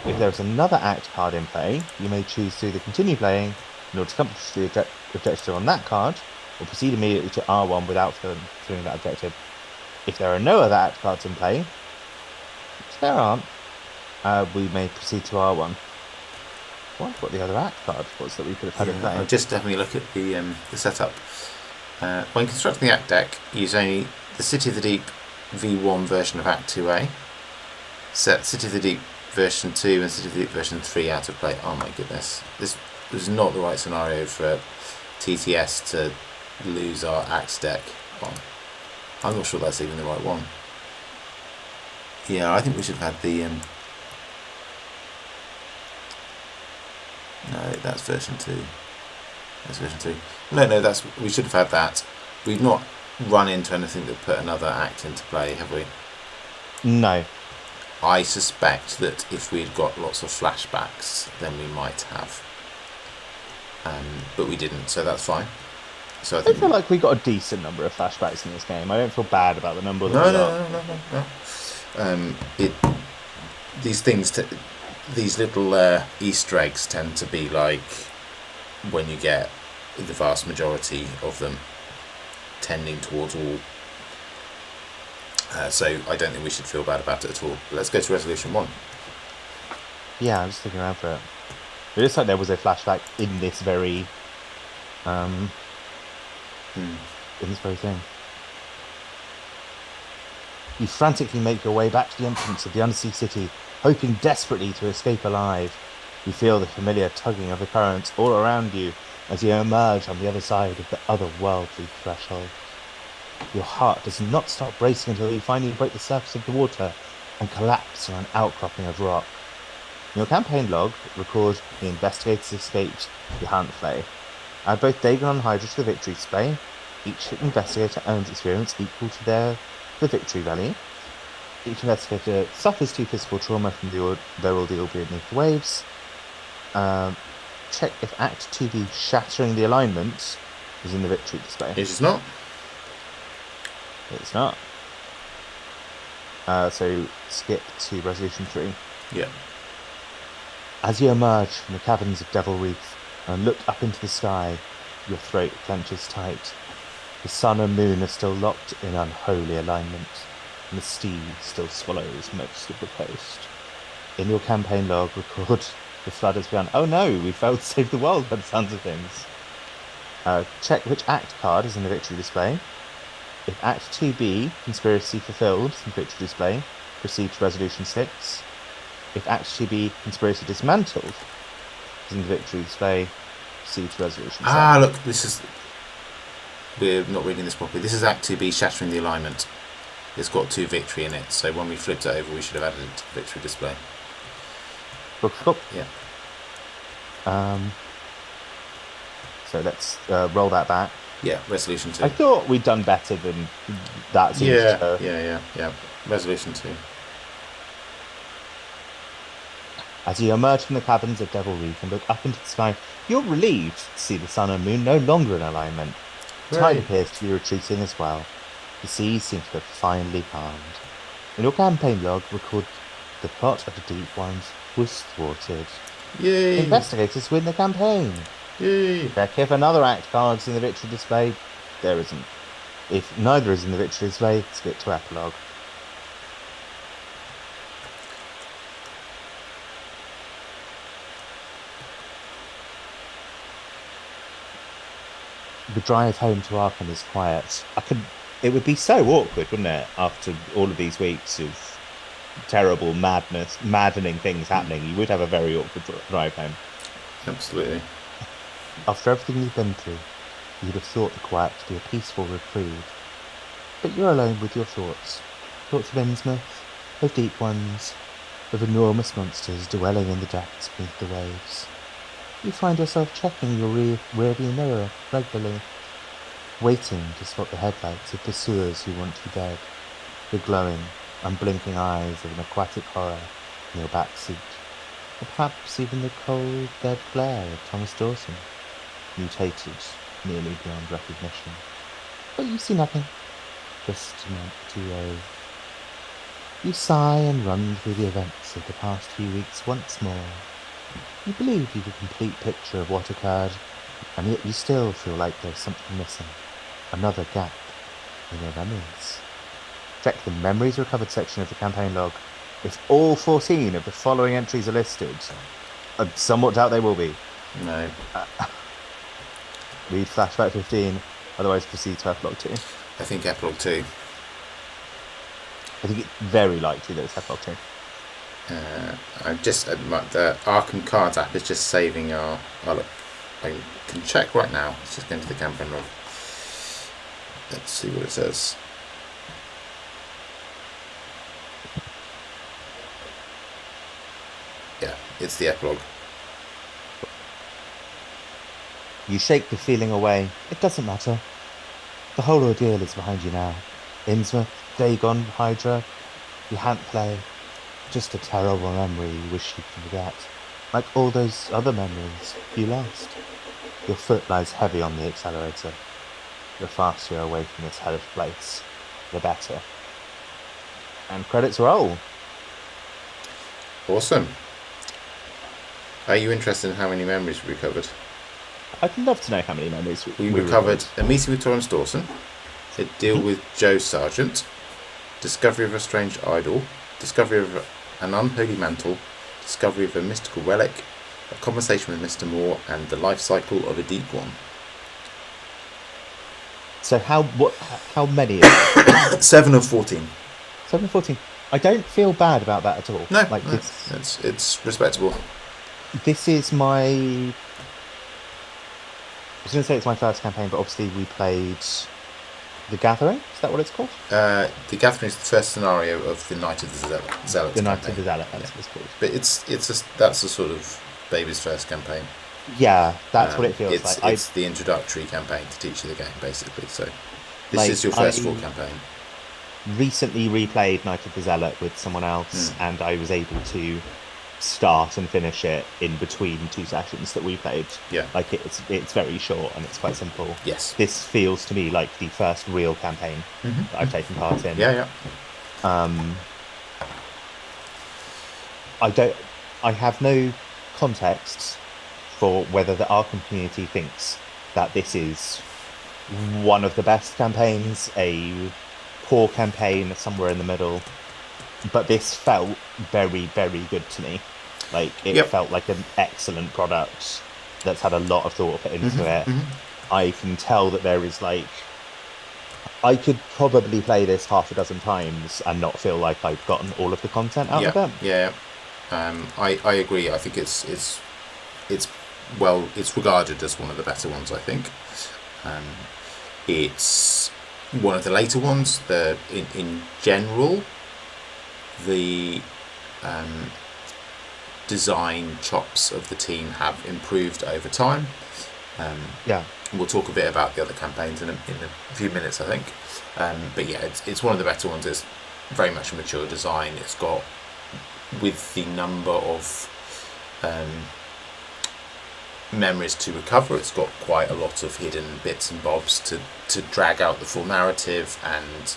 If there is another act card in play, you may choose to either continue playing in order to accomplish the objective on that card, or proceed immediately to R1 without fulfilling that objective. If there are no other act cards in play, which there aren't, we may proceed to R1. I wonder what the other act card was that we could have had in play. I'm just having a look at the setup. When constructing the act deck, use only the City of the Deep V1 version of Act 2A. Set City of the Deep version 2 and City of the Deep version 3 out of play. Oh my goodness. This was not the right scenario for TTS to lose our act deck on. I'm not sure that's even the right one. Yeah, I think we should have had the... No, that's version 2. That's version 2. No, we should have had that. We've not run into anything that put another act into play, have we? No. I suspect that if we'd got lots of flashbacks, then we might have. But we didn't, so that's fine. So I feel like we got a decent number of flashbacks in this game. I don't feel bad about the number that we got. No. These things, these little Easter eggs tend to be like when you get the vast majority of them tending towards wall. So I don't think we should feel bad about it at all. But let's go to resolution 1. Yeah, I'm just looking around for it. It looks like there was a flashback in this very thing. You frantically make your way back to the entrance of the undersea city, hoping desperately to escape alive. You feel the familiar tugging of the currents all around you as you emerge on the other side of the otherworldly threshold. Your heart does not stop racing until you finally break the surface of the water and collapse on an outcropping of rock. In your campaign log, record the investigators escaped the Huntflay. Add both Dagon and Hydra to the victory display. Each investigator earns experience equal to the victory value. Each investigator suffers 2 physical trauma from their ordeal beneath the waves. Check if Act 2B shattering the alignment is in the victory display. It is not. It's not. So skip to resolution 3. Yeah. As you emerge from the caverns of Devil Reef and look up into the sky, your throat clenches tight. The sun and moon are still locked in unholy alignment, and the sea still swallows most of the coast. In your campaign log, record the flood has begun. Oh no, we failed to save the world by the sounds of things. Check which Act card is in the victory display. If Act 2B, Conspiracy Fulfilled, in the victory display, proceed to Resolution 6. If Act 2B, Conspiracy Dismantled, is in the victory display, proceed to Resolution 7. Look, we're not reading this properly. This is Act 2B, Shattering the Alignment. It's got 2 victory in it, so when we flipped it over, we should have added it to the victory display. Cool. Yeah. So let's roll that back. Yeah, Resolution 2. I thought we'd done better than that. Yeah. Resolution 2. As you emerge from the caverns of Devil Reef and look up into the sky, you're relieved to see the sun and moon no longer in alignment. The tide appears to be retreating as well. The seas seem to have finally calmed. In your campaign log, record the plot of the Deep Ones was thwarted. Yay! Investigators win the campaign. Yay! Check if another Act card's in the victory display. There isn't. If neither is in the victory display, skip to epilogue. The drive home to Arkham is quiet. It would be so awkward, wouldn't it, after all of these weeks of terrible maddening things happening? You would have a very awkward drive home. Absolutely. After everything you've been through, you'd have thought the quiet to be a peaceful reprieve. But you're alone with your thoughts. Thoughts of Innsmouth, of deep ones, of enormous monsters dwelling in the depths beneath the waves. You find yourself checking your rearview mirror regularly, waiting to spot the headlights of pursuers who want you dead, the glowing, unblinking eyes of an aquatic horror in your back seat, or perhaps even the cold, dead glare of Thomas Dawson, mutated nearly beyond recognition. But you see nothing, just an empty road. You sigh and run through the events of the past few weeks once more. You believe you've a complete picture of what occurred, and yet you still feel like there's something missing, another gap in your memories. Check the memories recovered section of the campaign log. If all 14 of the following entries are listed, I somewhat doubt they will be. No. Read flashback 15, otherwise proceed to epilogue 2. I think epilogue 2. I think it's very likely that it's epilogue 2. The Arkham Cards app is just saving our look. I can check right now. Let's just go into the campaign log. Let's see what it says. Yeah, it's the epilogue. You shake the feeling away. It doesn't matter. The whole ordeal is behind you now. Innsmouth, Dagon, Hydra, you can't play. Just a terrible memory you wish you could forget. Like all those other memories you lost. Your foot lies heavy on the accelerator. The faster you're away from this hellish place, the better. And credits roll. Awesome. Are you interested in how many memories we recovered? I'd love to know how many memories We we recovered recovered. A Meeting with Torrance Dawson, A Deal with Joe Sargent, Discovery of a Strange Idol, Discovery of an Unholy Mantle, Discovery of a Mystical Relic, A Conversation with Mr. Moore, and The Life Cycle of a Deep One. So how many is it? 7 of 14. 7 14. I don't feel bad about that at all. No, Like no, this it's respectable. this is my I was going to say it's my first campaign, but obviously we played The Gathering. Is that what it's called? The Gathering is the first scenario of the Night of the Zealots The Night campaign. of the Zealot, Yeah. that's what it's called. But that's a sort of baby's first campaign. Yeah, that's what it feels It's like. it's the introductory campaign to teach you the game, basically. So this Like, is your first full campaign. Recently replayed Night of the Zealot with someone else, and I was able to start and finish it in between two sessions that we played. Yeah. Like it's very short and it's quite simple. Yes. This feels to me like the first real campaign that I've taken part in. Yeah. I have no context for whether the Arkham community thinks that this is one of the best campaigns, a poor campaign, somewhere in the middle. But this felt very, very good to me. Like it Yep. felt like an excellent product that's had a lot of thought put into it. I can tell that there is like I could probably play this half a dozen times and not feel like I've gotten all of the content out of it. Yeah. I agree. I think it's regarded as one of the better ones. I think it's one of the later ones. In general, the design chops of the team have improved over time. Yeah. We'll talk a bit about the other campaigns in a few minutes, I think. But yeah, it's one of the better ones. It's very much a mature design. It's got, with the number of memories to recover, it's got quite a lot of hidden bits and bobs to drag out the full narrative and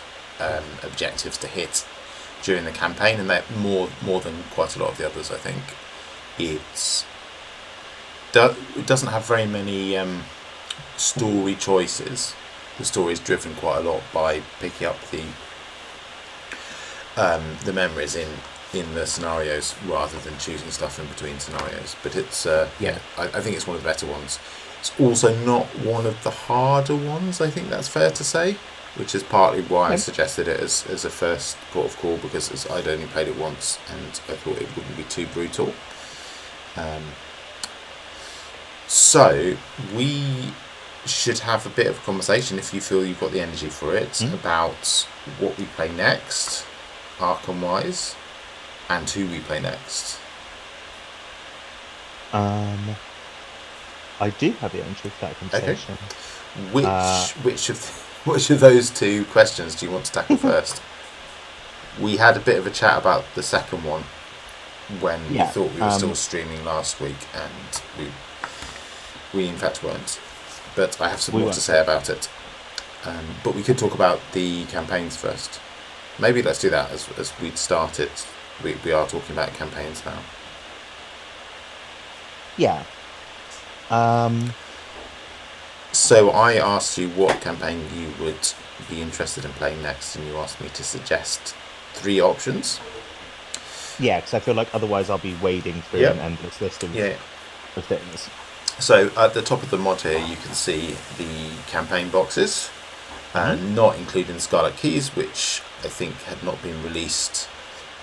objectives to hit during the campaign, and that more than quite a lot of the others, I think. It doesn't have very many story choices. The story is driven quite a lot by picking up the memories in the scenarios rather than choosing stuff in between scenarios. But it's I think it's one of the better ones. It's also not one of the harder ones, I think that's fair to say, which is partly why I suggested it as a first port of call, because I'd only played it once and I thought it wouldn't be too brutal. So we should have a bit of a conversation, if you feel you've got the energy for it, about what we play next, Arkham wise, and who we play next. I do have the entry for that conversation. Which of those two questions do you want to tackle first? We had a bit of a chat about the second one when we thought we were still streaming last week, and we in fact weren't. But I have some more to say about it. But we could talk about the campaigns first. Maybe let's do that as we'd start it. We are talking about campaigns now. Yeah. So I asked you what campaign you would be interested in playing next, and you asked me to suggest 3 options. Yeah, because I feel like otherwise I'll be wading through an endless list of things. So at the top of the mod here, you can see the campaign boxes, and not including Scarlet Keys, which I think had not been released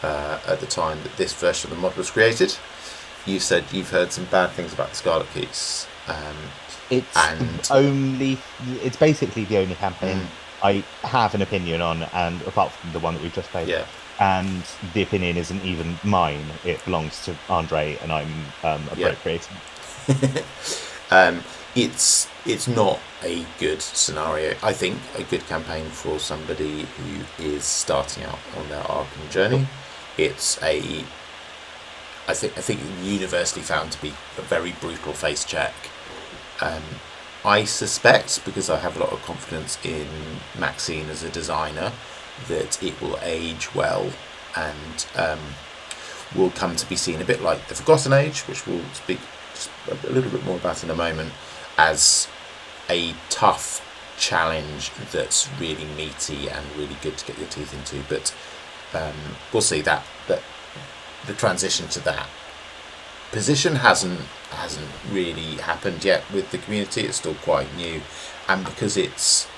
at the time that this version of the mod was created. You said you've heard some bad things about the Scarlet Keys. It's basically the only campaign I have an opinion on, and apart from the one that we've just played. Yeah. And the opinion isn't even mine; it belongs to Andre, and I'm appropriating. It's not a good scenario. I think a good campaign for somebody who is starting out on their Arkham journey. It's I think universally found to be a very brutal face check. I suspect, because I have a lot of confidence in Maxine as a designer, that it will age well and will come to be seen a bit like the Forgotten Age, which we'll speak just a little bit more about in a moment. as a tough challenge that's really meaty and really good to get your teeth into. But we'll see that the transition to that position hasn't really happened yet with the community. It's still quite new, and because it's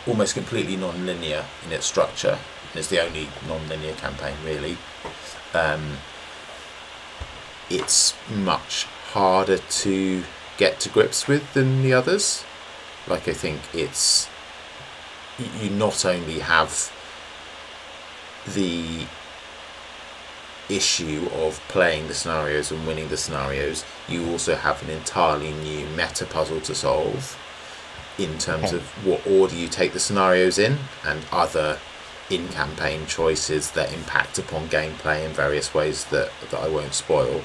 almost completely non-linear in its structure, and it's the only non-linear campaign really, it's much harder to get to grips with than the others. Like, I think it's, you not only have the issue of playing the scenarios and winning the scenarios, you also have an entirely new meta puzzle to solve in terms of what order you take the scenarios in, and other in-campaign choices that impact upon gameplay in various ways that I won't spoil.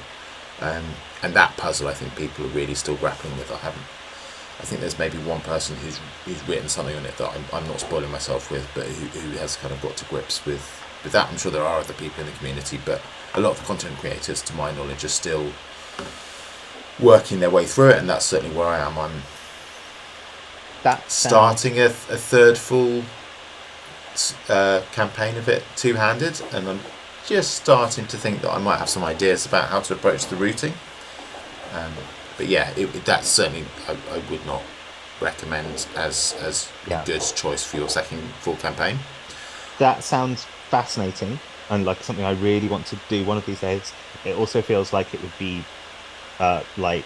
And that puzzle, I think people are really still grappling with. I think there's maybe one person who's written something on it that I'm not spoiling myself with, but who has kind of got to grips with that. I'm sure there are other people in the community, but a lot of the content creators, to my knowledge, are still working their way through it, and that's certainly where I am. I'm starting a third full campaign of it two-handed, and I'm just starting to think that I might have some ideas about how to approach the routing. But yeah, that's certainly I would not recommend as a good choice for your second full campaign. That sounds fascinating, and like something I really want to do one of these days. It also feels like it would be like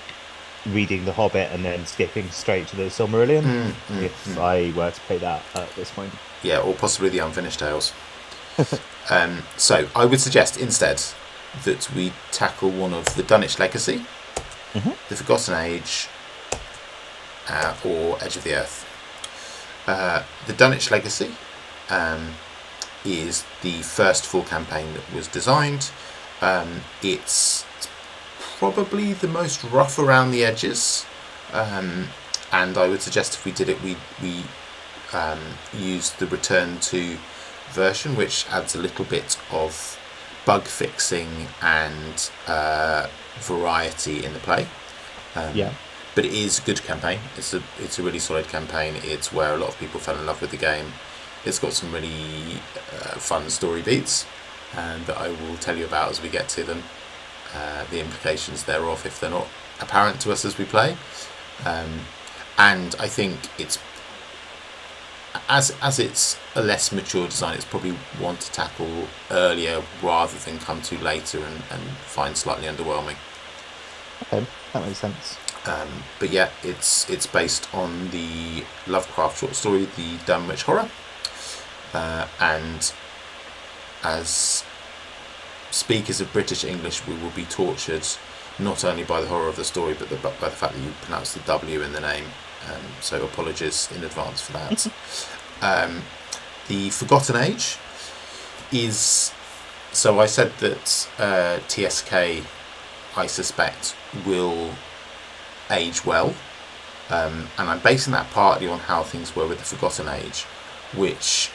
reading The Hobbit and then skipping straight to the Silmarillion if I were to play that at this point. Yeah, or possibly the Unfinished Tales. So I would suggest instead that we tackle one of the Dunwich Legacy, the Forgotten Age, or Edge of the Earth. The Dunwich Legacy is the first full campaign that was designed. It's probably the most rough around the edges, and I would suggest if we did it, we use the Return to version, which adds a little bit of bug fixing and variety in the play. But it is a good campaign. It's a really solid campaign. It's where a lot of people fell in love with the game. It's got some really fun story beats, and that I will tell you about as we get to them. The implications thereof, if they're not apparent to us as we play. And I think it's as it's a less mature design, it's probably one to tackle earlier rather than come to later and find slightly underwhelming. Okay, that makes sense. But yeah, it's based on the Lovecraft short story, The Dunwich Horror, and as speakers of British English, we will be tortured not only by the horror of the story, but by the fact that you pronounce the W in the name. So apologies in advance for that. The Forgotten Age is... So I said that TSK, I suspect, will age well. And I'm basing that partly on how things were with the Forgotten Age, which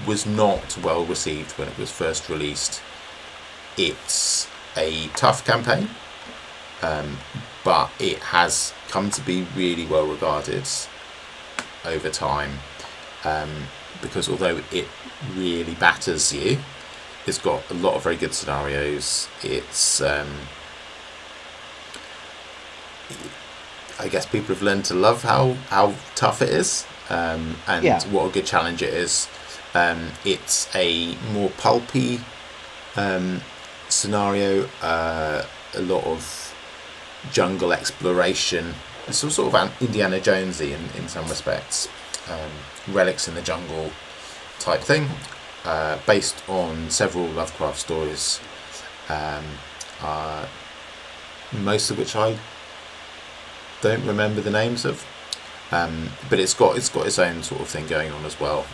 was not well received when it was first released. It's a tough campaign, but it has come to be really well regarded over time, because although it really batters you, it's got a lot of very good scenarios. It's I guess people have learned to love how tough it is, and what a good challenge it is. It's a more pulpy scenario, a lot of jungle exploration. It's sort of Indiana Jonesy in some respects, relics in the jungle type thing, based on several Lovecraft stories, most of which I don't remember the names of, but it's got its own sort of thing going on as well.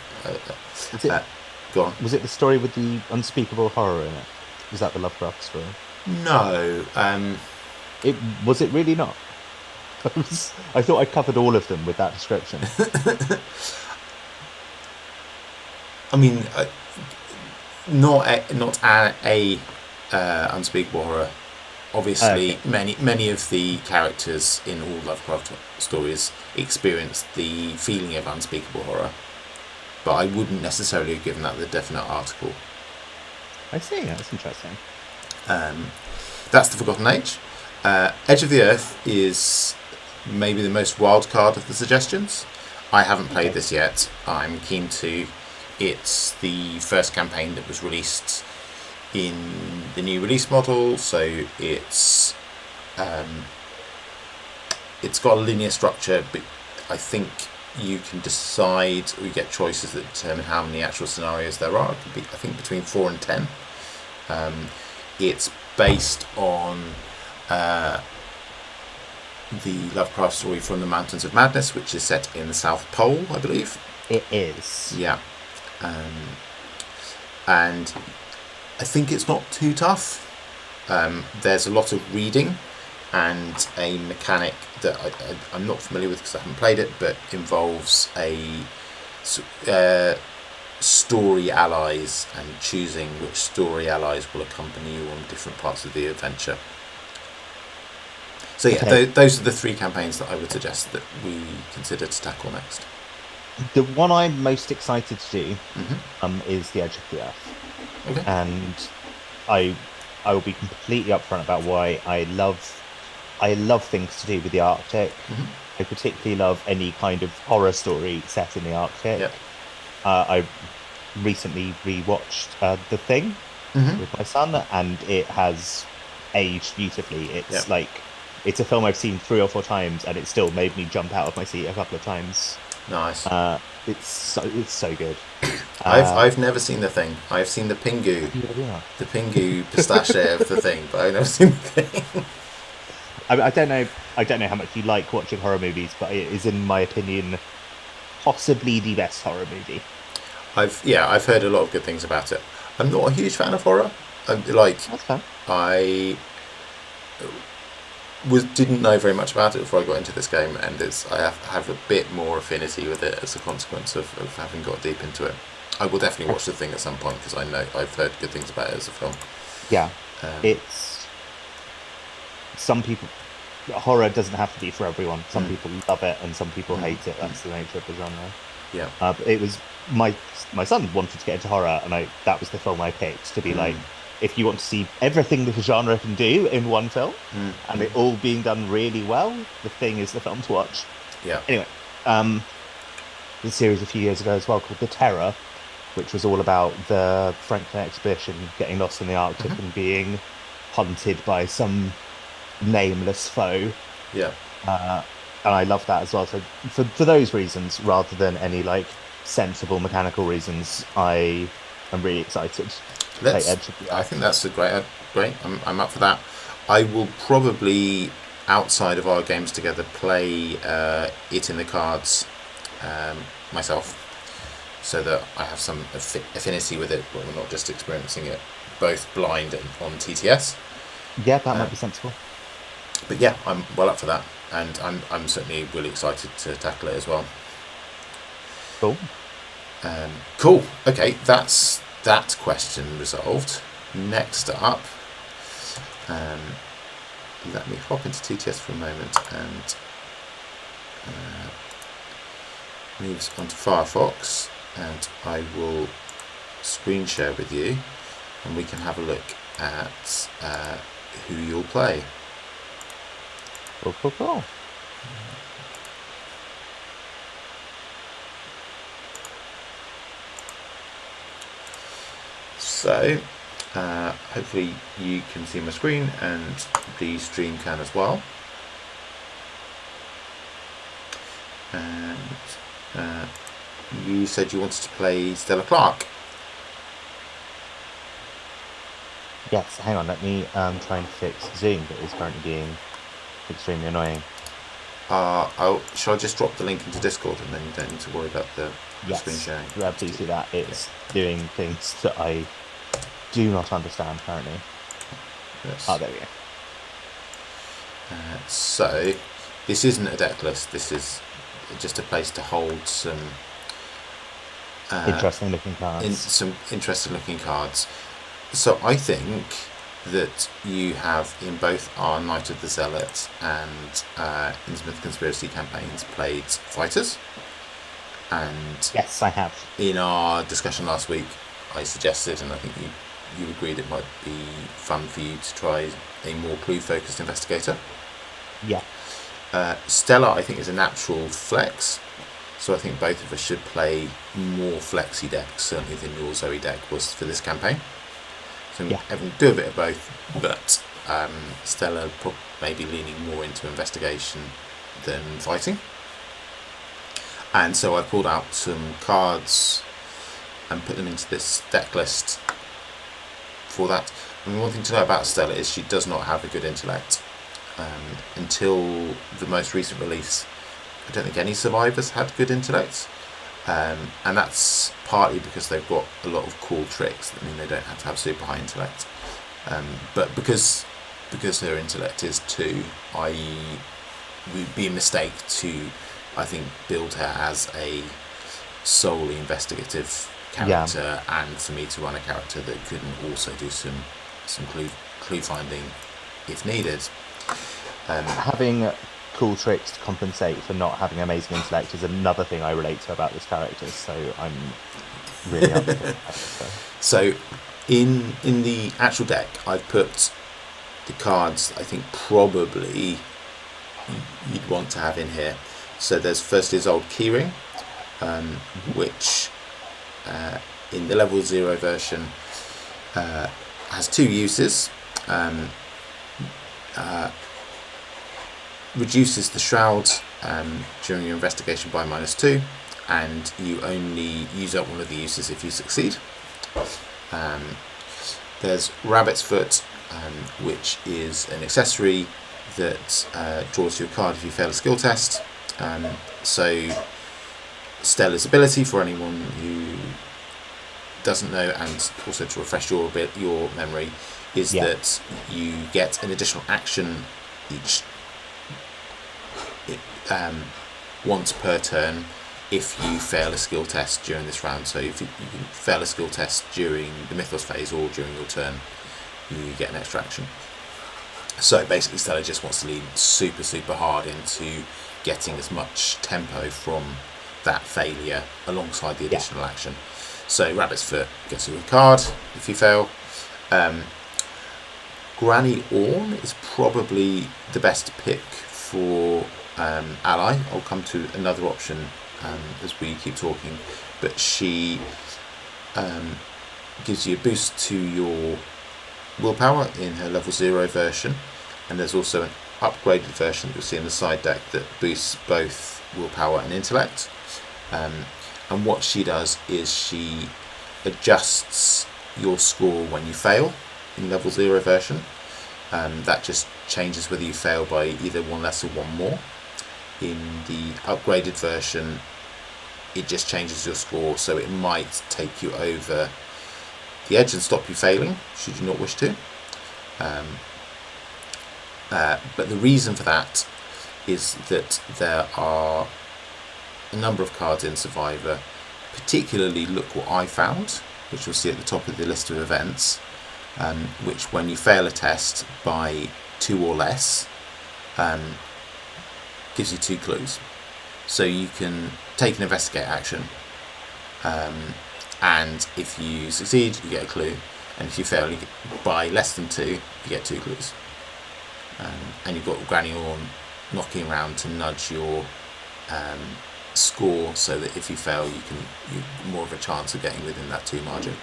Go on. Was it the story with the unspeakable horror in it? Was that the Lovecraft story? No. Was it really not? I thought I covered all of them with that description. I mean, not a unspeakable horror obviously, Okay. many of the characters in all Lovecraft stories experience the feeling of unspeakable horror, but I wouldn't necessarily have given that the definite article. I see. That's interesting. That's the Forgotten Age. Edge of the Earth is maybe the most wild card of the suggestions. I haven't played Okay. this yet. I'm keen to. It's the first campaign that was released in the new release model, so it's got a linear structure, but I think you can decide, or you get choices that determine how many actual scenarios there are. It could be, I think, between 4 and 10. It's based on the Lovecraft story from the Mountains of Madness, which is set in the South Pole, I believe. It is. Yeah. And I think it's not too tough. There's a lot of reading and a mechanic that I'm not familiar with because I haven't played it, but involves story allies and choosing which story allies will accompany you on different parts of the adventure. So yeah, Okay. those are the 3 campaigns that I would suggest that we consider to tackle next. The one I'm most excited to do Mm-hmm. is the Edge of the Earth, Okay. and I I will be completely upfront about why I love things to do with the Arctic. Mm-hmm. I particularly love any kind of horror story set in the Arctic. Yep. I recently rewatched The Thing Mm-hmm. with my son, and it has aged beautifully. Yep. It's a film I've seen 3 or 4 times, and it still made me jump out of my seat a couple of times. Nice. It's so good. Uh, I've never seen The Thing. I've seen yeah. the Pingu pistachio of The Thing, but I've never seen The Thing. I don't know how much you like watching horror movies, but it is, in my opinion, possibly the best horror movie. I've heard a lot of good things about it. I'm not a huge fan of horror. That's fun. I didn't know very much about it before I got into this game, and I have a bit more affinity with it as a consequence of having got deep into it. I will definitely watch The Thing at some point because I know I've heard good things about it as a film. Yeah, Um, it's some people. Horror doesn't have to be for everyone. Some mm, people love it, and some people mm, hate it. mm, That's the nature of the genre. yeah. But it was my son wanted to get into horror, and I that was the film I picked to be Mm, like, if you want to see everything this genre can do in one film, mm, and mm, it all being done really well, The Thing is the film to watch. yeah. Anyway, the series a few years ago as well called The Terror, which was all about the Franklin expedition getting lost in the Arctic Hmm. and being hunted by some nameless foe. Yeah. Uh, and I love that as well. So for those reasons, rather than any like sensible mechanical reasons, I am really excited to play Let's. Edge of the I Earth. think that's a great. I'm up for that. I will probably, outside of our games together, play it in the cards um, myself, so that I have some affinity with it, but we're not just experiencing it both blind and on TTS. Yeah, that Uh, might be sensible. but yeah, I'm well up for that, and I'm certainly really excited to tackle it as well. Cool. Cool. Okay, that's that question resolved. Next up, um, let me hop into TTS for a moment and move us onto Firefox, and I will screen share with you, and we can have a look at who you'll play. Cool, cool, cool. So, hopefully you can see my screen and the stream can as well. And you said you wanted to play Stella Clark. Yes, hang on, let me try and fix Zoom that is currently being extremely annoying. Shall I just drop the link into Discord and then you don't need to worry about the screen Yes, sharing? you absolutely see that. Yeah. It's doing things that I do not understand currently. Yes. Oh, there we go. So, this isn't a deck list. This is just a place to hold some Interesting looking cards. some interesting looking cards. So I think that you have in both our Knight of the Zealot and Innsmouth Conspiracy campaigns played fighters. And yes, I have. In our discussion last week, I suggested, and I think you agreed, it might be fun for you to try a more clue-focused investigator. Yeah. Stella, I think, is a natural flex, so I think both of us should play more flexy decks, certainly than your Zoe deck was for this campaign. So everyone do a bit of both, but Stella may be leaning more into investigation than fighting. And so I pulled out some cards and put them into this deck list for that. And one thing to know about Stella is she does not have a good intellect. Until the most recent release, I don't think any survivors had good intellect. And that's partly because they've got a lot of cool tricks that mean they don't have to have super high intellect. But because her intellect is 2, i.e. would be a mistake to, I think, build her as a solely investigative character, and for me to run a character that couldn't also do some clue finding if needed. Having cool tricks to compensate for not having amazing intellect is another thing I relate to about this character, so I'm really up for it. So in the actual deck, I've put the cards I think probably you'd want to have in here. So there's firstly his old keyring, which in the level 0 version has 2 uses. Reduces the shroud during your investigation by -2, and you only use up one of the uses if you succeed. There's Rabbit's Foot, which is an accessory that draws you a card if you fail a skill test. So Stella's ability, for anyone who doesn't know, and also to refresh your memory, is that you get an additional action each once per turn if you fail a skill test during this round. So if you can fail a skill test during the Mythos phase or during your turn, you get an extra action. So basically Stella just wants to lean super hard into getting as much tempo from that failure alongside the additional action. So Rabbit's Foot gets you a card if you fail. Granny Orn is probably the best pick for ally. I'll come to another option as we keep talking, but she gives you a boost to your willpower in her level 0 version, and there's also an upgraded version that you'll see in the side deck that boosts both willpower and intellect. And what she does is she adjusts your score when you fail in level 0 version. That just changes whether you fail by either 1 less or 1 more. In the upgraded version, it just changes your score, so it might take you over the edge and stop you failing, should you not wish to. But the reason for that is that there are a number of cards in Survivor, particularly Look What I Found, which you'll see at the top of the list of events, which when you fail a test by 2 or less, gives you 2 clues. So you can take an investigate action, and if you succeed you get a clue, and if you fail by less than 2 you get 2 clues. And you've got Granny Orn knocking around to nudge your score, so that if you fail you've more of a chance of getting within that 2 margin.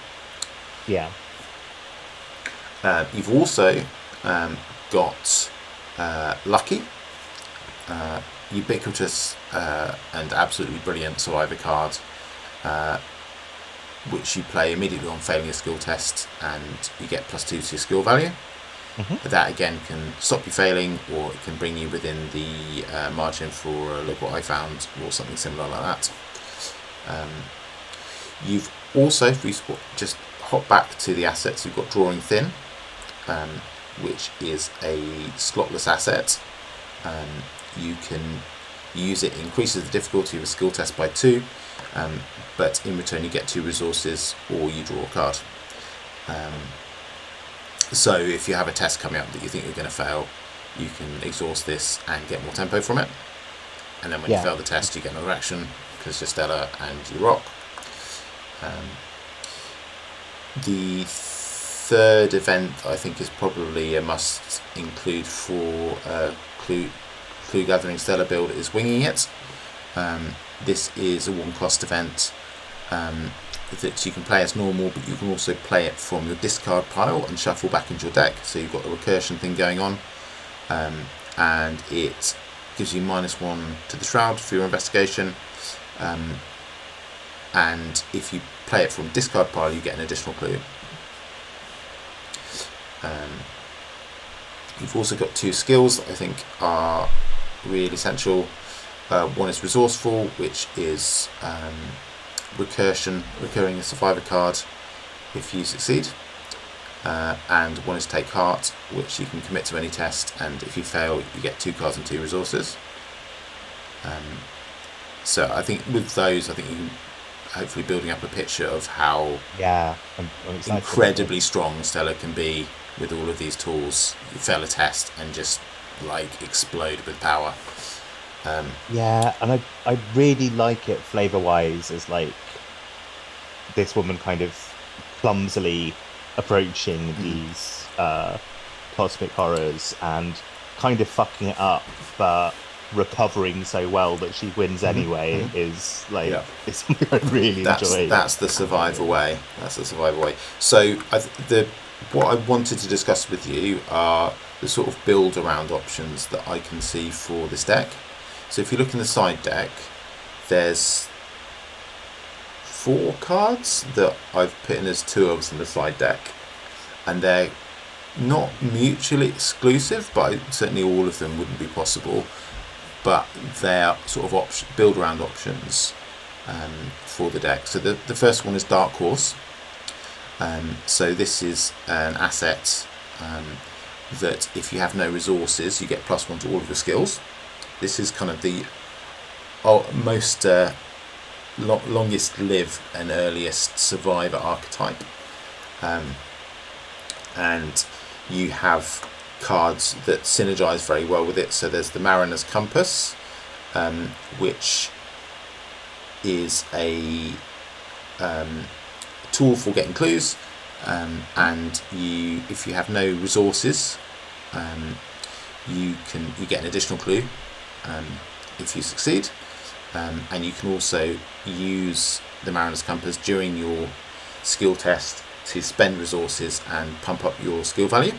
You've also got Lucky, ubiquitous and absolutely brilliant Survivor card, which you play immediately on failing a skill test, and you get +2 to your skill value. That again can stop you failing, or it can bring you within the margin for Look What I Found, or something similar like that. You've also, if we just hop back to the assets, you've got Drawing Thin, which is a slotless asset. You can use it, increases the difficulty of a skill test by 2, but in return you get 2 resources or you draw a card. So if you have a test coming up that you think you're going to fail, you can exhaust this and get more tempo from it. And then when you fail the test, you get another action because you're stellar and you rock. The third event I think is probably a must include for clue gathering stellar build is winging it. This is a 1-cost event that you can play as normal, but you can also play it from your discard pile and shuffle back into your deck. So you've got the recursion thing going on, and it gives you -1 to the shroud for your investigation. And if you play it from discard pile, you get an additional clue. You've also got 2 skills that I think are really essential. One is resourceful, which is recurring a survivor card if you succeed, and one is take heart, which you can commit to any test, and if you fail you get 2 cards and 2 resources. So I think with those, I think you can hopefully building up a picture of how I'm incredibly strong Stella can be with all of these tools. You fail a test and just like explode with power. And I really like it flavor wise, as like this woman kind of clumsily approaching these cosmic horrors and kind of fucking it up, but recovering so well that she wins anyway is like it's something I really enjoy. That's the survivor way. So what I wanted to discuss with you are the sort of build around options that I can see for this deck. So if you look in the side deck, there's 4 cards that I've put in as 2-ofs in the side deck, and they're not mutually exclusive, but certainly all of them wouldn't be possible, but they're sort of build around options for the deck. So the first one is Dark Horse. So this is an asset that if you have no resources, you get +1 to all of your skills. This is kind of the most longest lived and earliest survivor archetype, and you have cards that synergize very well with it. So there's the Mariner's Compass, which is a tool for getting clues, and if you have no resources, you get an additional clue if you succeed, and you can also use the Mariner's Compass during your skill test to spend resources and pump up your skill value.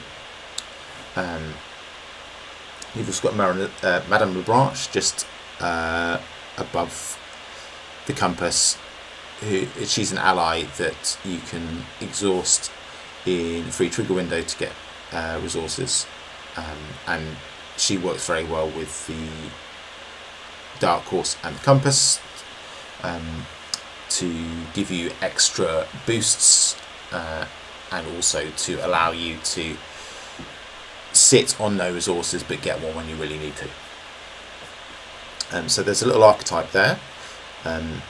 You've also got Madame Lebranche just above the compass. She's an ally that you can exhaust in a free trigger window to get resources, and she works very well with the Dark Horse and the Compass to give you extra boosts, and also to allow you to sit on no resources but get one when you really need to. So there's a little archetype there.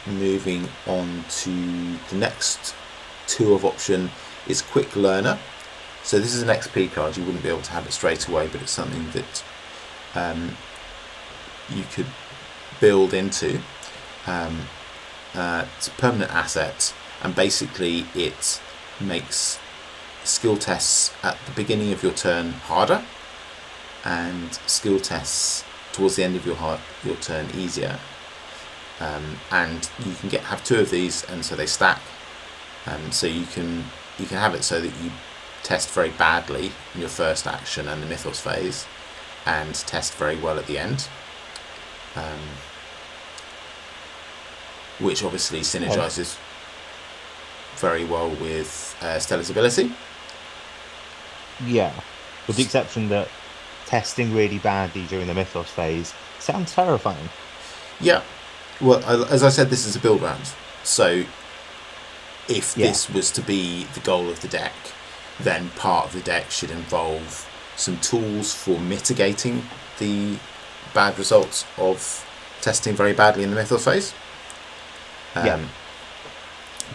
Moving on to the next 2-of option is Quick Learner. So this is an XP card. You wouldn't be able to have it straight away, but it's something that you could build into. It's a permanent asset, and basically it makes skill tests at the beginning of your turn harder, and skill tests towards the end of your turn easier. And you can have 2 of these, and so they stack. So you can have it so that you test very badly in your first action and the Mythos phase, and test very well at the end, which obviously synergizes very well with Stella's ability. Yeah, with the exception that testing really badly during the Mythos phase sounds terrifying. Yeah, well, as I said, this is a build round, so if this was to be the goal of the deck, then part of the deck should involve some tools for mitigating the bad results of testing very badly in the Mythos phase.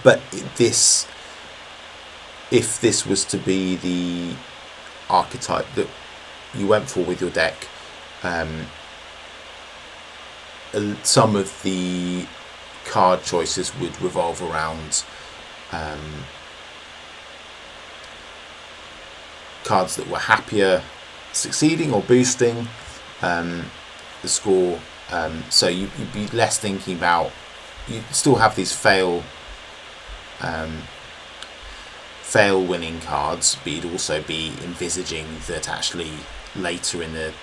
But if this was to be the archetype that you went for with your deck, some of the card choices would revolve around cards that were happier succeeding or boosting the score. So you'd be less thinking about, you still have these fail winning cards, but you'd also be envisaging that actually later in the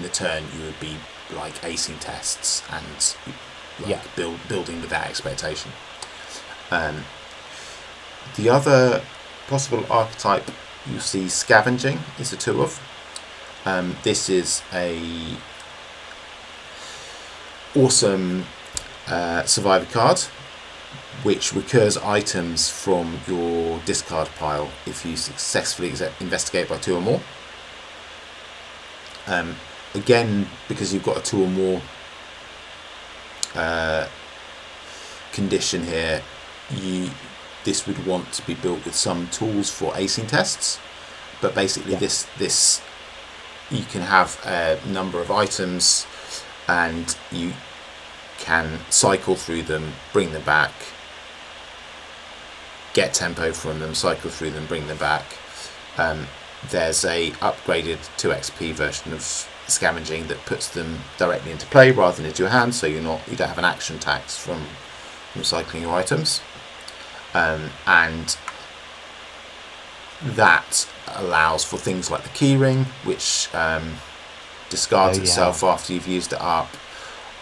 turn you would be like acing tests and building with that expectation. The other possible archetype you see, Scavenging, is a 2 of. This is a awesome survivor card which recurs items from your discard pile if you successfully investigate by 2 or more. Again, because you've got a 2 or more condition here, this would want to be built with some tools for acing tests, but basically this you can have a number of items and you can cycle through them, bring them back, get tempo from them, cycle through them, bring them back. There's a upgraded 2 XP version of Scavenging that puts them directly into play rather than into your hand, so you don't have an action tax from recycling your items. And that allows for things like the keyring, which discards itself after you've used it up,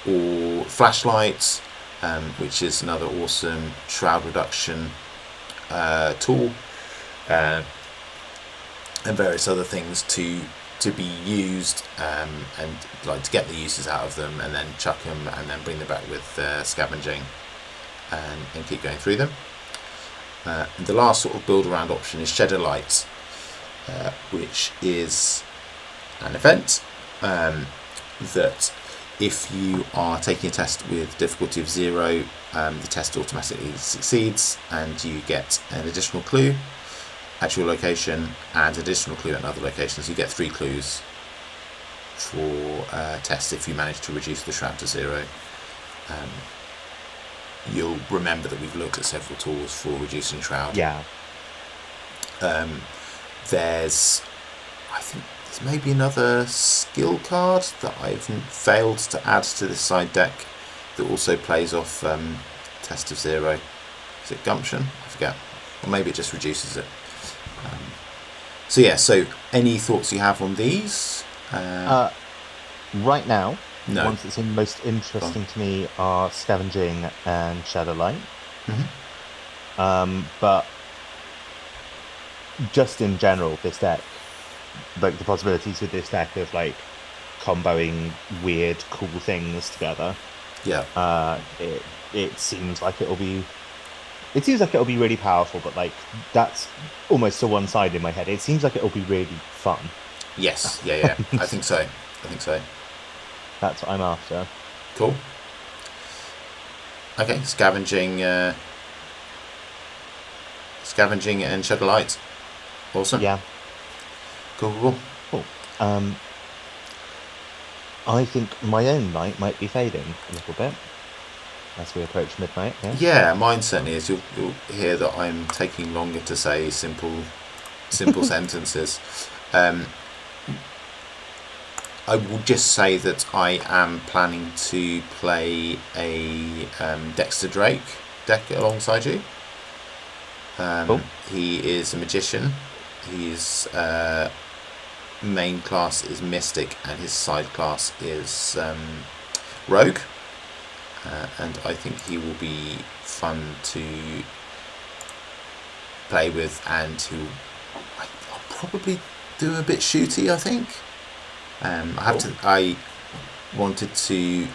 or flashlights, which is another awesome shroud reduction tool, and various other things to be used, and like to get the uses out of them and then chuck them and then bring them back with Scavenging and keep going through them. And the last sort of build around option is Shed a Light, which is an event that if you are taking a test with difficulty of 0, the test automatically succeeds and you get an additional clue at your location and additional clue at another location. So you get 3 clues for tests if you manage to reduce the shroud to 0. You'll remember that we've looked at several tools for reducing shroud. There's maybe another skill card that I've failed to add to this side deck that also plays off test of 0. Is it Gumption? I forget. Or maybe it just reduces it. So any thoughts you have on these? Right now, the ones that seem most interesting to me are Scavenging and Shadow Light. But just in general, this deck, like the possibilities with this deck of like comboing weird, cool things together. It seems like it'll be really powerful, but like that's almost to one side in my head. It seems like it'll be really fun. Yes, yeah. I think so. That's what I'm after. Cool. Okay, Scavenging and Shed a Light. Awesome. Yeah. Cool. I think my own light might be fading a little bit as we approach midnight. Yeah, mine certainly is. You'll hear that I'm taking longer to say simple sentences. I will just say that I am planning to play a Dexter Drake deck alongside you. Cool. He is a magician. His main class is Mystic and his side class is Rogue. And I think he will be fun to play with, and I'll probably do a bit shooty, I think. I wanted to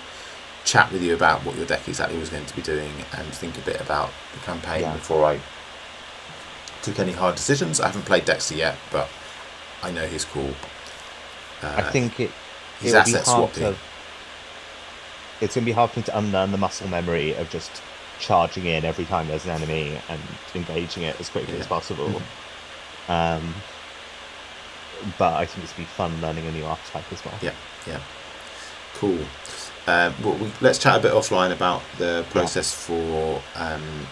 chat with you about what your deck exactly was going to be doing and think a bit about the campaign before I took any hard decisions. I haven't played Dexter yet, but I know he's cool. I think his asset swapping. It's going to be hard for me to unlearn the muscle memory of just charging in every time there's an enemy and engaging it as quickly as possible. but I think it's going to be fun learning a new archetype as well. Yeah, yeah. Cool. Let's chat a bit offline about the process for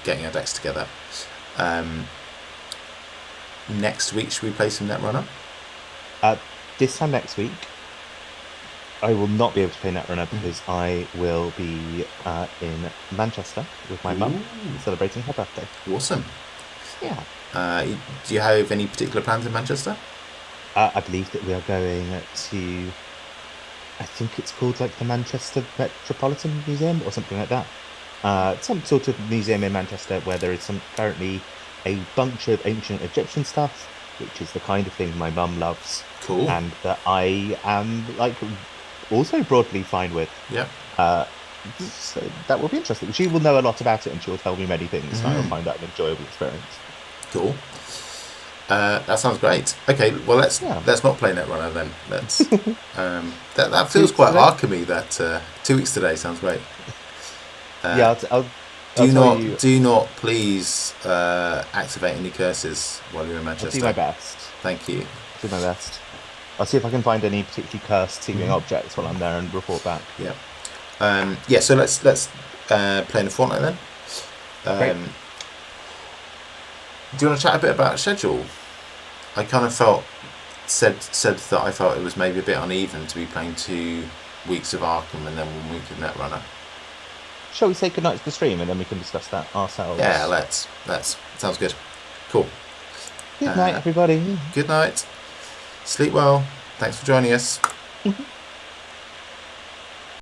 getting our decks together. Next week, should we play some Netrunner? This time next week, I will not be able to play Netrunner because I will be in Manchester with my mum celebrating her birthday. Awesome. Yeah. Do you have any particular plans in Manchester? I believe that we are going to, I think it's called like the Manchester Metropolitan Museum or something like that. Some sort of museum in Manchester where there is currently a bunch of ancient Egyptian stuff, which is the kind of thing my mum loves. Cool. And that I am like also broadly fine with. Yeah. So that will be interesting. She will know a lot about it and she will tell me many things. And I will find that an enjoyable experience. Cool. That sounds great. Okay, well let's not play Netrunner then. Let's. That feels quite Arkham-y. That 2 weeks today sounds great. Do not please activate any curses while you're in Manchester. I'll do my best. Thank you. Do my best. I'll see if I can find any particularly cursed seeming objects while I'm there and report back. Yeah. So let's play in a fortnight then. Great. Do you want to chat a bit about schedule? I kind of said that I felt it was maybe a bit uneven to be playing 2 weeks of Arkham and then 1 week of Netrunner. Shall we say goodnight to the stream and then we can discuss that ourselves? Yeah, let's. Sounds good. Cool. Good night, everybody. Good night. Sleep well. Thanks for joining us.